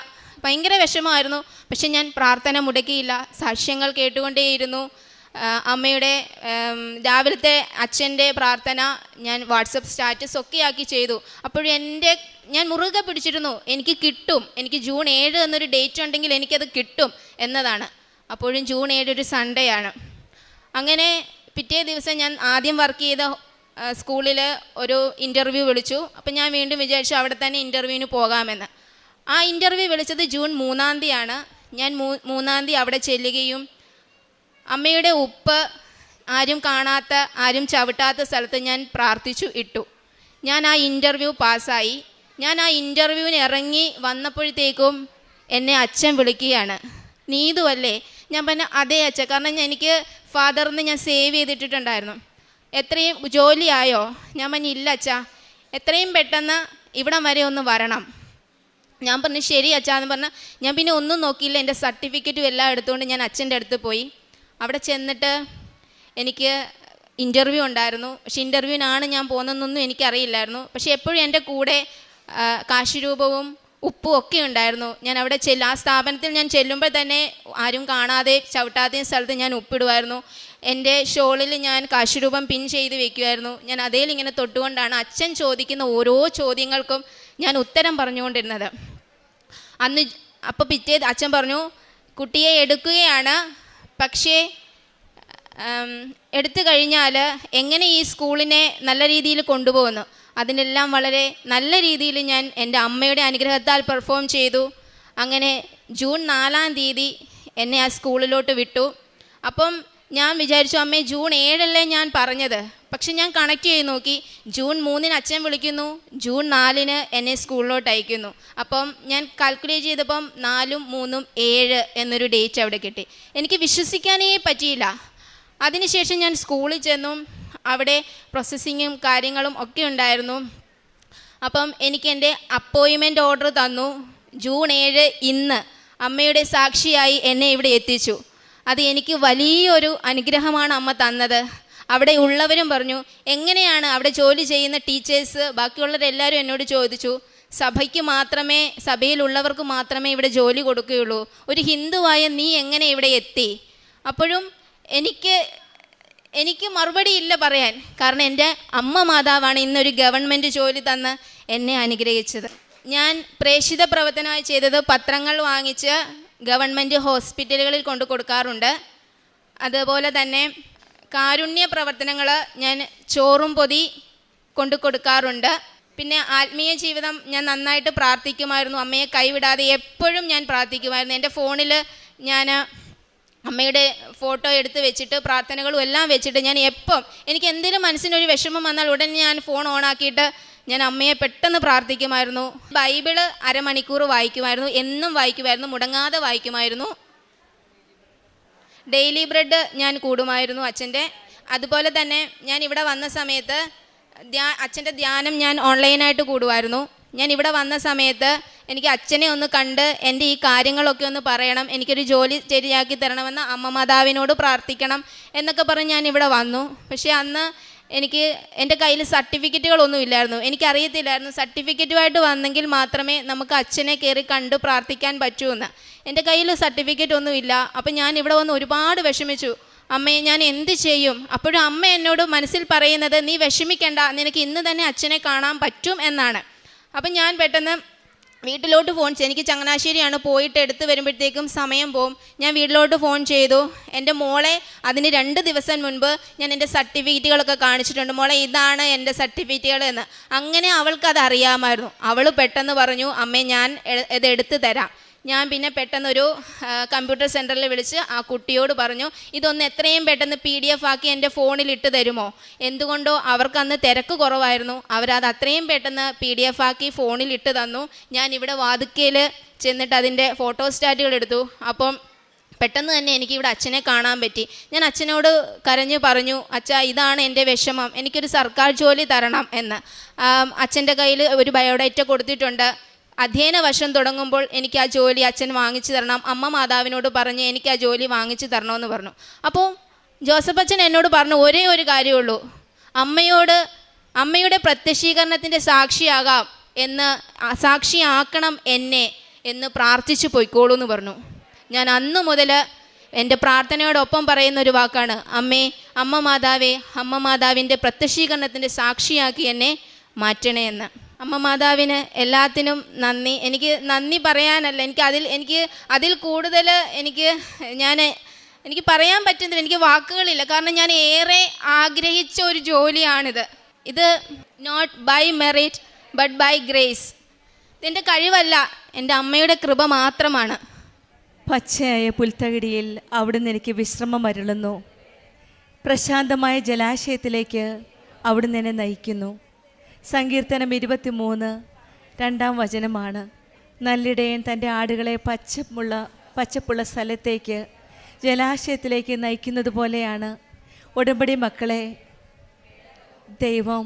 ഭയങ്കര വിഷമമായിരുന്നു. പക്ഷെ ഞാൻ പ്രാർത്ഥന മുടക്കിയില്ല. സാക്ഷ്യങ്ങൾ കേട്ടുകൊണ്ടേയിരുന്നു. അമ്മയുടെ രാവിലത്തെ അച്ഛൻ്റെ പ്രാർത്ഥന ഞാൻ വാട്സപ്പ് സ്റ്റാറ്റസ് ഒക്കെ ആക്കി ചെയ്തു. അപ്പോഴും ഞാൻ മുറുകെ പിടിച്ചിരുന്നു, എനിക്ക് കിട്ടും, എനിക്ക് ജൂൺ 7 എന്നൊരു ഡേറ്റ് ഉണ്ടെങ്കിൽ എനിക്കത് കിട്ടും എന്നതാണ്. അപ്പോഴും ജൂൺ 7 ഒരു സൺഡേ ആണ്. അങ്ങനെ പിറ്റേ ദിവസം ഞാൻ ആദ്യം വർക്ക് ചെയ്ത സ്കൂളിൽ ഒരു ഇൻ്റർവ്യൂ വിളിച്ചു. അപ്പം ഞാൻ വീണ്ടും വിചാരിച്ചു അവിടെ തന്നെ ഇൻ്റർവ്യൂവിന് പോകാമെന്ന്. ആ ഇൻ്റർവ്യൂ വിളിച്ചത് ജൂൺ 3 ഞാൻ 3 അവിടെ ചെല്ലുകയും അമ്മയുടെ ഉപ്പ് ആരും കാണാത്ത, ആരും ചവിട്ടാത്ത സ്ഥലത്ത് ഞാൻ പ്രാർത്ഥിച്ചു ഇട്ടു. ഞാൻ ആ ഇൻ്റർവ്യൂ പാസ്സായി. ഞാൻ ആ ഇൻ്റർവ്യൂവിന് ഇറങ്ങി വന്നപ്പോഴത്തേക്കും എന്നെ അച്ഛൻ വിളിക്കുകയാണ്, നീതു അല്ലേ? ഞാൻ പറഞ്ഞു അതേ അച്ഛ. കാരണം എനിക്ക് ഫാദറിന് ഞാൻ സേവ് ചെയ്തിട്ടുണ്ടായിരുന്നു. എത്രയും ജോലിയായോ? ഞാൻ പറഞ്ഞു ഇല്ല അച്ഛാ, എത്രയും പെട്ടെന്ന് ഇവിടം വരെ ഒന്ന് വരണം. ഞാൻ പറഞ്ഞു ശരി അച്ഛാന്ന് പറഞ്ഞാൽ ഞാൻ പിന്നെ ഒന്നും നോക്കിയില്ല. എൻ്റെ സർട്ടിഫിക്കറ്റും എല്ലാം എടുത്തുകൊണ്ട് ഞാൻ അച്ഛൻ്റെ അടുത്ത് പോയി. അവിടെ ചെന്നിട്ട് എനിക്ക് ഇൻ്റർവ്യൂ ഉണ്ടായിരുന്നു. പക്ഷെ ഇൻ്റർവ്യൂവിനാണ് ഞാൻ പോകുന്നതെന്നൊന്നും എനിക്കറിയില്ലായിരുന്നു. പക്ഷേ എപ്പോഴും എൻ്റെ കൂടെ കാശുരൂപവും ഉപ്പും ഒക്കെ ഉണ്ടായിരുന്നു. ഞാൻ അവിടെ ആ സ്ഥാപനത്തിൽ ഞാൻ ചെല്ലുമ്പോൾ തന്നെ ആരും കാണാതെ ചവിട്ടാതെയും സ്ഥലത്ത് ഞാൻ ഉപ്പിടുമായിരുന്നു. എൻ്റെ ഷോളിൽ ഞാൻ കാശുരൂപം പിൻ ചെയ്ത് വെക്കുമായിരുന്നു. ഞാൻ അതേൽ ഇങ്ങനെ തൊട്ടുകൊണ്ടാണ് അച്ഛൻ ചോദിക്കുന്ന ഓരോ ചോദ്യങ്ങൾക്കും ഞാൻ ഉത്തരം പറഞ്ഞുകൊണ്ടിരുന്നത്. അപ്പോൾ പിറ്റേ അച്ഛൻ പറഞ്ഞു, കുട്ടിയെ എടുക്കുകയാണ്, പക്ഷേ എടുത്തു കഴിഞ്ഞാൽ എങ്ങനെ ഈ സ്കൂളിനെ നല്ല രീതിയിൽ കൊണ്ടുപോകുന്നു, അതിനെല്ലാം വളരെ നല്ല രീതിയിൽ ഞാൻ എൻ്റെ അമ്മയുടെ അനുഗ്രഹത്താൽ പെർഫോം ചെയ്തു. അങ്ങനെ ജൂൺ 4-ാം തീയതി എന്നെ ആ സ്കൂളിലോട്ട് വിട്ടു. അപ്പം ഞാൻ വിചാരിച്ചു, അമ്മേ ജൂൺ 7 ഞാൻ പറഞ്ഞത്, പക്ഷെ ഞാൻ കണക്ട് ചെയ്ത് നോക്കി. ജൂൺ 3 അച്ഛൻ വിളിക്കുന്നു, ജൂൺ 4 എന്നെ സ്കൂളിലോട്ട് അയക്കുന്നു. അപ്പം ഞാൻ കാൽക്കുലേറ്റ് ചെയ്തപ്പം 4, 3, 7 എന്നൊരു ഡേറ്റ് അവിടെ കിട്ടി. എനിക്ക് വിശ്വസിക്കാനേ പറ്റിയില്ല. അതിനുശേഷം ഞാൻ സ്കൂളിൽ ചെന്നു. അവിടെ പ്രോസസ്സിങ്ങും കാര്യങ്ങളും ഒക്കെ ഉണ്ടായിരുന്നു. അപ്പം എനിക്ക് എൻ്റെ അപ്പോയിൻമെൻറ്റ് ഓർഡർ തന്നു. ജൂൺ 7 ഇന്ന് അമ്മയുടെ സാക്ഷിയായി എന്നെ ഇവിടെ എത്തിച്ചു. അത് എനിക്ക് വലിയൊരു അനുഗ്രഹമാണ് അമ്മ തന്നത്. അവിടെ ഉള്ളവരും പറഞ്ഞു, എങ്ങനെയാണ് അവിടെ ജോലി ചെയ്യുന്ന ടീച്ചേഴ്സ്, ബാക്കിയുള്ളവരെല്ലാവരും എന്നോട് ചോദിച്ചു, സഭയ്ക്ക് മാത്രമേ, സഭയിലുള്ളവർക്ക് മാത്രമേ ഇവിടെ ജോലി കൊടുക്കുകയുള്ളൂ, ഒരു ഹിന്ദുവായ നീ എങ്ങനെ ഇവിടെ എത്തി? അപ്പോഴും എനിക്ക് മറുപടി ഇല്ല പറയാൻ. കാരണം എൻ്റെ അമ്മ മാതാവാണ് ഇന്നൊരു ഗവൺമെൻറ് ജോലി തന്ന് എന്നെ അനുഗ്രഹിച്ചത്. ഞാൻ പ്രേക്ഷിത പ്രവർത്തനമായി ചെയ്തത് പത്രങ്ങൾ വാങ്ങിച്ച് ഗവൺമെൻറ് ഹോസ്പിറ്റലുകളിൽ കൊണ്ടു കൊടുക്കാറുണ്ട്. അതുപോലെ തന്നെ കാരുണ്യ പ്രവർത്തനങ്ങൾ ഞാൻ ചോറും പൊതി കൊണ്ടു കൊടുക്കാറുണ്ട്. പിന്നെ ആത്മീയ ജീവിതം ഞാൻ നന്നായിട്ട് പ്രാർത്ഥിക്കുമായിരുന്നു. അമ്മയെ കൈവിടാതെ എപ്പോഴും ഞാൻ പ്രാർത്ഥിക്കുമായിരുന്നു. എൻ്റെ ഫോണിൽ ഞാൻ അമ്മയുടെ ഫോട്ടോ എടുത്ത് വെച്ചിട്ട് പ്രാർത്ഥനകളും എല്ലാം വെച്ചിട്ട് ഞാൻ എപ്പം എനിക്ക് എന്തെങ്കിലും മനസ്സിനൊരു വിഷമം വന്നാൽ ഉടനെ ഞാൻ ഫോൺ ഓണാക്കിയിട്ട് ഞാൻ അമ്മയെ പെട്ടെന്ന് പ്രാർത്ഥിക്കുമായിരുന്നു. ബൈബിള് അരമണിക്കൂർ വായിക്കുമായിരുന്നു, എന്നും വായിക്കുമായിരുന്നു, മുടങ്ങാതെ വായിക്കുമായിരുന്നു. ഡെയിലി ബ്രെഡ് ഞാൻ കൂടുമായിരുന്നു അച്ഛൻ്റെ. അതുപോലെ തന്നെ ഞാൻ ഇവിടെ വന്ന സമയത്ത് അച്ഛൻ്റെ ധ്യാനം ഞാൻ ഓൺലൈനായിട്ട് കൂടുമായിരുന്നു. ഞാൻ ഇവിടെ വന്ന സമയത്ത് എനിക്ക് അച്ഛനെ ഒന്ന് കണ്ട് എൻ്റെ ഈ കാര്യങ്ങളൊക്കെ ഒന്ന് പറയണം, എനിക്കൊരു ജോലി ശരിയാക്കി തരണമെന്ന് അമ്മ മാതാവിനോട് പ്രാർത്ഥിക്കണം എന്നൊക്കെ പറഞ്ഞ് ഞാൻ ഇവിടെ വന്നു. പക്ഷേ അന്ന് എനിക്ക് എൻ്റെ കയ്യിൽ സർട്ടിഫിക്കറ്റുകളൊന്നും ഇല്ലായിരുന്നു. എനിക്കറിയത്തില്ലായിരുന്നു സർട്ടിഫിക്കറ്റുമായിട്ട് വന്നെങ്കിൽ മാത്രമേ നമുക്ക് അച്ഛനെ കയറി കണ്ട് പ്രാർത്ഥിക്കാൻ പറ്റൂ എന്ന്. എൻ്റെ കയ്യിൽ സർട്ടിഫിക്കറ്റ് ഒന്നും ഇല്ല. അപ്പം ഞാൻ ഇവിടെ വന്ന് ഒരുപാട് വിഷമിച്ചു. അമ്മയെ ഞാൻ എന്ത് ചെയ്യും? അപ്പോഴും അമ്മ എന്നോട് മനസ്സിൽ പറയുന്നത്, നീ വിഷമിക്കണ്ട, നിനക്ക് ഇന്ന് തന്നെ അച്ഛനെ കാണാൻ പറ്റും എന്നാണ്. അപ്പം ഞാൻ പെട്ടെന്ന് വീട്ടിലോട്ട് ഫോൺ ചെയ്തു. എനിക്ക് ചങ്ങനാശ്ശേരിയാണ്, പോയിട്ട് എടുത്ത് വരുമ്പോഴത്തേക്കും സമയം പോവും. ഞാൻ വീട്ടിലോട്ട് ഫോൺ ചെയ്തു. എൻ്റെ മോളെ അതിന് 2 ദിവസം മുൻപ് ഞാൻ എൻ്റെ സർട്ടിഫിക്കറ്റുകളൊക്കെ കാണിച്ചിട്ടുണ്ട്. മോളെ ഇതാണ് എൻ്റെ സർട്ടിഫിക്കറ്റുകൾ എന്ന്. അങ്ങനെ അവൾക്കത് അറിയാമായിരുന്നു. അവൾ പെട്ടെന്ന് പറഞ്ഞു, അമ്മേ ഞാൻ ഇത് എടുത്ത് തരാം. ഞാൻ പിന്നെ പെട്ടെന്നൊരു കമ്പ്യൂട്ടർ സെൻറ്ററിൽ വിളിച്ച് ആ കുട്ടിയോട് പറഞ്ഞു, ഇതൊന്ന് എത്രയും പെട്ടെന്ന് PDF ആക്കി എൻ്റെ ഫോണിൽ ഇട്ട് തരുമോ? എന്തുകൊണ്ടോ അവർക്കന്ന് തിരക്ക് കുറവായിരുന്നു. അവരത് അത്രയും പെട്ടെന്ന് PDF ആക്കി ഫോണിൽ ഇട്ട് തന്നു. ഞാൻ ഇവിടെ വാതുക്കയിൽ ചെന്നിട്ട് അതിൻ്റെ ഫോട്ടോസ്റ്റാറ്റുകൾ എടുത്തു. അപ്പം പെട്ടെന്ന് തന്നെ എനിക്കിവിടെ അച്ഛനെ കാണാൻ പറ്റി. ഞാൻ അച്ഛനോട് കരഞ്ഞു പറഞ്ഞു, അച്ഛാ ഇതാണ് എൻ്റെ വിഷമം, എനിക്കൊരു സർക്കാർ ജോലി തരണം എന്ന്. അച്ഛൻ്റെ കയ്യിൽ ഒരു ബയോഡേറ്റ കൊടുത്തിട്ടുണ്ട്. അധ്യയന വർഷം തുടങ്ങുമ്പോൾ എനിക്ക് ആ ജോലി അച്ഛൻ വാങ്ങിച്ചു തരണം, അമ്മ മാതാവിനോട് പറഞ്ഞ് എനിക്ക് ആ ജോലി വാങ്ങിച്ചു തരണമെന്ന് പറഞ്ഞു. അപ്പോൾ ജോസഫ് അച്ഛൻ എന്നോട് പറഞ്ഞു, ഒരേ ഒരു കാര്യമുള്ളൂ, അമ്മയുടെ പ്രത്യക്ഷീകരണത്തിൻ്റെ സാക്ഷിയാകാം എന്ന്, സാക്ഷിയാക്കണം എന്നെ എന്ന് പ്രാർത്ഥിച്ചു പോയിക്കോളൂ എന്ന് പറഞ്ഞു. ഞാൻ അന്നു മുതൽ എൻ്റെ പ്രാർത്ഥനയോടൊപ്പം പറയുന്നൊരു വാക്കാണ്, അമ്മ മാതാവിൻ്റെ പ്രത്യക്ഷീകരണത്തിൻ്റെ സാക്ഷിയാക്കി എന്നെ മാറ്റണേ എന്ന്. അമ്മ മാതാവിന് എല്ലാത്തിനും നന്ദി. എനിക്ക് നന്ദി പറയാനല്ല, എനിക്ക് അതിൽ കൂടുതൽ എനിക്ക് പറയാൻ പറ്റുന്നില്ല, എനിക്ക് വാക്കുകളില്ല. കാരണം ഞാൻ ഏറെ ആഗ്രഹിച്ച ഒരു ജോലിയാണിത്. ഇത് not by merit but by grace. ഇതെൻ്റെ കഴിവല്ല, എൻ്റെ അമ്മയുടെ കൃപ മാത്രമാണ്. പച്ചയായ പുൽത്തകിടിയിൽ അവിടുന്ന് എനിക്ക് വിശ്രമം അരുളുന്നു. പ്രശാന്തമായ ജലാശയത്തിലേക്ക് അവിടുന്ന് എന്നെ നയിക്കുന്നു. സങ്കീർത്തനം 23 2-ാം വചനമാണ്. നല്ലിടയൻ തൻ്റെ ആടുകളെ പച്ചപ്പുള്ള സ്ഥലത്തേക്ക്, ജലാശയത്തിലേക്ക് നയിക്കുന്നത് പോലെയാണ് ഉടമ്പടി മക്കളെ ദൈവം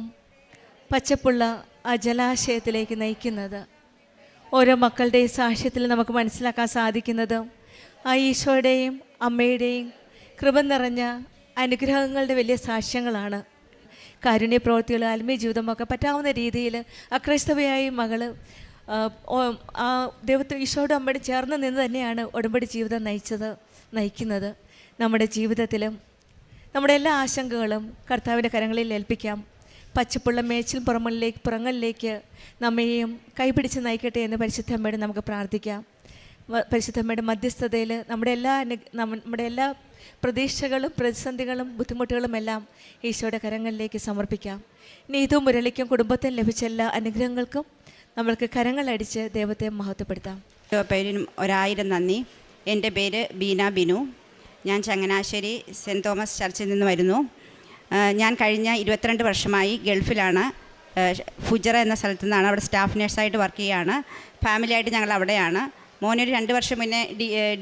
പച്ചപ്പുള്ള ആ ജലാശയത്തിലേക്ക് നയിക്കുന്നത്. ഓരോ മക്കളുടെയും സാക്ഷ്യത്തിൽ നമുക്ക് മനസ്സിലാക്കാൻ സാധിക്കുന്നത് ആ ഈശോയുടെയും അമ്മയുടെയും കൃപ നിറഞ്ഞ അനുഗ്രഹങ്ങളുടെ വലിയ സാക്ഷ്യങ്ങളാണ്. കാരുണ്യ പ്രവൃത്തികൾ, ആത്മീയ ജീവിതമൊക്കെ പറ്റാവുന്ന രീതിയിൽ അക്രൈസ്തവയായി മകൾ ദൈവത്തെ ഈശോയുടെ അമ്മയോട് ചേർന്ന് നിന്ന് തന്നെയാണ് ഉടമ്പടി ജീവിതം നയിക്കുന്നത്. നമ്മുടെ ജീവിതത്തിലും നമ്മുടെ എല്ലാ ആശങ്കകളും കർത്താവിൻ്റെ കരങ്ങളിൽ ഏൽപ്പിക്കാം. പച്ചപ്പുള്ള മേച്ചിൽ പുറങ്ങളിലേക്ക് നമ്മയെയും കൈപിടിച്ച് നയിക്കട്ടെ എന്ന് പരിശുദ്ധ അമ്മയോട് നമുക്ക് പ്രാർത്ഥിക്കാം. പരിശുദ്ധ അമ്മയുടെ മധ്യസ്ഥതയിൽ നമ്മുടെ എല്ലാ പ്രതീക്ഷകളും പ്രതിസന്ധികളും ബുദ്ധിമുട്ടുകളും എല്ലാം ഈശോയുടെ കരങ്ങളിലേക്ക് സമർപ്പിക്കാം. നീതും മുരളിക്കും കുടുംബത്തിന് ലഭിച്ച എല്ലാ അനുഗ്രഹങ്ങൾക്കും നമ്മൾക്ക് കരങ്ങളടിച്ച് ദൈവത്തെ മഹത്വപ്പെടുത്താം. പേരിനും 1000 നന്ദി. എൻ്റെ പേര് ബീന ബിനു. ഞാൻ ചങ്ങനാശ്ശേരി സെൻറ്റ് തോമസ് ചർച്ചിൽ നിന്ന് വരുന്നു. ഞാൻ കഴിഞ്ഞ 22 വർഷമായി ഗൾഫിലാണ്. ഫുജറ എന്ന സ്ഥലത്തു നിന്നാണ്. അവിടെ സ്റ്റാഫ് നഴ്സായിട്ട് വർക്ക് ചെയ്യുകയാണ്. ഫാമിലിയായിട്ട് ഞങ്ങൾ അവിടെയാണ്. മോനൊരു 2 വർഷം മുന്നേ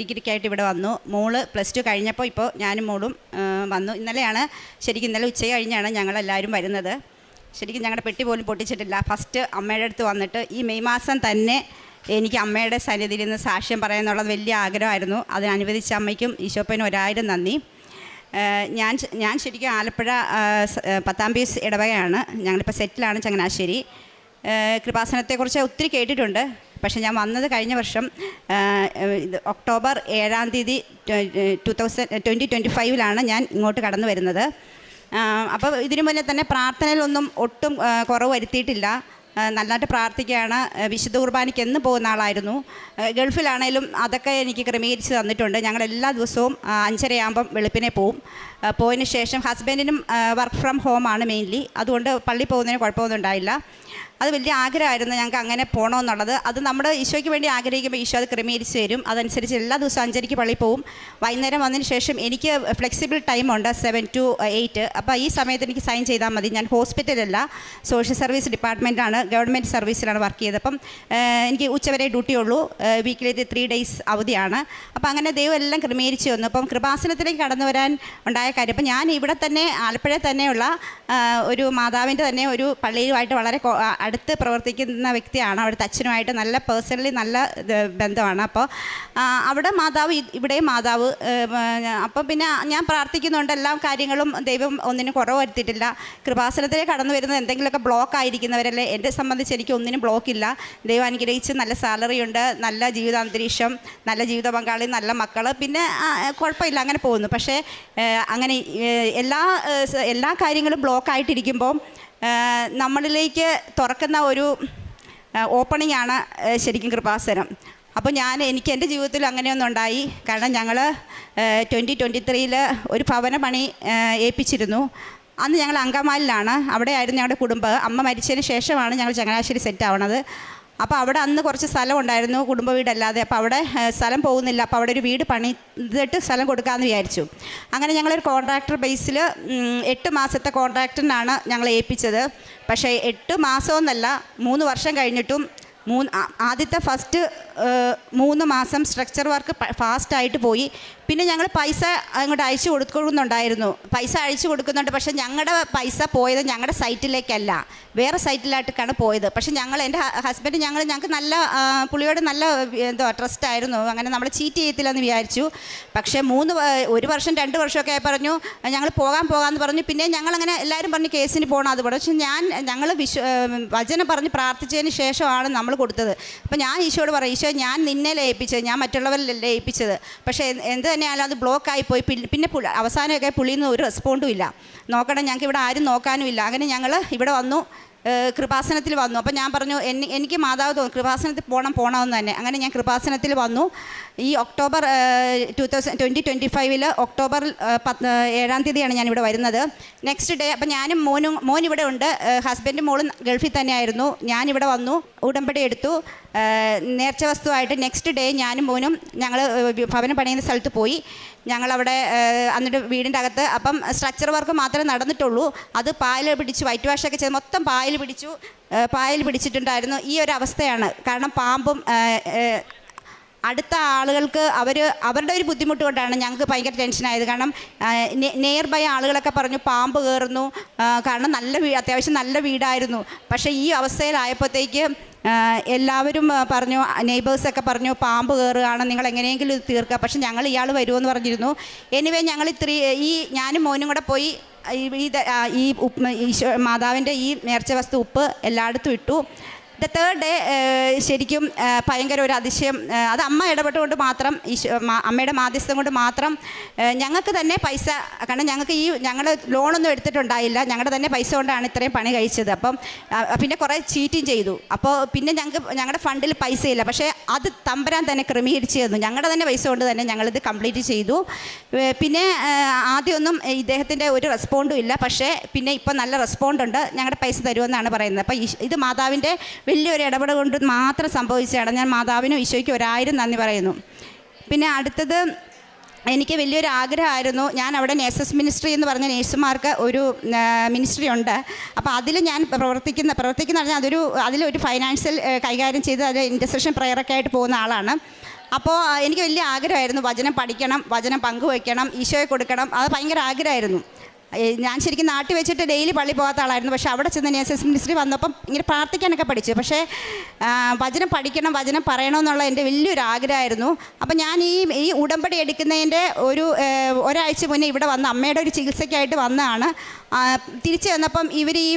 ഡിഗ്രിക്കായിട്ട് ഇവിടെ വന്നു. മോള് +2 കഴിഞ്ഞപ്പോൾ ഇപ്പോൾ ഞാനും മോളും വന്നു. ഇന്നലെ ഉച്ച കഴിഞ്ഞാണ് ഞങ്ങളെല്ലാവരും വരുന്നത്. ശരിക്കും ഞങ്ങളുടെ പെട്ടി പോലും പൊട്ടിച്ചിട്ടില്ല. ഫസ്റ്റ് അമ്മയുടെ അടുത്ത് വന്നിട്ട് ഈ മെയ് മാസം തന്നെ എനിക്ക് അമ്മയുടെ സന്നിധിയിൽ നിന്ന് സാക്ഷ്യം പറയാമെന്നുള്ളത് വലിയ ആഗ്രഹമായിരുന്നു. അതിനനുവദിച്ച അമ്മയ്ക്കും ഈശോപ്പനും 1000 നന്ദി. ഞാൻ ശരിക്കും ആലപ്പുഴ 10-ാം പീസ് ഇടവകയാണ്. ഞങ്ങളിപ്പോൾ സെറ്റിലാണ് ചങ്ങനാശ്ശേരി. കൃപാസനത്തെക്കുറിച്ച് ഒത്തിരി കേട്ടിട്ടുണ്ട്. പക്ഷേ ഞാൻ വന്നത് കഴിഞ്ഞ വർഷം ഒക്ടോബർ 7-ാം തീയതി 2025 ഞാൻ ഇങ്ങോട്ട് കടന്നു വരുന്നത്. അപ്പോൾ ഇതിനു മുന്നേ തന്നെ പ്രാർത്ഥനയിലൊന്നും ഒട്ടും കുറവ് വരുത്തിയിട്ടില്ല. നല്ലതായിട്ട് പ്രാർത്ഥിക്കുകയാണ്. വിശുദ്ധ കുർബാനയ്ക്ക് എന്ന് പോകുന്ന ആളായിരുന്നു. ഗൾഫിലാണേലും അതൊക്കെ എനിക്ക് ക്രമീകരിച്ച് തന്നിട്ടുണ്ട്. ഞങ്ങൾ എല്ലാ ദിവസവും 5:30 വെളുപ്പിനെ പോവും. പോയതിന് ശേഷം ഹസ്ബൻഡിനും വർക്ക് ഫ്രം ഹോമാണ് മെയിൻലി. അതുകൊണ്ട് പള്ളി പോകുന്നതിന് കുഴപ്പമൊന്നും ഉണ്ടായില്ല. അത് വലിയ ആഗ്രഹമായിരുന്നു ഞങ്ങൾക്ക് അങ്ങനെ പോകണമെന്നുള്ളത്. അത് നമ്മുടെ ഈശോയ്ക്ക് വേണ്ടി ആഗ്രഹിക്കുമ്പോൾ ഈശോ അത് ക്രമീകരിച്ച് തരും. അതനുസരിച്ച് എല്ലാ ദിവസവും 5:30 പള്ളിയിൽ പോവും. വൈകുന്നേരം വന്നതിന് ശേഷം എനിക്ക് ഫ്ലെക്സിബിൾ ടൈമുണ്ട് 7 to 8. അപ്പോൾ ഈ സമയത്ത് എനിക്ക് സൈൻ ചെയ്താൽ മതി. ഞാൻ ഹോസ്പിറ്റലല്ല, സോഷ്യൽ സർവീസ് ഡിപ്പാർട്ട്മെൻറ്റാണ്, ഗവൺമെൻറ് സർവീസിലാണ് വർക്ക് ചെയ്തത്. അപ്പം എനിക്ക് ഉച്ചവരെ ഡ്യൂട്ടിയുള്ളൂ. വീക്കിലി 3 days അവധിയാണ്. അപ്പോൾ അങ്ങനെ ദൈവം എല്ലാം ക്രമീകരിച്ച് വന്നു. അപ്പം കൃപാസനത്തിലേക്ക് കടന്നു വരാൻ ഉണ്ടായ കാര്യം, അപ്പം ഞാൻ ഇവിടെ തന്നെ ആലപ്പുഴ തന്നെയുള്ള ഒരു മാതാവിൻ്റെ തന്നെ ഒരു പള്ളിയുമായിട്ട് വളരെ അടുത്ത് പ്രവർത്തിക്കുന്ന വ്യക്തിയാണ്. അവിടുത്തെ അച്ഛനുമായിട്ട് നല്ല പേഴ്സണലി നല്ല ബന്ധമാണ്. അപ്പോൾ അവിടെ മാതാവ്, ഇവിടെയും മാതാവ്. അപ്പം പിന്നെ ഞാൻ പ്രാർത്ഥിക്കുന്നുണ്ട്. എല്ലാ കാര്യങ്ങളും ദൈവം ഒന്നിനും കുറവ് വരുത്തിയിട്ടില്ല. കൃപാസനത്തിലേക്ക് കടന്നു വരുന്നത് എന്തെങ്കിലുമൊക്കെ ബ്ലോക്ക് ആയിരിക്കുന്നവരല്ലേ. എന്നെ സംബന്ധിച്ച് എനിക്ക് ഒന്നിനും ബ്ലോക്കില്ല. ദൈവം അനുഗ്രഹിച്ച് നല്ല സാലറി ഉണ്ട്, നല്ല ജീവിതാന്തരീക്ഷം, നല്ല ജീവിത പങ്കാളി, നല്ല മക്കൾ, പിന്നെ കുഴപ്പമില്ല, അങ്ങനെ പോകുന്നു. പക്ഷേ അങ്ങനെ എല്ലാ കാര്യങ്ങളും ബ്ലോക്കായിട്ടിരിക്കുമ്പോൾ നമ്മളിലേക്ക് തുറക്കുന്ന ഒരു ഓപ്പണിംഗ് ആണ് ശരിക്കും കൃപാസനം. അപ്പോൾ എനിക്ക് എൻ്റെ ജീവിതത്തിൽ അങ്ങനെയൊന്നും ഉണ്ടായി. കാരണം ഞങ്ങൾ 2023 ഒരു ഭവന പണി ഏൽപ്പിച്ചിരുന്നു. അന്ന് ഞങ്ങൾ അങ്കമാലിലാണ്. അവിടെയായിരുന്നു ഞങ്ങളുടെ കുടുംബം. അമ്മ മരിച്ചതിന് ശേഷമാണ് ഞങ്ങൾ ചങ്ങനാശ്ശേരി സെറ്റ് ആവണത്. അപ്പോൾ അവിടെ അന്ന് കുറച്ച് സ്ഥലം ഉണ്ടായിരുന്നു, കുടുംബ വീടല്ലാതെ. അപ്പോൾ അവിടെ സ്ഥലം പോകുന്നില്ല. അപ്പോൾ അവിടെ ഒരു വീട് പണിതിട്ട് സ്ഥലം കൊടുക്കാമെന്ന് വിചാരിച്ചു. അങ്ങനെ ഞങ്ങളൊരു കോൺട്രാക്ടർ ബേസിൽ 8 മാസത്തെ കോൺട്രാക്ടറിനാണ് ഞങ്ങൾ ഏൽപ്പിച്ചത്. പക്ഷേ 8 മാസമൊന്നല്ല, 3 വർഷം കഴിഞ്ഞിട്ടും ആദ്യത്തെ ഫസ്റ്റ് 3 മാസം സ്ട്രക്ചർ വർക്ക് ഫാസ്റ്റായിട്ട് പോയി. പിന്നെ ഞങ്ങൾ പൈസ അങ്ങോട്ട് അയച്ചു കൊടുക്കുന്നുണ്ടായിരുന്നു. പൈസ അയച്ചു കൊടുക്കുന്നുണ്ട്. പക്ഷേ ഞങ്ങളുടെ പൈസ പോയത് ഞങ്ങളുടെ സൈറ്റിലേക്കല്ല, വേറെ സൈറ്റിലായിട്ടാണ് പോയത്. പക്ഷേ എൻ്റെ ഹസ്ബൻഡ് ഞങ്ങൾക്ക് നല്ല പുള്ളിയോട് നല്ല ട്രസ്റ്റായിരുന്നു. അങ്ങനെ നമ്മൾ ചീറ്റ് ചെയ്യത്തില്ലെന്ന് വിചാരിച്ചു. പക്ഷേ 1 വർഷം 2 വർഷമൊക്കെ പറഞ്ഞു ഞങ്ങൾ പോകാമെന്ന് പറഞ്ഞു. പിന്നെ ഞങ്ങളങ്ങനെ എല്ലാവരും പറഞ്ഞ് കേസിന് പോകണം അത് പറഞ്ഞു. പക്ഷേ ഞങ്ങൾ വചനം പറഞ്ഞ് പ്രാർത്ഥിച്ചതിന് ശേഷമാണ് നമ്മൾ കൊടുത്തത്. അപ്പോൾ ഞാൻ ഈശോയോട് പറയും, ഈശോ ഞാൻ നിന്നല്ലേ ഏൽപ്പിച്ചത്, ഞാൻ മറ്റുള്ളവരിലല്ലേ ഏൽപ്പിച്ചത്. പക്ഷേ എന്ത് തന്നെയാലും അത് ബ്ലോക്കായിപ്പോയി. പിന്നെ അവസാനമൊക്കെ പുള്ളിയിൽ നിന്ന് ഒരു റെസ്പോണ്ടും ഇല്ല. നോക്കണം, ഞങ്ങൾക്ക് ഇവിടെ ആരും നോക്കാനും ഇല്ല. അങ്ങനെ ഞങ്ങൾ ഇവിടെ വന്നു, കൃപാസനത്തിൽ വന്നു. അപ്പോൾ ഞാൻ പറഞ്ഞു എനിക്ക് മാതാവ് തോന്നി കൃപാസനത്തിൽ പോകണമെന്ന് തന്നെ. അങ്ങനെ ഞാൻ കൃപാസനത്തിൽ വന്നു. ഈ ഒക്ടോബർ 2025 ഒക്ടോബർ 7-ാം തീയതിയാണ് ഞാനിവിടെ വരുന്നത്. നെക്സ്റ്റ് ഡേ അപ്പോൾ ഞാനും മോൻ ഇവിടെ ഉണ്ട്. ഹസ്ബൻഡും മോളും ഗൾഫിൽ തന്നെയായിരുന്നു. ഞാനിവിടെ വന്നു, ഉടമ്പടി എടുത്തു. നേർച്ച വസ്തുവായിട്ട് നെക്സ്റ്റ് ഡേ ഞാനും മോനും ഞങ്ങൾ ഭവനം പണിയുന്ന സ്ഥലത്ത് പോയി. ഞങ്ങളവിടെ എന്നിട്ട് വീടിൻ്റെ അകത്ത് അപ്പം സ്ട്രക്ചർ വർക്ക് മാത്രമേ നടന്നിട്ടുള്ളൂ. അത് പായൽ പിടിച്ചു, വൈറ്റ് വാഷൊക്കെ ചെയ്ത് മൊത്തം പായൽ പിടിച്ചിട്ടുണ്ടായിരുന്നു. ഈ ഒരു അവസ്ഥയാണ്. കാരണം പാമ്പും അടുത്ത ആളുകൾക്ക് അവരുടെ ഒരു ബുദ്ധിമുട്ട് കൊണ്ടാണ് ഞങ്ങൾക്ക് ഭയങ്കര ടെൻഷനായത്. കാരണം നിയർ ബൈ ആളുകളൊക്കെ പറഞ്ഞു പാമ്പ് കയറുന്നു. കാരണം അത്യാവശ്യം നല്ല വീടായിരുന്നു. പക്ഷേ ഈ അവസ്ഥയിലായപ്പോഴത്തേക്ക് എല്ലാവരും പറഞ്ഞു, നെയ്ബേഴ്സൊക്കെ പറഞ്ഞു പാമ്പ് കയറുകയാണ്, നിങ്ങൾ എങ്ങനെയെങ്കിലും ഇത് തീർക്കുക. പക്ഷെ ഞങ്ങൾ ഇയാൾ വരുമെന്ന് പറഞ്ഞിരുന്നു. എനിവേ ഞങ്ങൾ ഞാനും മോനും കൂടെ പോയി ഈ മാതാവിൻ്റെ ഈ നേർച്ച വസ്തു ഉപ്പ് എല്ലായിടത്തും ഇട്ടു. ദ തേർഡ് ഡേ ശരിക്കും ഭയങ്കര ഒരു അതിശയം. അത് അമ്മ ഇടപെട്ടുകൊണ്ട് മാത്രം, അമ്മയുടെ മാധ്യസ്ഥം കൊണ്ട് മാത്രം ഞങ്ങൾക്ക് തന്നെ പൈസ, കാരണം ഞങ്ങൾ ലോണൊന്നും എടുത്തിട്ടുണ്ടായില്ല, ഞങ്ങളുടെ തന്നെ പൈസ കൊണ്ടാണ് ഇത്രയും പണി കഴിച്ചത്. അപ്പം പിന്നെ കുറേ ചീറ്റിങ് ചെയ്തു. അപ്പോൾ പിന്നെ ഞങ്ങളുടെ ഫണ്ടിൽ പൈസയില്ല, പക്ഷേ അത് തമ്പുരാൻ തന്നെ ക്രമീകരിച്ച് തന്നു. ഞങ്ങളുടെ തന്നെ പൈസ കൊണ്ട് തന്നെ ഞങ്ങളിത് കംപ്ലീറ്റ് ചെയ്തു. പിന്നെ ആദ്യമൊന്നും ഇദ്ദേഹത്തിൻ്റെ ഒരു റെസ്പോണ്ടും ഇല്ല, പക്ഷേ പിന്നെ ഇപ്പം നല്ല റെസ്പോണ്ട് ഉണ്ട്, ഞങ്ങളുടെ പൈസ തരുമെന്നാണ് പറയുന്നത്. അപ്പോൾ ഇത് മാതാവിൻ്റെ വലിയൊരു ഇടപെടൽ കൊണ്ട് മാത്രം സംഭവിച്ചതാണ്. ഞാൻ മാതാവിനും ഈശോയ്ക്കും 1000 നന്ദി പറയുന്നു. പിന്നെ അടുത്തത്, എനിക്ക് വലിയൊരു ആഗ്രഹമായിരുന്നു. ഞാൻ അവിടെ നേഴ്സസ് മിനിസ്ട്രി എന്ന് പറഞ്ഞ നേഴ്സുമാർക്ക് ഒരു മിനിസ്ട്രി ഉണ്ട്. അപ്പോൾ അതിൽ ഞാൻ പ്രവർത്തിക്കുന്ന പറഞ്ഞാൽ അതിലൊരു ഫൈനാൻഷ്യൽ കൈകാര്യം ചെയ്ത് അത് ഇൻ്റർസെഷൻ പ്രയറൊക്കെ ആയിട്ട് പോകുന്ന ആളാണ്. അപ്പോൾ എനിക്ക് വലിയ ആഗ്രഹമായിരുന്നു, വചനം പഠിക്കണം, വചനം പങ്കുവയ്ക്കണം, ഈശോയെ കൊടുക്കണം, അത് ഭയങ്കര ആഗ്രഹമായിരുന്നു. ഞാൻ ശരിക്കും നാട്ടിൽ വെച്ചിട്ട് ഡെയിലി പള്ളി പോകാത്ത ആളായിരുന്നു. പക്ഷേ അവിടെ ചെന്ന് നേഴ്സസ് മിനിസ്ട്രി വന്നപ്പം ഇങ്ങനെ പ്രാർത്ഥിക്കാനൊക്കെ പഠിച്ചു. പക്ഷേ വചനം പഠിക്കണം, വചനം പറയണമെന്നുള്ള എൻ്റെ വലിയൊരു ആഗ്രഹമായിരുന്നു. അപ്പം ഞാൻ ഈ ഉടമ്പടി എടുക്കുന്നതിൻ്റെ ഒരാഴ്ച മുന്നേ ഇവിടെ വന്ന് അമ്മയുടെ ഒരു ചികിത്സയ്ക്കായിട്ട് വന്നതാണ്. തിരിച്ച് വന്നപ്പം ഇവർ ഈ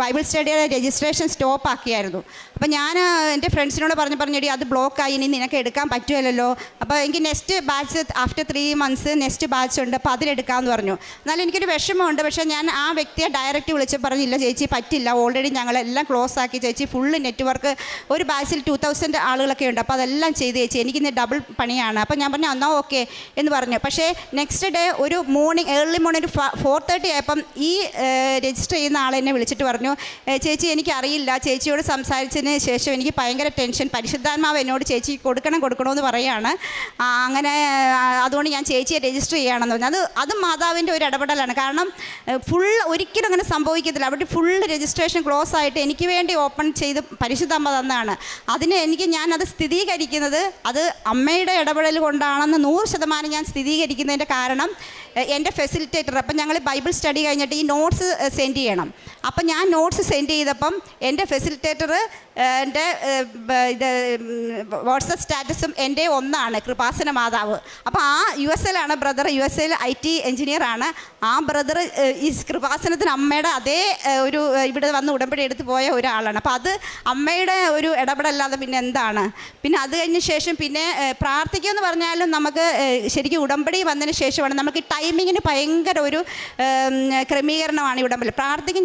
ബൈബിൾ സ്റ്റഡിയുടെ രജിസ്ട്രേഷൻ സ്റ്റോപ്പ് ആക്കിയായിരുന്നു. അപ്പം ഞാൻ എൻ്റെ ഫ്രണ്ട്സിനോട് പറഞ്ഞടി അത് ബ്ലോക്കായി, ഇനി നിനക്ക് എടുക്കാൻ പറ്റുമല്ലോ. അപ്പോൾ എനിക്ക് next batch after 3 months next batch ഉണ്ട്, അപ്പോൾ അതിലെടുക്കാമെന്ന് പറഞ്ഞു. എന്നാലും എനിക്കൊരു വിഷമമുണ്ട്. പക്ഷേ ഞാൻ ആ വ്യക്തിയെ ഡയറക്റ്റ് വിളിച്ച് പറഞ്ഞില്ല, ചേച്ചി പറ്റില്ല, ഓൾറെഡി ഞങ്ങളെല്ലാം ക്ലോസ് ആക്കി ചേച്ചി, ഫുള്ള് നെറ്റ്വർക്ക്, ഒരു ബാച്ചിൽ 2000 ആളുകളൊക്കെ ഉണ്ട്, അപ്പോൾ അതെല്ലാം ചെയ്ത് ചേച്ചി, എനിക്കിന്ന് ഡബിൾ പണിയാണ്. അപ്പോൾ ഞാൻ പറഞ്ഞു എന്നാൽ ഓക്കെ എന്ന് പറഞ്ഞു. പക്ഷേ നെക്സ്റ്റ് ഡേ ഒരു ഏർലി മോർണിംഗ് ഒരു 4:30 ആയപ്പം ഈ രജിസ്റ്റർ ചെയ്യുന്ന ആൾ എന്നെ വിളിച്ചിട്ട് പറഞ്ഞു, ചേച്ചി എനിക്കറിയില്ല, ചേച്ചിയോട് സംസാരിച്ചതിന് ശേഷം എനിക്ക് ഭയങ്കര ടെൻഷൻ, പരിശുദ്ധാത്മാവ് എന്നോട് ചേച്ചി കൊടുക്കണമെന്ന് പറയുകയാണ്, അങ്ങനെ അതുകൊണ്ട് ഞാൻ ചേച്ചിയെ രജിസ്റ്റർ ചെയ്യുകയാണെന്ന് പറഞ്ഞു. അത് മാതാവിൻ്റെ ഒരു ഇടപെടലാണ്. കാരണം ഒരിക്കലും അങ്ങനെ സംഭവിക്കത്തില്ല. അവിടെ ഫുൾ രജിസ്ട്രേഷൻ ക്ലോസ് ആയിട്ട് എനിക്ക് വേണ്ടി ഓപ്പൺ ചെയ്ത് പരിശുദ്ധമ്മ തന്നാണ്. ഞാനത് സ്ഥിരീകരിക്കുന്നത് അത് അമ്മയുടെ ഇടപെടൽ കൊണ്ടാണെന്ന് 100% ഞാൻ സ്ഥിരീകരിക്കുന്നതിൻ്റെ കാരണം എൻ്റെ ഫെസിലിറ്റേറ്റർ, അപ്പം ഞങ്ങൾ ബൈബിൾ സ്റ്റഡി കഴിഞ്ഞിട്ട് ഈ നോട്ട്സ് സെൻഡ് ചെയ്യണം. അപ്പം ഞാൻ നോട്ട്സ് സെൻഡ് ചെയ്തപ്പം എൻ്റെ ഫെസിലിറ്റേറ്റർ എൻ്റെ വാട്സപ്പ് സ്റ്റാറ്റസും എൻ്റെ ഒന്നാണ്, കൃപാസന മാതാവ്. അപ്പോൾ ആ US ബ്രദർ, US IT എഞ്ചിനീയറാണ്. ആ ബ്രദർ ഈ കൃപാസനത്തിന് അമ്മയുടെ അതേ ഒരു ഇവിടെ വന്ന് ഉടമ്പടി എടുത്ത് പോയ ഒരാളാണ്. അപ്പോൾ അത് അമ്മയുടെ ഒരു ഇടപെടല്ലാതെ പിന്നെ എന്താണ്. പിന്നെ അത് കഴിഞ്ഞ ശേഷം പിന്നെ പ്രാർത്ഥിക്കുമെന്ന് പറഞ്ഞാലും നമുക്ക് ശരിക്കും ഉടമ്പടി വന്നതിന് ശേഷമാണ് നമുക്ക് ടൈമിങ്ങിന് ഭയങ്കര ഒരു ക്രമീകരണമാണ് ഈ ഉടമ്പടി.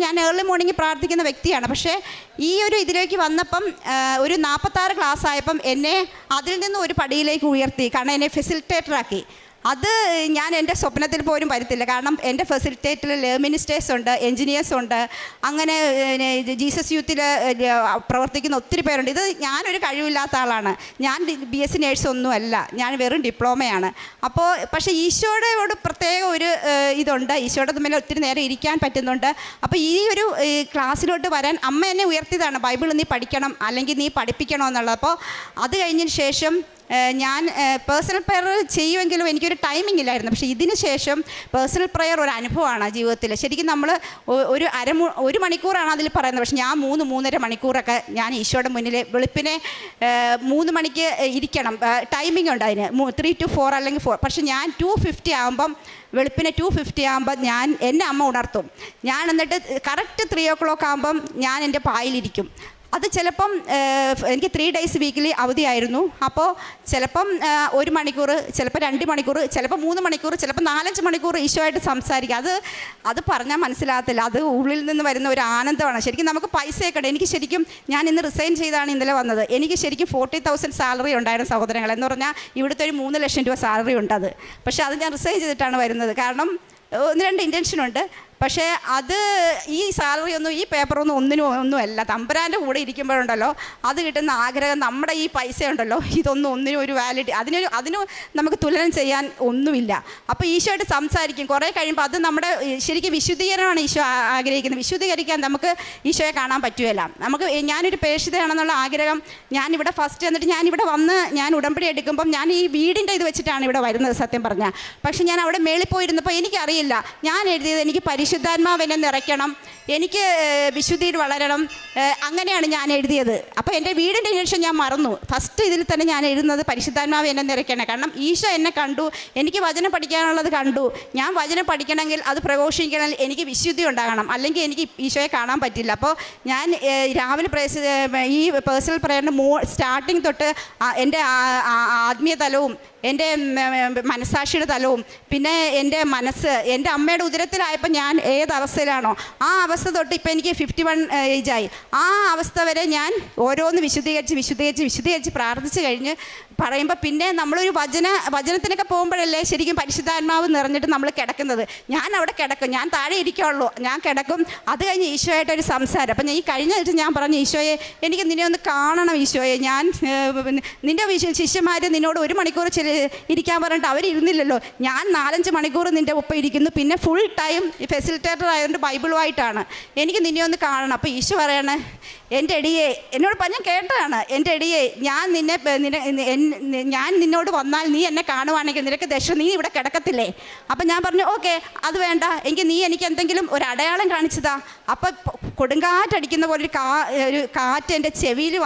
ഞാൻ ഏർലി മോർണിംഗ് പ്രാർത്ഥിക്കുന്ന വ്യക്തിയാണ്. പക്ഷേ ഈ ഒരു ഇതിലേക്ക് വന്നപ്പം ഒരു 46 ക്ലാസ് ആയപ്പം എന്നെ അതിൽ നിന്ന് ഒരു പടിയിലേക്ക് ഉയർത്തി. കാരണം എന്നെ ഫെസിലിറ്റേറ്ററാക്കി. അത് ഞാൻ എൻ്റെ സ്വപ്നത്തിൽ പോലും വരുത്തില്ല. കാരണം എൻ്റെ ഫെസിലിറ്റേറ്ററിൽ മിനിസ്റ്റേഴ്സ് ഉണ്ട്, എൻജിനീയേഴ്സ് ഉണ്ട്, അങ്ങനെ ജീസസ് യൂത്തിൽ പ്രവർത്തിക്കുന്ന ഒത്തിരി പേരുണ്ട്. ഇത് ഞാനൊരു കഴിവില്ലാത്ത ആളാണ്. ഞാൻ BSc നേഴ്സൊന്നുമല്ല, ഞാൻ വെറും ഡിപ്ലോമയാണ്. അപ്പോൾ പക്ഷേ ഈശോയോട് പ്രത്യേക ഒരു ഇതുണ്ട്, ഈശോയുടെ തമ്മിൽ ഒത്തിരി നേരം ഇരിക്കാൻ പറ്റുന്നുണ്ട്. അപ്പോൾ ഈ ഒരു ക്ലാസ്സിലോട്ട് വരാൻ അമ്മ എന്നെ ഉയർത്തിയതാണ്, ബൈബിൾ നീ പഠിക്കണം അല്ലെങ്കിൽ നീ പഠിപ്പിക്കണമെന്നുള്ളത്. അപ്പോൾ അത് കഴിഞ്ഞതിന് ശേഷം ഞാൻ പേഴ്സണൽ പ്രെയർ ചെയ്യുമെങ്കിലും എനിക്കൊരു ടൈമിംഗ് ഇല്ലായിരുന്നു. പക്ഷേ ഇതിന് ശേഷം പേഴ്സണൽ പ്രെയർ ഒരു അനുഭവമാണ് ജീവിതത്തിൽ. ശരിക്കും നമ്മൾ ഒരു മണിക്കൂറാണ് അതിൽ പറയുന്നത്. പക്ഷേ ഞാൻ 3-3.5 മണിക്കൂറൊക്കെ ഞാൻ ഈശോയുടെ മുന്നിൽ വെളുപ്പിനെ 3 മണിക്ക് ഇരിക്കണം. ടൈമിംഗ് ഉണ്ട് അതിന്, 3 to 4 അല്ലെങ്കിൽ 4. പക്ഷേ ഞാൻ 2:50 ആകുമ്പം വെളുപ്പിനെ 2:50 ആകുമ്പോൾ എന്നെ അമ്മ ഉണർത്തും. ഞാൻ എന്നിട്ട് കറക്റ്റ് 3 o'clock ആകുമ്പം ഞാൻ എൻ്റെ പായിലിരിക്കും. അത് ചിലപ്പം എനിക്ക് 3 days വീക്കിലി അവധിയായിരുന്നു. അപ്പോൾ ചിലപ്പം 1 മണിക്കൂർ, ചിലപ്പോൾ 2 മണിക്കൂർ, ചിലപ്പോൾ 3 മണിക്കൂർ, ചിലപ്പോൾ 4-5 മണിക്കൂർ ഈശോയായിട്ട് സംസാരിക്കുക. അത് പറഞ്ഞാൽ മനസ്സിലാകത്തില്ല. അത് ഉള്ളിൽ നിന്ന് വരുന്ന ഒരു ആനന്ദമാണ്. ശരിക്കും നമുക്ക് പൈസയൊക്കെ എനിക്ക് ശരിക്കും ഞാൻ ഇന്ന് റിസൈൻ ചെയ്താണ് ഇന്നലെ വന്നത്. എനിക്ക് ശരിക്കും 40,000 സാലറി ഉണ്ടായിരുന്നു സഹോദരങ്ങൾ. എന്ന് പറഞ്ഞാൽ ഇവിടുത്തെ ഒരു 3 ലക്ഷം രൂപ സാലറി ഉണ്ട്. പക്ഷേ അത് ഞാൻ റിസൈൻ ചെയ്തിട്ടാണ് വരുന്നത്. കാരണം 1-2 ഇൻറ്റൻഷനുണ്ട്. പക്ഷേ അത് ഈ സാലറി ഒന്നും ഈ പേപ്പറൊന്നും ഒന്നുമല്ല. തമ്പുരാൻ്റെ കൂടെ ഇരിക്കുമ്പോഴുണ്ടല്ലോ അത് കിട്ടുന്ന ആഗ്രഹം, നമ്മുടെ ഈ പൈസ ഉണ്ടല്ലോ ഒന്നിനും ഒരു വാലിഡി അതിന് നമുക്ക് തുലനം ചെയ്യാൻ ഒന്നുമില്ല. അപ്പോൾ ഈശോയായിട്ട് സംസാരിക്കും. കുറേ കഴിയുമ്പോൾ അത് നമ്മുടെ ശരിക്കും വിശുദ്ധീകരണമാണ് ഈശോ ആഗ്രഹിക്കുന്നത്. വിശുദ്ധീകരിക്കാൻ നമുക്ക് ഈശോയെ കാണാൻ പറ്റുകയില്ല. ഞാനൊരു പ്രേക്ഷിതയാണെന്നുള്ള ആഗ്രഹം, ഞാനിവിടെ ഫസ്റ്റ് എന്നിട്ട് ഞാനിവിടെ വന്ന് ഞാൻ ഉടമ്പടി എടുക്കുമ്പം ഞാൻ ഈ വീടിൻ്റെ ഇത് വെച്ചിട്ടാണ് ഇവിടെ വരുന്നത് സത്യം പറഞ്ഞാൽ. പക്ഷേ ഞാൻ അവിടെ മേളിൽ പോയിരുന്നപ്പോൾ എനിക്കറിയില്ല, ഞാൻ എഴുതിയത് എനിക്ക് പരിശുദ്ധാത്മാവ് എന്നെ നിറയ്ക്കണം, എനിക്ക് വിശുദ്ധിയിൽ വളരണം, അങ്ങനെയാണ് ഞാൻ എഴുതിയത്. അപ്പോൾ എൻ്റെ വീടിൻ്റെ ശേഷം ഞാൻ മറന്നു. ഫസ്റ്റ് ഇതിൽ തന്നെ ഞാൻ എഴുതുന്നത് പരിശുദ്ധാത്മാവ് എന്നെ നിറയ്ക്കണം. കാരണം ഈശോ എന്നെ കണ്ടു, എനിക്ക് വചനം പഠിക്കാനുള്ളത് കണ്ടു. ഞാൻ വചനം പഠിക്കണമെങ്കിൽ അത് പ്രഘോഷിക്കണമെങ്കിൽ എനിക്ക് വിശുദ്ധി ഉണ്ടാകണം, അല്ലെങ്കിൽ എനിക്ക് ഈശോയെ കാണാൻ പറ്റില്ല. അപ്പോൾ ഞാൻ രാവിലെ ഈ പേഴ്സണൽ പ്രയറിൻ്റെ സ്റ്റാർട്ടിങ് തൊട്ട് എൻ്റെ ആത്മീയ തലവും എൻ്റെ മനസ്സാക്ഷിയുടെ തലവും പിന്നെ എൻ്റെ മനസ്സ് എൻ്റെ അമ്മയുടെ ഉദരത്തിലായപ്പോൾ ഞാൻ ഏത് അവസ്ഥയിലാണോ ആ അവസ്ഥ തൊട്ട് ഇപ്പോൾ എനിക്ക് 51 ഏജായി. ആ അവസ്ഥ വരെ ഞാൻ ഓരോന്ന് വിശുദ്ധീകരിച്ച് പ്രാർത്ഥിച്ച് കഴിഞ്ഞ് പറയുമ്പോൾ പിന്നെ നമ്മളൊരു വചനത്തിനൊക്കെ പോകുമ്പോഴല്ലേ ശരിക്കും പരിശുദ്ധാത്മാവ് നിറഞ്ഞിട്ട് നമ്മൾ കിടക്കുന്നത്. ഞാൻ അവിടെ കിടക്കും, ഞാൻ താഴെ ഇരിക്കുള്ളൂ, ഞാൻ കിടക്കും. അത് കഴിഞ്ഞ് ഈശോയായിട്ടൊരു സംസാരം. അപ്പം ഈ കഴിഞ്ഞ ഞാൻ പറഞ്ഞു, ഈശോയെ എനിക്ക് നിന്നെ ഒന്ന് കാണണം ഈശോയെ, ഞാൻ നിൻ്റെ ശിഷ്യന്മാർ നിന്നോട് 1 മണിക്കൂർ ഇരിക്കാൻ പറഞ്ഞിട്ട് അവരിരുന്നില്ലല്ലോ, ഞാൻ 4-5 മണിക്കൂർ നിൻ്റെ ഒപ്പം ഇരിക്കുന്നു, പിന്നെ ഫുൾ ടൈം ഫെസിലിറ്റേറ്റർ ആയതുകൊണ്ട് ബൈബിളുമായിട്ടാണ്, എനിക്ക് നിന്നെ ഒന്ന് കാണണം. അപ്പോൾ ഈശോ പറയണേ, എൻ്റെ എടിയെ, എന്നോട് ഞാൻ കേട്ടതാണ്, എൻ്റെ എടിയെ, ഞാൻ നിന്നോട് വന്നാൽ നീ എന്നെ കാണുവാണെങ്കിൽ നിനക്ക് നീ ഇവിടെ കിടക്കത്തില്ലേ? അപ്പം ഞാൻ പറഞ്ഞു ഓക്കെ, അത് വേണ്ട, എങ്കിൽ നീ എനിക്ക് എന്തെങ്കിലും ഒരു അടയാളം കാണിച്ചതാ. അപ്പം കൊടുങ്കാറ്റടിക്കുന്ന പോലെ ഒരു കാറ്റ് എൻ്റെ ചെവിയിൽ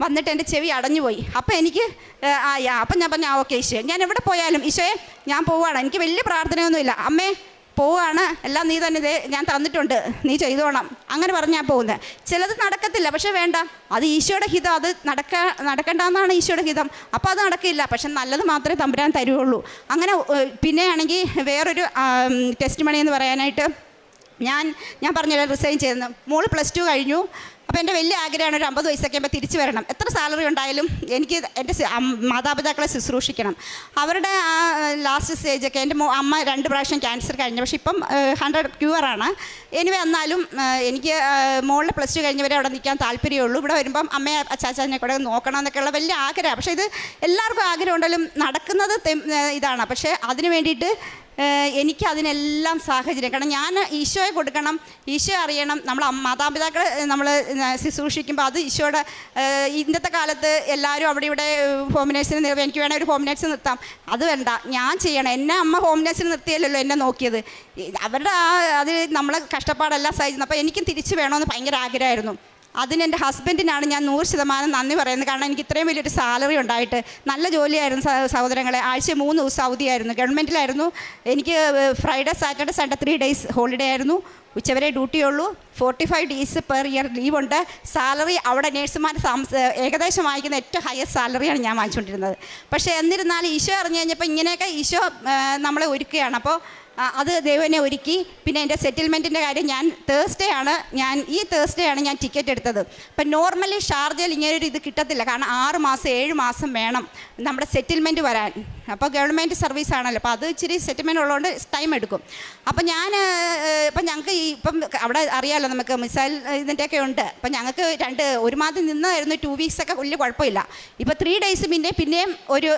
വന്നിട്ട് എൻ്റെ ചെവി അടഞ്ഞുപോയി. അപ്പം എനിക്ക് അപ്പം ഞാൻ പറഞ്ഞു ഓക്കെ ഈശോയെ, ഞാൻ എവിടെ പോയാലും ഈശോയെ ഞാൻ പോവുകയാണ്, എനിക്ക് വലിയ പ്രാർത്ഥനയൊന്നുമില്ല, അമ്മേ പോവുകയാണ്, എല്ലാം നീ തന്നെ ഞാൻ തന്നിട്ടുണ്ട്, നീ ചെയ്തോണം, അങ്ങനെ പറഞ്ഞാൽ പോകുന്നത്. ചിലത് നടക്കത്തില്ല, പക്ഷേ വേണ്ട, അത് ഈശോയുടെ ഹിതം, അത് നടക്കണ്ടെന്നാണ് ഈശോയുടെ ഹിതം. അപ്പോൾ അത് നടക്കില്ല, പക്ഷെ നല്ലത് മാത്രമേ തമ്പുരാൻ തരുള്ളൂ. അങ്ങനെ പിന്നെ ആണെങ്കിൽ വേറൊരു ടെസ്റ്റ് മണി എന്ന് പറയാനായിട്ട് ഞാൻ പറഞ്ഞല്ലോ റിസൈൻ ചെയ്തെന്ന്. മോള് +2 കഴിഞ്ഞു. അപ്പോൾ എൻ്റെ വലിയ ആഗ്രഹമാണ് ഒരു 50 വയസ്സൊക്കെ ആകുമ്പോൾ തിരിച്ചു വരണം. എത്ര സാലറി ഉണ്ടായാലും എനിക്ക് എൻ്റെ മാതാപിതാക്കളെ ശുശ്രൂഷിക്കണം. അവരുടെ ആ ലാസ്റ്റ് സ്റ്റേജൊക്കെ എൻ്റെ അമ്മ 2 പ്രാവശ്യം ക്യാൻസർ കഴിഞ്ഞു, പക്ഷെ ഇപ്പം 100 ക്യൂറാണ്. എനിവേ എന്നാലും എനിക്ക് മോളിൽ +2 കഴിഞ്ഞവരെ അവിടെ നിൽക്കാൻ താല്പര്യമുള്ളൂ. ഇവിടെ വരുമ്പം അമ്മയെ അച്ചാച്ചനെ കൂടെ നോക്കണം എന്നൊക്കെയുള്ള വലിയ ആഗ്രഹമാണ്. പക്ഷേ ഇത് എല്ലാവർക്കും ആഗ്രഹം ഉണ്ടെങ്കിലും നടക്കുന്നത് ഇതാണ്. പക്ഷേ അതിന് വേണ്ടിയിട്ട് എനിക്ക് അതിനെല്ലാം സാഹചര്യം, കാരണം ഞാൻ ഈശോയെ കൊടുക്കണം, ഈശോ അറിയണം. നമ്മൾ മാതാപിതാക്കളെ നമ്മൾ ശുശ്രൂഷിക്കുമ്പോൾ അത് ഈശോയുടെ ഇന്നത്തെ കാലത്ത് എല്ലാവരും അവിടെ ഇവിടെ ഹോം നേഴ്സിന് എനിക്ക് വേണേൽ ഒരു ഹോം നേഴ്സ് നിർത്താം, അത് വേണ്ട, ഞാൻ ചെയ്യണം. എന്നെ അമ്മ ഹോം നേഴ്സിന് നിർത്തിയല്ലോ എന്നെ നോക്കിയത്, അവരുടെ അത് നമ്മളെ കഷ്ടപ്പാടെല്ലാം സഹിച്ചു. അപ്പോൾ എനിക്കും തിരിച്ചു വേണമെന്ന് ഭയങ്കര ആഗ്രഹമായിരുന്നു. അതിന് എൻ്റെ ഹസ്ബൻഡിനാണ് ഞാൻ 100% നന്ദി പറയുന്നത്. കാരണം എനിക്ക് ഇത്രയും വലിയൊരു സാലറി ഉണ്ടായിട്ട് നല്ല ജോലിയായിരുന്നു സഹോദരങ്ങളെ. ആഴ്ച 3 ദിവസം അവധിയായിരുന്നു, ഗവൺമെൻറ്റിലായിരുന്നു. എനിക്ക് Friday Saturday Sunday 3 days holiday ആയിരുന്നു. ഉച്ചവരെ ഡ്യൂട്ടിയുള്ളൂ. 45 ഡേയ്സ് പെർ ഇയർ ലീവുണ്ട്. സാലറി അവിടെ നേഴ്സുമാർ ഏകദേശം വാങ്ങിക്കുന്ന ഏറ്റവും ഹയസ്റ്റ് സാലറിയാണ് ഞാൻ വാങ്ങിച്ചുകൊണ്ടിരുന്നത്. പക്ഷേ എന്നിരുന്നാലും ഈശോ അറിഞ്ഞു കഴിഞ്ഞപ്പോൾ ഇങ്ങനെയൊക്കെ ഈശോ നമ്മളെ ഒരുക്കുകയാണ്. അപ്പോൾ അത് ദൈവനെ ഒരുക്കി. പിന്നെ എൻ്റെ സെറ്റിൽമെൻറ്റിൻ്റെ കാര്യം ഞാൻ ഈ തേഴ്സ്ഡേ ആണ് ഞാൻ ടിക്കറ്റ് എടുത്തത്. അപ്പം നോർമലി ഷാർജയിൽ ഇങ്ങനൊരു ഇത് കിട്ടത്തില്ല, കാരണം 6 മാസം 7 മാസം വേണം നമ്മുടെ സെറ്റിൽമെൻറ്റ് വരാൻ. അപ്പോൾ ഗവൺമെൻറ് സർവീസ് ആണല്ലോ, അപ്പോൾ അത് ഇച്ചിരി സെറ്റിൽമെൻറ്റ് ഉള്ളതുകൊണ്ട് ടൈം എടുക്കും. അപ്പം ഞങ്ങൾക്ക് ഇപ്പം അവിടെ അറിയാമല്ലോ നമുക്ക് മിസൈൽ ഇതിൻ്റെയൊക്കെ ഉണ്ട്. അപ്പം ഞങ്ങൾക്ക് 1 മാസം നിന്നായിരുന്നു, 2 വീക്സൊക്കെ വലിയ കുഴപ്പമില്ല. ഇപ്പോൾ 3 ഡേയ്സ് പിന്നെയും ഒരു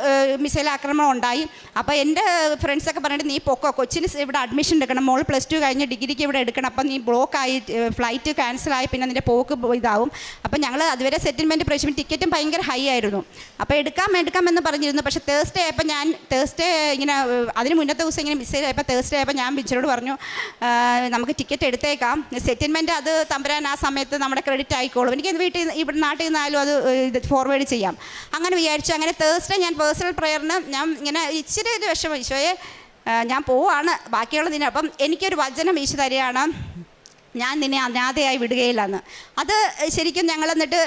മിസൈൽ ആക്രമണം ഉണ്ടായി. അപ്പോൾ എൻ്റെ ഫ്രണ്ട്സൊക്കെ പറഞ്ഞിട്ട് നീ പൊക്കോ, കൊച്ചിന് ഇവിടെ അഡ്മിഷൻ എടുക്കണം, മോൾ +2 കഴിഞ്ഞ് ഡിഗ്രിക്ക് ഇവിടെ എടുക്കണം, അപ്പം നീ ബ്ലോക്കായി ഫ്ലൈറ്റ് ക്യാൻസലായി, പിന്നെ നിൻ്റെ പോക്ക് ഇതാവും. അപ്പം ഞങ്ങൾ അതുവരെ സെറ്റിൽമെൻറ്റ് പ്രശ്നം ടിക്കറ്റും ഭയങ്കര ഹൈ ആയിരുന്നു. അപ്പോൾ എടുക്കാമെന്ന് പറഞ്ഞിരുന്നു. പക്ഷേ തേഴ്സ്ഡേ ആയപ്പോൾ ഞാൻ ഇങ്ങനെ അതിന് മുന്നത്തെ ദിവസം ഇങ്ങനെ മിസ് ചെയ്തപ്പോൾ തേഴ്സ്ഡേ ആയപ്പോൾ ഞാൻ ബിച്ചറോട് പറഞ്ഞു നമുക്ക് ടിക്കറ്റ് എടുത്തേക്കാം, സെറ്റിൽമെൻറ്റ് അത് തമ്പുരാൻ ആ സമയത്ത് നമ്മുടെ ക്രെഡിറ്റ് ആയിക്കോളും, എനിക്ക് ഇവിടെ നാട്ടിൽ നിന്നാലും അത് ഫോർവേഡ് ചെയ്യാം. അങ്ങനെ വിചാരിച്ചു. അങ്ങനെ തേഴ്സ്ഡേ ഞാൻ പേഴ്സണൽ പ്രയറിന് ഞാൻ ഇങ്ങനെ ഇച്ചിരി ഒരു വിഷമം, ഈശോയെ ഞാൻ പോവാണ് ബാക്കിയുള്ളതിന്. അപ്പം എനിക്കൊരു വചനം ഈശോ തരികയാണ്, ഞാൻ നിന്നെ അനാഥയായി വിടുകയില്ലെന്ന്. അത് ശരിക്കും ഞങ്ങൾ എന്നിട്ട്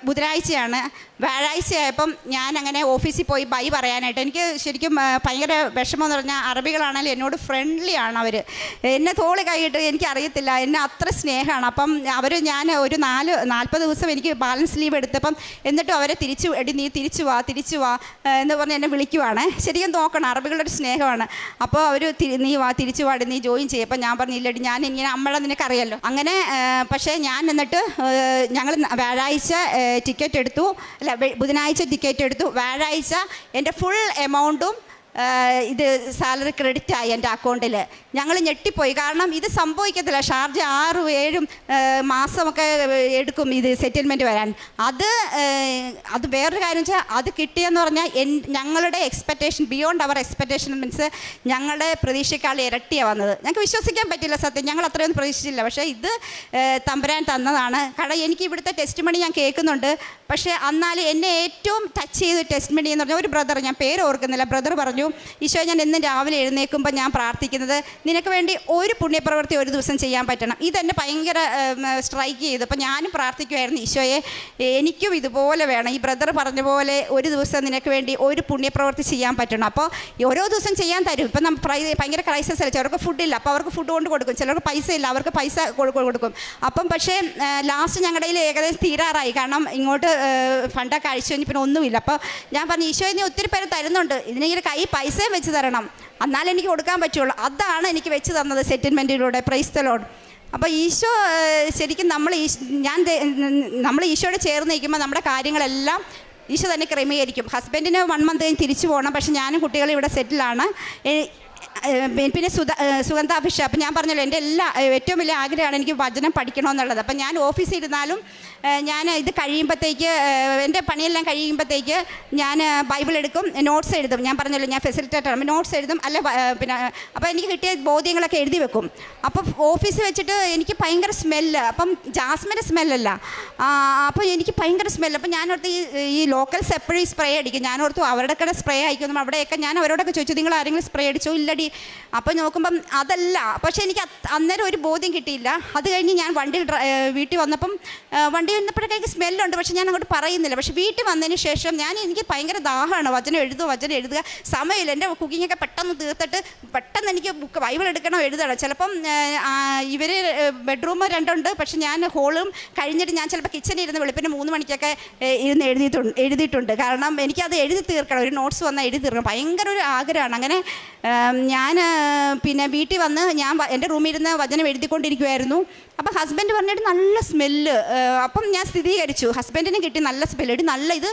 ബുധനാഴ്ചയാണ്. വ്യാഴാഴ്ചയായപ്പം ഞാൻ അങ്ങനെ ഓഫീസിൽ പോയി ബൈ പറയാനായിട്ട്. എനിക്ക് ശരിക്കും ഭയങ്കര വിഷമമെന്ന് പറഞ്ഞാൽ അറബികളാണെങ്കിലും എന്നോട് ഫ്രണ്ട്ലി ആണ് അവർ. എന്നെ തോളി കൈയിട്ട് എനിക്കറിയത്തില്ല, എന്നെ അത്ര സ്നേഹമാണ്. അപ്പം ഞാൻ ഒരു 40 ദിവസം എനിക്ക് ബാലൻസ് ലീവ് എടുത്തപ്പം എന്നിട്ടും അവരെ നീ തിരിച്ചു വാ എന്ന് പറഞ്ഞ് എന്നെ വിളിക്കുവാണ്. ശരിക്കും നോക്കണം, അറബികളുടെ സ്നേഹമാണ്. അപ്പോൾ അവർ നീ തിരിച്ചു വാടി, നീ ജോയിൻ ചെയ്യും. അപ്പം ഞാൻ പറഞ്ഞില്ലടി, ഞാൻ ഇങ്ങനെ അമ്മയുടെ നിനക്കറിയാമല്ലോ. അങ്ങനെ പക്ഷേ ഞാൻ എന്നിട്ട് ഞങ്ങൾ വ്യാഴാഴ്ച ടിക്കറ്റ് എടുത്തു, ബുധനാഴ്ച ടിക്കറ്റ് എടുത്തു. വ്യാഴാഴ്ച എൻ്റെ ഫുൾ എമൗണ്ടും ഇത് സാലറി ക്രെഡിറ്റ് ആയി എൻ്റെ അക്കൗണ്ടിൽ. ഞങ്ങൾ ഞെട്ടിപ്പോയി. കാരണം ഇത് സംഭവിക്കത്തില്ല. ഷാർജ 6-7 മാസമൊക്കെ എടുക്കും ഇത് സെറ്റിൽമെൻറ്റ് വരാൻ. അത് വേറൊരു കാര്യം വെച്ചാൽ അത് കിട്ടിയെന്ന് പറഞ്ഞാൽ ഞങ്ങളുടെ expectation beyond our expectation means ഞങ്ങളുടെ പ്രതീക്ഷയ്ക്കാൾ ഇരട്ടിയാണ് വന്നത്. ഞങ്ങൾക്ക് വിശ്വസിക്കാൻ പറ്റില്ല സത്യം. ഞങ്ങൾ അത്രയൊന്നും പ്രതീക്ഷിച്ചില്ല. പക്ഷേ ഇത് തമ്പുരാൻ തന്നതാണ്. കാരണം എനിക്ക് ഇവിടുത്തെ ടെസ്റ്റ് മണി ഞാൻ കേൾക്കുന്നുണ്ട്. പക്ഷേ എന്നാലും എന്നെ ഏറ്റവും ടച്ച് ചെയ്ത ടെസ്റ്റ് മണി എന്ന് പറഞ്ഞാൽ ഒരു ബ്രദർ, ഞാൻ പേര് ഓർക്കുന്നില്ല, ബ്രദർ പറഞ്ഞു, ഈശോ ഞാൻ എന്നും രാവിലെ എഴുന്നേൽക്കുമ്പോൾ ഞാൻ പ്രാർത്ഥിക്കുന്നത് നിനക്ക് വേണ്ടി ഒരു പുണ്യപ്രവൃത്തി ഒരു ദിവസം ചെയ്യാൻ പറ്റണം. ഇതെന്നെ ഭയങ്കര സ്ട്രൈക്ക് ചെയ്തു. അപ്പോൾ ഞാനും പ്രാർത്ഥിക്കുമായിരുന്നു, ഈശോയെ എനിക്കും ഇതുപോലെ വേണം. ഈ ബ്രദർ പറഞ്ഞ പോലെ ഒരു ദിവസം നിനക്ക് വേണ്ടി ഒരു പുണ്യപ്രവൃത്തി ചെയ്യാൻ പറ്റണം. അപ്പോൾ ഓരോ ദിവസം ചെയ്യാൻ തരും. ഇപ്പം നമ്മൾ ഭയങ്കര ക്രൈസിസ് അല്ല, ചിലർക്ക് ഫുഡില്ല, അപ്പോൾ അവർക്ക് ഫുഡ് കൊണ്ട് കൊടുക്കും. ചിലർക്ക് പൈസ ഇല്ല, അവർക്ക് പൈസ കൊടുക്കും. അപ്പം പക്ഷേ ലാസ്റ്റ് ഞങ്ങളുടെ കയ്യിൽ ഏകദേശം തീരാറായി. കാരണം ഇങ്ങോട്ട് ഫണ്ടൊക്കെ അഴിച്ചു കഴിഞ്ഞ് പിന്നെ ഒന്നുമില്ല. അപ്പോൾ ഞാൻ പറഞ്ഞു, ഈശോയെ നീ ഒത്തിരി പേര് തരുന്നുണ്ട്, ഇതിനെങ്കിലും കൈ പൈസയും വെച്ച് തരണം, എന്നാലും എനിക്ക് കൊടുക്കാൻ പറ്റുള്ളൂ. അതാണ് എനിക്ക് വെച്ച് തന്നത് സെറ്റിൽമെൻറ്റിലൂടെ. Praise the Lord. അപ്പോൾ ഈശോ ശരിക്കും നമ്മൾ ഈശോയോട് ചേർന്ന് നിൽക്കുമ്പോൾ നമ്മുടെ കാര്യങ്ങളെല്ലാം ഈശോ തന്നെ ക്രമീകരിക്കും. ഹസ്ബൻഡിന് 1 മന്ത് കഴിഞ്ഞ് തിരിച്ചു പോകണം. പക്ഷേ ഞാനും കുട്ടികളും ഇവിടെ സെറ്റിലാണ്. പിന്നെ സുഗന്ധാഭിഷേകം. അപ്പം ഞാൻ പറഞ്ഞല്ലോ, എൻ്റെ ഏറ്റവും വലിയ ആഗ്രഹമാണ് എനിക്ക് വചനം പഠിക്കണമെന്നുള്ളത്. അപ്പം ഞാൻ ഓഫീസിൽ ഇരുന്നാലും ഞാൻ ഇത് കഴിയുമ്പോഴത്തേക്ക് എൻ്റെ പണിയെല്ലാം കഴിയുമ്പോഴത്തേക്ക് ഞാൻ ബൈബിൾ എടുക്കും, നോട്ട്സ് എഴുതും. ഞാൻ പറഞ്ഞല്ലോ ഞാൻ ഫെസിലിറ്റേറ്ററാണ്, നോട്ട്സ് എഴുതും. പിന്നെ അപ്പോൾ എനിക്ക് കിട്ടിയ ബോധ്യങ്ങളൊക്കെ എഴുതി വെക്കും. അപ്പോൾ ഓഫീസിൽ വെച്ചിട്ട് എനിക്ക് ഭയങ്കര സ്മെല്ല്. അപ്പം ജാസ്മിൻ്റെ സ്മെല്ലല്ല, അപ്പോൾ എനിക്ക് ഭയങ്കര സ്മെല്ല്. അപ്പം ഞാനോർത്ത് ഈ ലോക്കൽസ് എപ്പോഴും സ്പ്രേ അടിക്കും. ഞാനോർത്തു അവരുടെയൊക്കെ സ്പ്രേ അയക്കും. അവിടെയൊക്കെ ഞാൻ അവരോടൊക്കെ ചോദിച്ചു, നിങ്ങൾ ആരെങ്കിലും സ്പ്രേ അടിച്ചോ? ഇല്ലടി. അപ്പോൾ നോക്കുമ്പം അതല്ല. പക്ഷേ എനിക്ക് അന്നേരം ഒരു ബോധ്യം കിട്ടിയില്ല. അത് കഴിഞ്ഞ് ഞാൻ വീട്ടിൽ വന്നപ്പം വണ്ടി വന്നപ്പോഴേക്ക് സ്മെല്ലുണ്ട്. പക്ഷേ ഞാൻ അങ്ങോട്ട് പറയുന്നില്ല. പക്ഷേ വീട്ടിൽ വന്നതിന് ശേഷം എനിക്ക് ഭയങ്കര ദാഹമാണ്. വചനം എഴുതുക, സമയമില്ല. എൻ്റെ കുക്കിങ്ങൊക്കെ പെട്ടെന്ന് തീർത്തിട്ട് പെട്ടെന്ന് എനിക്ക് ബൈബിൾ എടുക്കണം, എഴുതണം. ചിലപ്പം ഇവർ ബെഡ്റൂം 2 ഉണ്ട്. പക്ഷേ ഞാൻ ഹോളും കഴിഞ്ഞിട്ട് ഞാൻ ചിലപ്പോൾ കിച്ചണിൽ ഇരുന്ന് വെളുപ്പിന് 3 മണിക്കൊക്കെ ഇരുന്ന് എഴുതിയിട്ടുണ്ട്. കാരണം എനിക്കത് എഴുതി തീർക്കണം. ഒരു നോട്ട്സ് വന്നാൽ എഴുതി തീർക്കണം. ഭയങ്കര ഒരു ആഗ്രഹമാണ്. അങ്ങനെ ഞാൻ പിന്നെ വീട്ടിൽ വന്ന് ഞാൻ എൻ്റെ റൂമിൽ ഇരുന്ന് വചനം എഴുതിക്കൊണ്ടിരിക്കുമായിരുന്നു. അപ്പം ഹസ്ബൻഡ് പറഞ്ഞിട്ട് നല്ല സ്മെല്ല്. അപ്പം ഞാൻ സ്ഥിരീകരിച്ചു, ഹസ്ബൻഡിന് കിട്ടി നല്ല സ്മെല്ല്. നല്ല ഇത്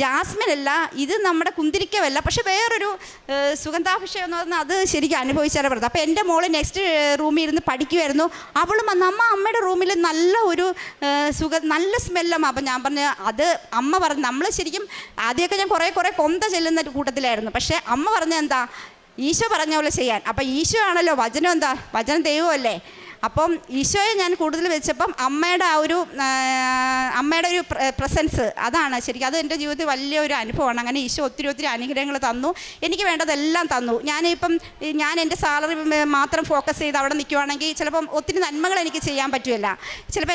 ജാസ്മിൻ അല്ല, ഇത് നമ്മുടെ കുന്തിരിക്കമല്ല, പക്ഷെ വേറൊരു സുഗന്ധാഭിഷേകം എന്ന് പറഞ്ഞാൽ അത് ശരിക്കും അനുഭവിച്ചാലേ പറഞ്ഞത്. അപ്പോൾ എൻ്റെ മോള് നെക്സ്റ്റ് റൂമിൽ ഇരുന്ന് പഠിക്കുമായിരുന്നു. അവളും വന്ന് അമ്മയുടെ റൂമിൽ നല്ല ഒരു നല്ല സ്മെല്ലമ്മ. അപ്പം ഞാൻ പറഞ്ഞു, അത് അമ്മ പറഞ്ഞു, നമ്മൾ ശരിക്കും ആദ്യമൊക്കെ ഞാൻ കുറേ കൊന്ത ചെല്ലുന്ന കൂട്ടത്തിലായിരുന്നു. പക്ഷേ അമ്മ പറഞ്ഞ എന്താ, ഈശോ പറഞ്ഞ പോലെ ചെയ്യാൻ. അപ്പം ഈശോ ആണല്ലോ, വചനം എന്താ, വചനം ദൈവമല്ലേ. അപ്പം ഈശോയെ ഞാൻ കൂടുതൽ വെച്ചപ്പം അമ്മയുടെ ഒരു പ്രസൻസ് അതാണ് ശരിക്കും. അത് എൻ്റെ ജീവിതത്തിൽ വലിയൊരു അനുഭവമാണ്. അങ്ങനെ ഈശോ ഒത്തിരി അനുഗ്രഹങ്ങൾ തന്നു, എനിക്ക് വേണ്ടതെല്ലാം തന്നു. ഞാൻ എൻ്റെ സാലറി മാത്രം ഫോക്കസ് ചെയ്ത് അവിടെ നിൽക്കുവാണെങ്കിൽ ചിലപ്പം ഒത്തിരി നന്മകൾ എനിക്ക് ചെയ്യാൻ പറ്റുമല്ല. ചിലപ്പോൾ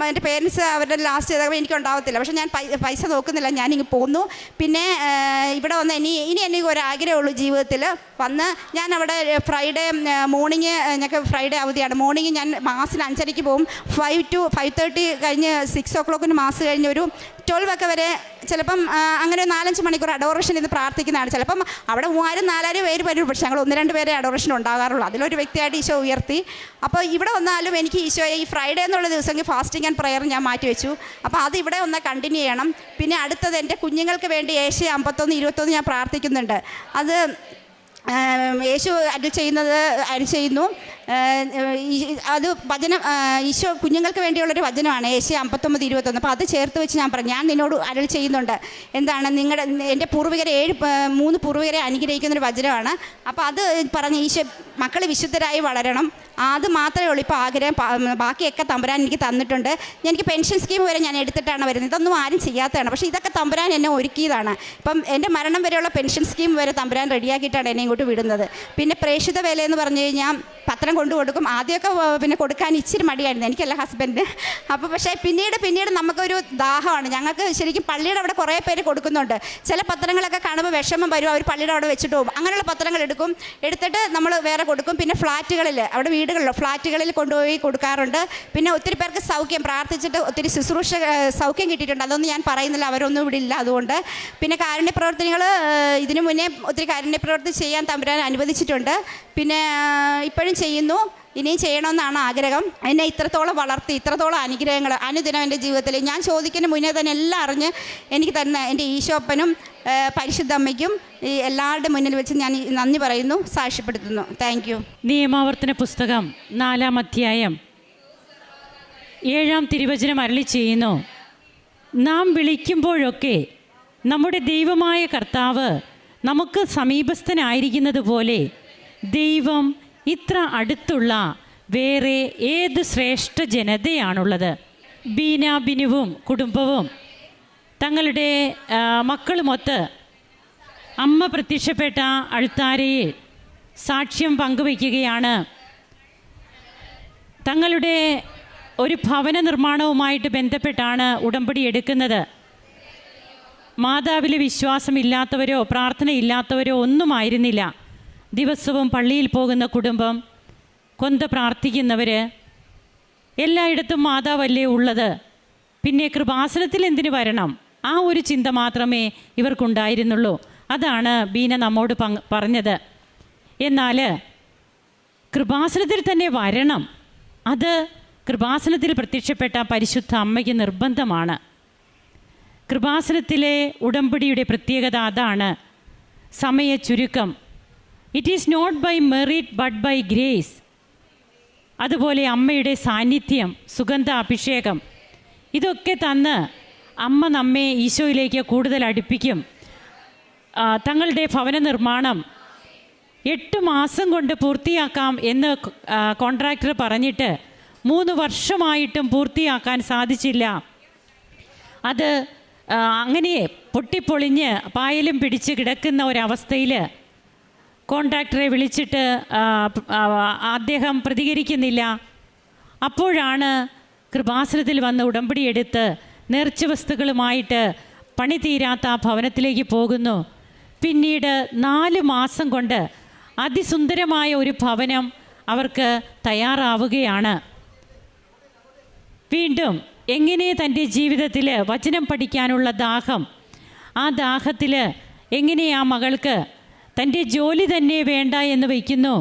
എൻ്റെ പേരൻസ് അവരുടെ ലാസ്റ്റ് ചെയ്തപ്പോൾ എനിക്കുണ്ടാവത്തില്ല. പക്ഷേ ഞാൻ പൈസ നോക്കുന്നില്ല, ഞാനിങ്ങ് പോന്നു. പിന്നെ ഇവിടെ വന്ന് ഇനി എനിക്ക് ഒരാഗ്രഹമുള്ളൂ ജീവിതത്തിൽ. വന്ന് ഞാൻ അവിടെ ഫ്രൈഡേ മോർണിംഗ്, ഞങ്ങൾക്ക് ഫ്രൈഡേ അവധിയാണ്. മോർണിംഗ് ഞാൻ മാസിന് 5:30 പോകും. 5 to 5:30 കഴിഞ്ഞ് 6 o'clock മാസ് കഴിഞ്ഞ് ഒരു 12 വരെ ചിലപ്പം അങ്ങനെ 4-5 മണിക്കൂർ അഡോറേഷൻ ഇത് പ്രാർത്ഥിക്കുന്നതാണ്. ചിലപ്പം അവിടെ 3000-4000 പേര് വരും. പക്ഷേ ഞങ്ങൾ 1-2 പേരെ അഡോറേഷൻ ഉണ്ടാകാറുള്ളൂ. അതിലൊരു വ്യക്തിയായിട്ട് ഈശോ ഉയർത്തി. അപ്പോൾ ഇവിടെ വന്നാലും എനിക്ക് ഈശോയെ ഈ ഫ്രൈഡേ എന്നുള്ള ദിവസം ഫാസ്റ്റിംഗ് ആൻഡ് പ്രയർ ഞാൻ മാറ്റി വെച്ചു. അപ്പോൾ അത് ഇവിടെ ഒന്ന് കണ്ടിന്യൂ ചെയ്യണം. പിന്നെ അടുത്തത് എൻ്റെ കുഞ്ഞുങ്ങൾക്ക് വേണ്ടി ഏഷ്യ 51-21 ഞാൻ പ്രാർത്ഥിക്കുന്നുണ്ട്. അത് യേശു അരുൾ ചെയ്യുന്നു. അത് വചനം ഈശോ കുഞ്ഞുങ്ങൾക്ക് വേണ്ടിയുള്ളൊരു വചനമാണ് ഏഷ്യ 59-21. അപ്പോൾ അത് ചേർത്ത് വെച്ച് ഞാൻ പറഞ്ഞു, ഞാൻ നിന്നോട് അരുൾ ചെയ്യുന്നുണ്ട്. എന്താണ്, എൻ്റെ പൂർവികരെ 3 പൂർവികരെ അനുഗ്രഹിക്കുന്നൊരു വചനമാണ്. അപ്പോൾ അത് പറഞ്ഞ് ഈശോ മക്കൾ വിശുദ്ധരായി വളരണം, അത് മാത്രമേ ഉള്ളൂ ഇപ്പോൾ ആഗ്രഹം. ബാക്കിയൊക്കെ തമ്പുരാൻ എനിക്ക് തന്നിട്ടുണ്ട്. എനിക്ക് പെൻഷൻ സ്കീം വരെ ഞാൻ എടുത്തിട്ടാണ് വരുന്നത്. ഇതൊന്നും ആരും ചെയ്യാത്തതാണ്. പക്ഷേ ഇതൊക്കെ തമ്പുരാൻ എന്നെ ഒരുക്കിയതാണ്. ഇപ്പം എൻ്റെ മരണം വരെയുള്ള പെൻഷൻ സ്കീം വരെ തമ്പുരാൻ റെഡിയാക്കിയിട്ടാണ് എന്നെ ഇങ്ങോട്ട് വിടുന്നത്. പിന്നെ പ്രേക്ഷിത വേല എന്ന് പറഞ്ഞു കഴിഞ്ഞാൽ പത്രം കൊണ്ടു കൊടുക്കും. ആദ്യമൊക്കെ പിന്നെ കൊടുക്കാൻ ഇച്ചിരി മടിയായിരുന്നു, എനിക്കല്ല ഹസ്ബൻഡ്. അപ്പോൾ പക്ഷേ പിന്നീട് നമുക്കൊരു ദാഹമാണ്. ഞങ്ങൾക്ക് ശരിക്കും പള്ളിയുടെ അവിടെ കുറേ പേര് കൊടുക്കുന്നുണ്ട്. ചില പത്രങ്ങളൊക്കെ കാണുമ്പോൾ വിഷമം വരും, അവർ പള്ളിയുടെ അവിടെ വെച്ചിട്ട് പോകും. അങ്ങനെയുള്ള പത്രങ്ങൾ എടുത്തിട്ട് നമ്മൾ വേറെ കൊടുക്കും. പിന്നെ ഫ്ലാറ്റുകളിൽ, അവിടെ ഫ്ലാറ്റുകളിൽ കൊണ്ടുപോയി കൊടുക്കാറുണ്ട്. പിന്നെ ഒത്തിരി പേർക്ക് സൗഖ്യം പ്രാർത്ഥിച്ചിട്ട് ഒത്തിരി ശുശ്രൂഷ സൗഖ്യം കിട്ടിയിട്ടുണ്ട്. അതൊന്നും ഞാൻ പറയുന്നില്ല, അവരൊന്നും ഇവിടെ ഇല്ല. അതുകൊണ്ട് പിന്നെ കാരുണ്യ പ്രവർത്തനങ്ങൾ ഇതിനു മുന്നേ ഒത്തിരി കാരുണ്യ പ്രവർത്തി ചെയ്യാൻ തമ്പുരാൻ അനുവദിച്ചിട്ടുണ്ട്. പിന്നെ ഇപ്പോഴും ചെയ്യുന്നു. ഇനിയും ചെയ്യണമെന്നാണ് ആഗ്രഹം. എന്നെ ഇത്രത്തോളം വളർത്തി, ഇത്രത്തോളം അനുഗ്രഹങ്ങൾ അനുദിനം എൻ്റെ ജീവിതത്തിൽ ഞാൻ ചോദിക്കുന്ന മുന്നേ തന്നെ എല്ലാം അറിഞ്ഞ് എനിക്ക് തരുന്ന എൻ്റെ ഈശോപ്പനും പരിശുദ്ധ അമ്മയ്ക്കും ഈ എല്ലാവരുടെ മുന്നിൽ വെച്ച് ഞാൻ നന്ദി പറയുന്നു, സാക്ഷ്യപ്പെടുത്തുന്നു. Thank you. നിയമാവർത്തന പുസ്തകം 4-ാം അധ്യായം 7-ാം തിരുവചനം അരുളി ചെയ്യുന്നു: നാം വിളിക്കുമ്പോഴൊക്കെ നമ്മുടെ ദൈവമായ കർത്താവ് നമുക്ക് സമീപസ്ഥനായിരിക്കുന്നത് പോലെ ദൈവം ഇത്ര അടുത്തുള്ള വേറെ ഏത് ശ്രേഷ്ഠ ജനതയാണുള്ളത്? ബീന ബിനുവും കുടുംബവും തങ്ങളുടെ മക്കളുമൊത്ത് അമ്മ പ്രത്യക്ഷപ്പെട്ട അൾത്താരയിൽ സാക്ഷ്യം പങ്കുവയ്ക്കുകയാണ്. തങ്ങളുടെ ഒരു ഭവന നിർമ്മാണവുമായിട്ട് ബന്ധപ്പെട്ടാണ് ഉടമ്പടി എടുക്കുന്നത്. മാതാവിൽ വിശ്വാസമില്ലാത്തവരോ പ്രാർത്ഥനയില്ലാത്തവരോ ഒന്നുമായിരുന്നില്ല. ദിവസവും പള്ളിയിൽ പോകുന്ന കുടുംബം, കൊന്ത പ്രാർത്ഥിക്കുന്നവർ, എല്ലായിടത്തും മാതാവല്ലേ ഉള്ളത്, പിന്നെ കൃപാസനത്തിൽ എന്തിനു വരണം? ആ ഒരു ചിന്ത മാത്രമേ ഇവർക്കുണ്ടായിരുന്നുള്ളൂ. അതാണ് ബീന നമ്മോട് പറഞ്ഞത്. എന്നാൽ കൃപാസനത്തിൽ തന്നെ വരണം, അത് കൃപാസനത്തിൽ പ്രത്യക്ഷപ്പെട്ട പരിശുദ്ധ അമ്മയ്ക്ക് നിർബന്ധമാണ്. കൃപാസനത്തിലെ ഉടമ്പടിയുടെ പ്രത്യേകത അതാണ്, സമയ ചുരുക്കം. It is not by merit but by grace. അതുപോലെ അമ്മയുടെ സാന്നിധ്യം, സുഗന്ധ അഭിഷേകം, ഇതൊക്കെ തന്ന് അമ്മ നമ്മെ ഈശോയിലേക്ക് കൂടുതൽ അടുപ്പിക്കും. തങ്ങളുടെ ഭവന നിർമ്മാണം 8 മാസം കൊണ്ട് പൂർത്തിയാക്കാം എന്ന് കോൺട്രാക്ടർ പറഞ്ഞിട്ട് 3 വർഷമായിട്ടും പൂർത്തിയാക്കാൻ സാധിച്ചില്ല. അത് അങ്ങനെ പൊട്ടിപ്പൊളിഞ്ഞ് പായലും പിടിച്ച് കിടക്കുന്ന ഒരവസ്ഥയിൽ കോൺട്രാക്ടറെ വിളിച്ചിട്ട് അദ്ദേഹം പ്രതികരിക്കുന്നില്ല. അപ്പോഴാണ് കൃപാസനത്തിൽ വന്ന് ഉടമ്പടി എടുത്ത് നേർച്ച വസ്തുക്കളുമായിട്ട് പണി തീരാത്ത ആ ഭവനത്തിലേക്ക് പോകുന്നു. പിന്നീട് 4 മാസം കൊണ്ട് അതിസുന്ദരമായ ഒരു ഭവനം അവർക്ക് തയ്യാറാവുകയാണ്. വീണ്ടും എങ്ങനെ തൻ്റെ ജീവിതത്തിൽ വചനം പഠിക്കാനുള്ള ദാഹം, ആ ദാഹത്തിൽ എങ്ങനെ ആ മകൾക്ക് തൻ്റെ ജോലി തന്നെ വേണ്ട എന്ന് വയ്ക്കുന്നു.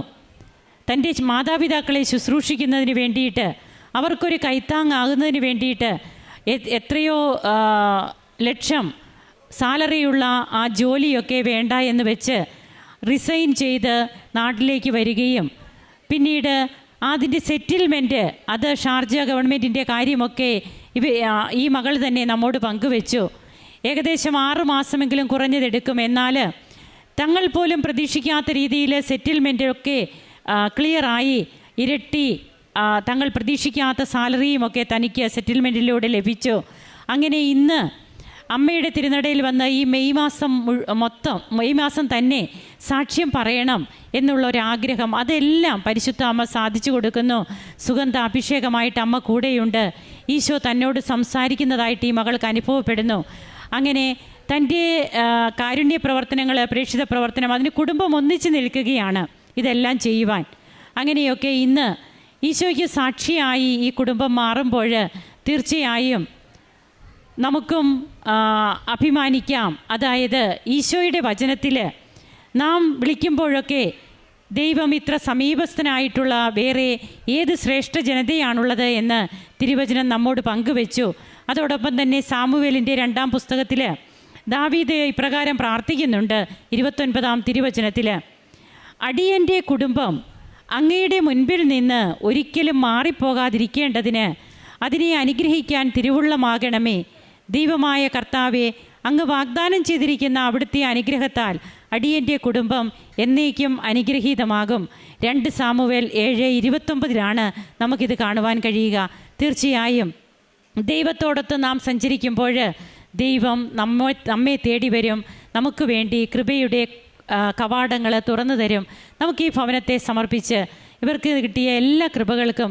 തൻ്റെ മാതാപിതാക്കളെ ശുശ്രൂഷിക്കുന്നതിന് വേണ്ടിയിട്ട്, അവർക്കൊരു കൈത്താങ്ങാകുന്നതിന് വേണ്ടിയിട്ട് എത്രയോ ലക്ഷം സാലറിയുള്ള ആ ജോലിയൊക്കെ വേണ്ട എന്ന് വെച്ച് റിസൈൻ ചെയ്ത് നാട്ടിലേക്ക് വരികയും പിന്നീട് അതിൻ്റെ സെറ്റിൽമെൻറ്റ്, അത് ഷാർജ ഗവൺമെൻറ്റിൻ്റെ കാര്യമൊക്കെ ഈ മകൾ തന്നെ നമ്മോട് പങ്കുവെച്ചു. ഏകദേശം 6 മാസമെങ്കിലും കുറഞ്ഞതെടുക്കും. എന്നാൽ തങ്ങൾ പോലും പ്രതീക്ഷിക്കാത്ത രീതിയിൽ സെറ്റിൽമെൻറ്റൊക്കെ ക്ലിയറായി, ഇരട്ടി തങ്ങൾ പ്രതീക്ഷിക്കാത്ത സാലറിയുമൊക്കെ തനിക്ക് സെറ്റിൽമെൻറ്റിലൂടെ ലഭിച്ചു. അങ്ങനെ ഇന്ന് അമ്മയുടെ തിരുനടയിൽ വന്ന ഈ മെയ് മാസം തന്നെ സാക്ഷ്യം പറയണം എന്നുള്ളൊരാഗ്രഹം, അതെല്ലാം പരിശുദ്ധ അമ്മ സാധിച്ചു കൊടുക്കുന്നു. സുഗന്ധ അഭിഷേകമായിട്ട് അമ്മ കൂടെയുണ്ട്. ഈശോ തന്നോട് സംസാരിക്കുന്നതായിട്ട് ഈ മകൾക്ക് അനുഭവപ്പെടുന്നു. അങ്ങനെ തൻ്റെ കാരുണ്യ പ്രവർത്തനങ്ങൾ, പ്രേക്ഷിത പ്രവർത്തനം, അതിന് കുടുംബം ഒന്നിച്ച് നിൽക്കുകയാണ് ഇതെല്ലാം ചെയ്യുവാൻ. അങ്ങനെയൊക്കെ ഇന്ന് ഈശോയ്ക്ക് സാക്ഷിയായി ഈ കുടുംബം മാറുമ്പോൾ തീർച്ചയായും നമുക്കും അഭിമാനിക്കാം. അതായത് ഈശോയുടെ വചനത്തിൽ നാം വിളിക്കുമ്പോഴൊക്കെ ദൈവം ഇത്ര സമീപസ്ഥനായിട്ടുള്ള വേറെ ഏത് ശ്രേഷ്ഠ ജനതയാണുള്ളത് എന്ന് തിരുവചനം നമ്മോട് പങ്കുവെച്ചു. അതോടൊപ്പം തന്നെ സാമുവേലിൻ്റെ 2-ാം പുസ്തകത്തിൽ ദാവീദ് ഇപ്രകാരം പ്രാർത്ഥിക്കുന്നുണ്ട്. 29-ാം തിരുവചനത്തിൽ: അടിയൻ്റെ കുടുംബം അങ്ങയുടെ മുൻപിൽ നിന്ന് ഒരിക്കലും മാറിപ്പോകാതിരിക്കേണ്ടതിന് അതിനെ അനുഗ്രഹിക്കാൻ തിരുവുള്ളമാകണമേ. ദൈവമായ കർത്താവെ, അങ്ങ് വാഗ്ദാനം ചെയ്തിരിക്കുന്ന അവിടുത്തെ അനുഗ്രഹത്താൽ അടിയൻ്റെ കുടുംബം എന്നേക്കും അനുഗ്രഹീതമാകും. 2 സാമുവേൽ 7:29 നമുക്കിത് കാണുവാൻ കഴിയുക. തീർച്ചയായും ദൈവത്തോടൊത്ത് നാം സഞ്ചരിക്കുമ്പോൾ ദൈവം നമ്മെ തേടി വരും, നമുക്ക് വേണ്ടി കൃപയുടെ കവാടങ്ങൾ തുറന്നു തരും. നമുക്ക് ഈ ഭവനത്തെ സമർപ്പിച്ച് ഇവർക്ക് കിട്ടിയ എല്ലാ കൃപകൾക്കും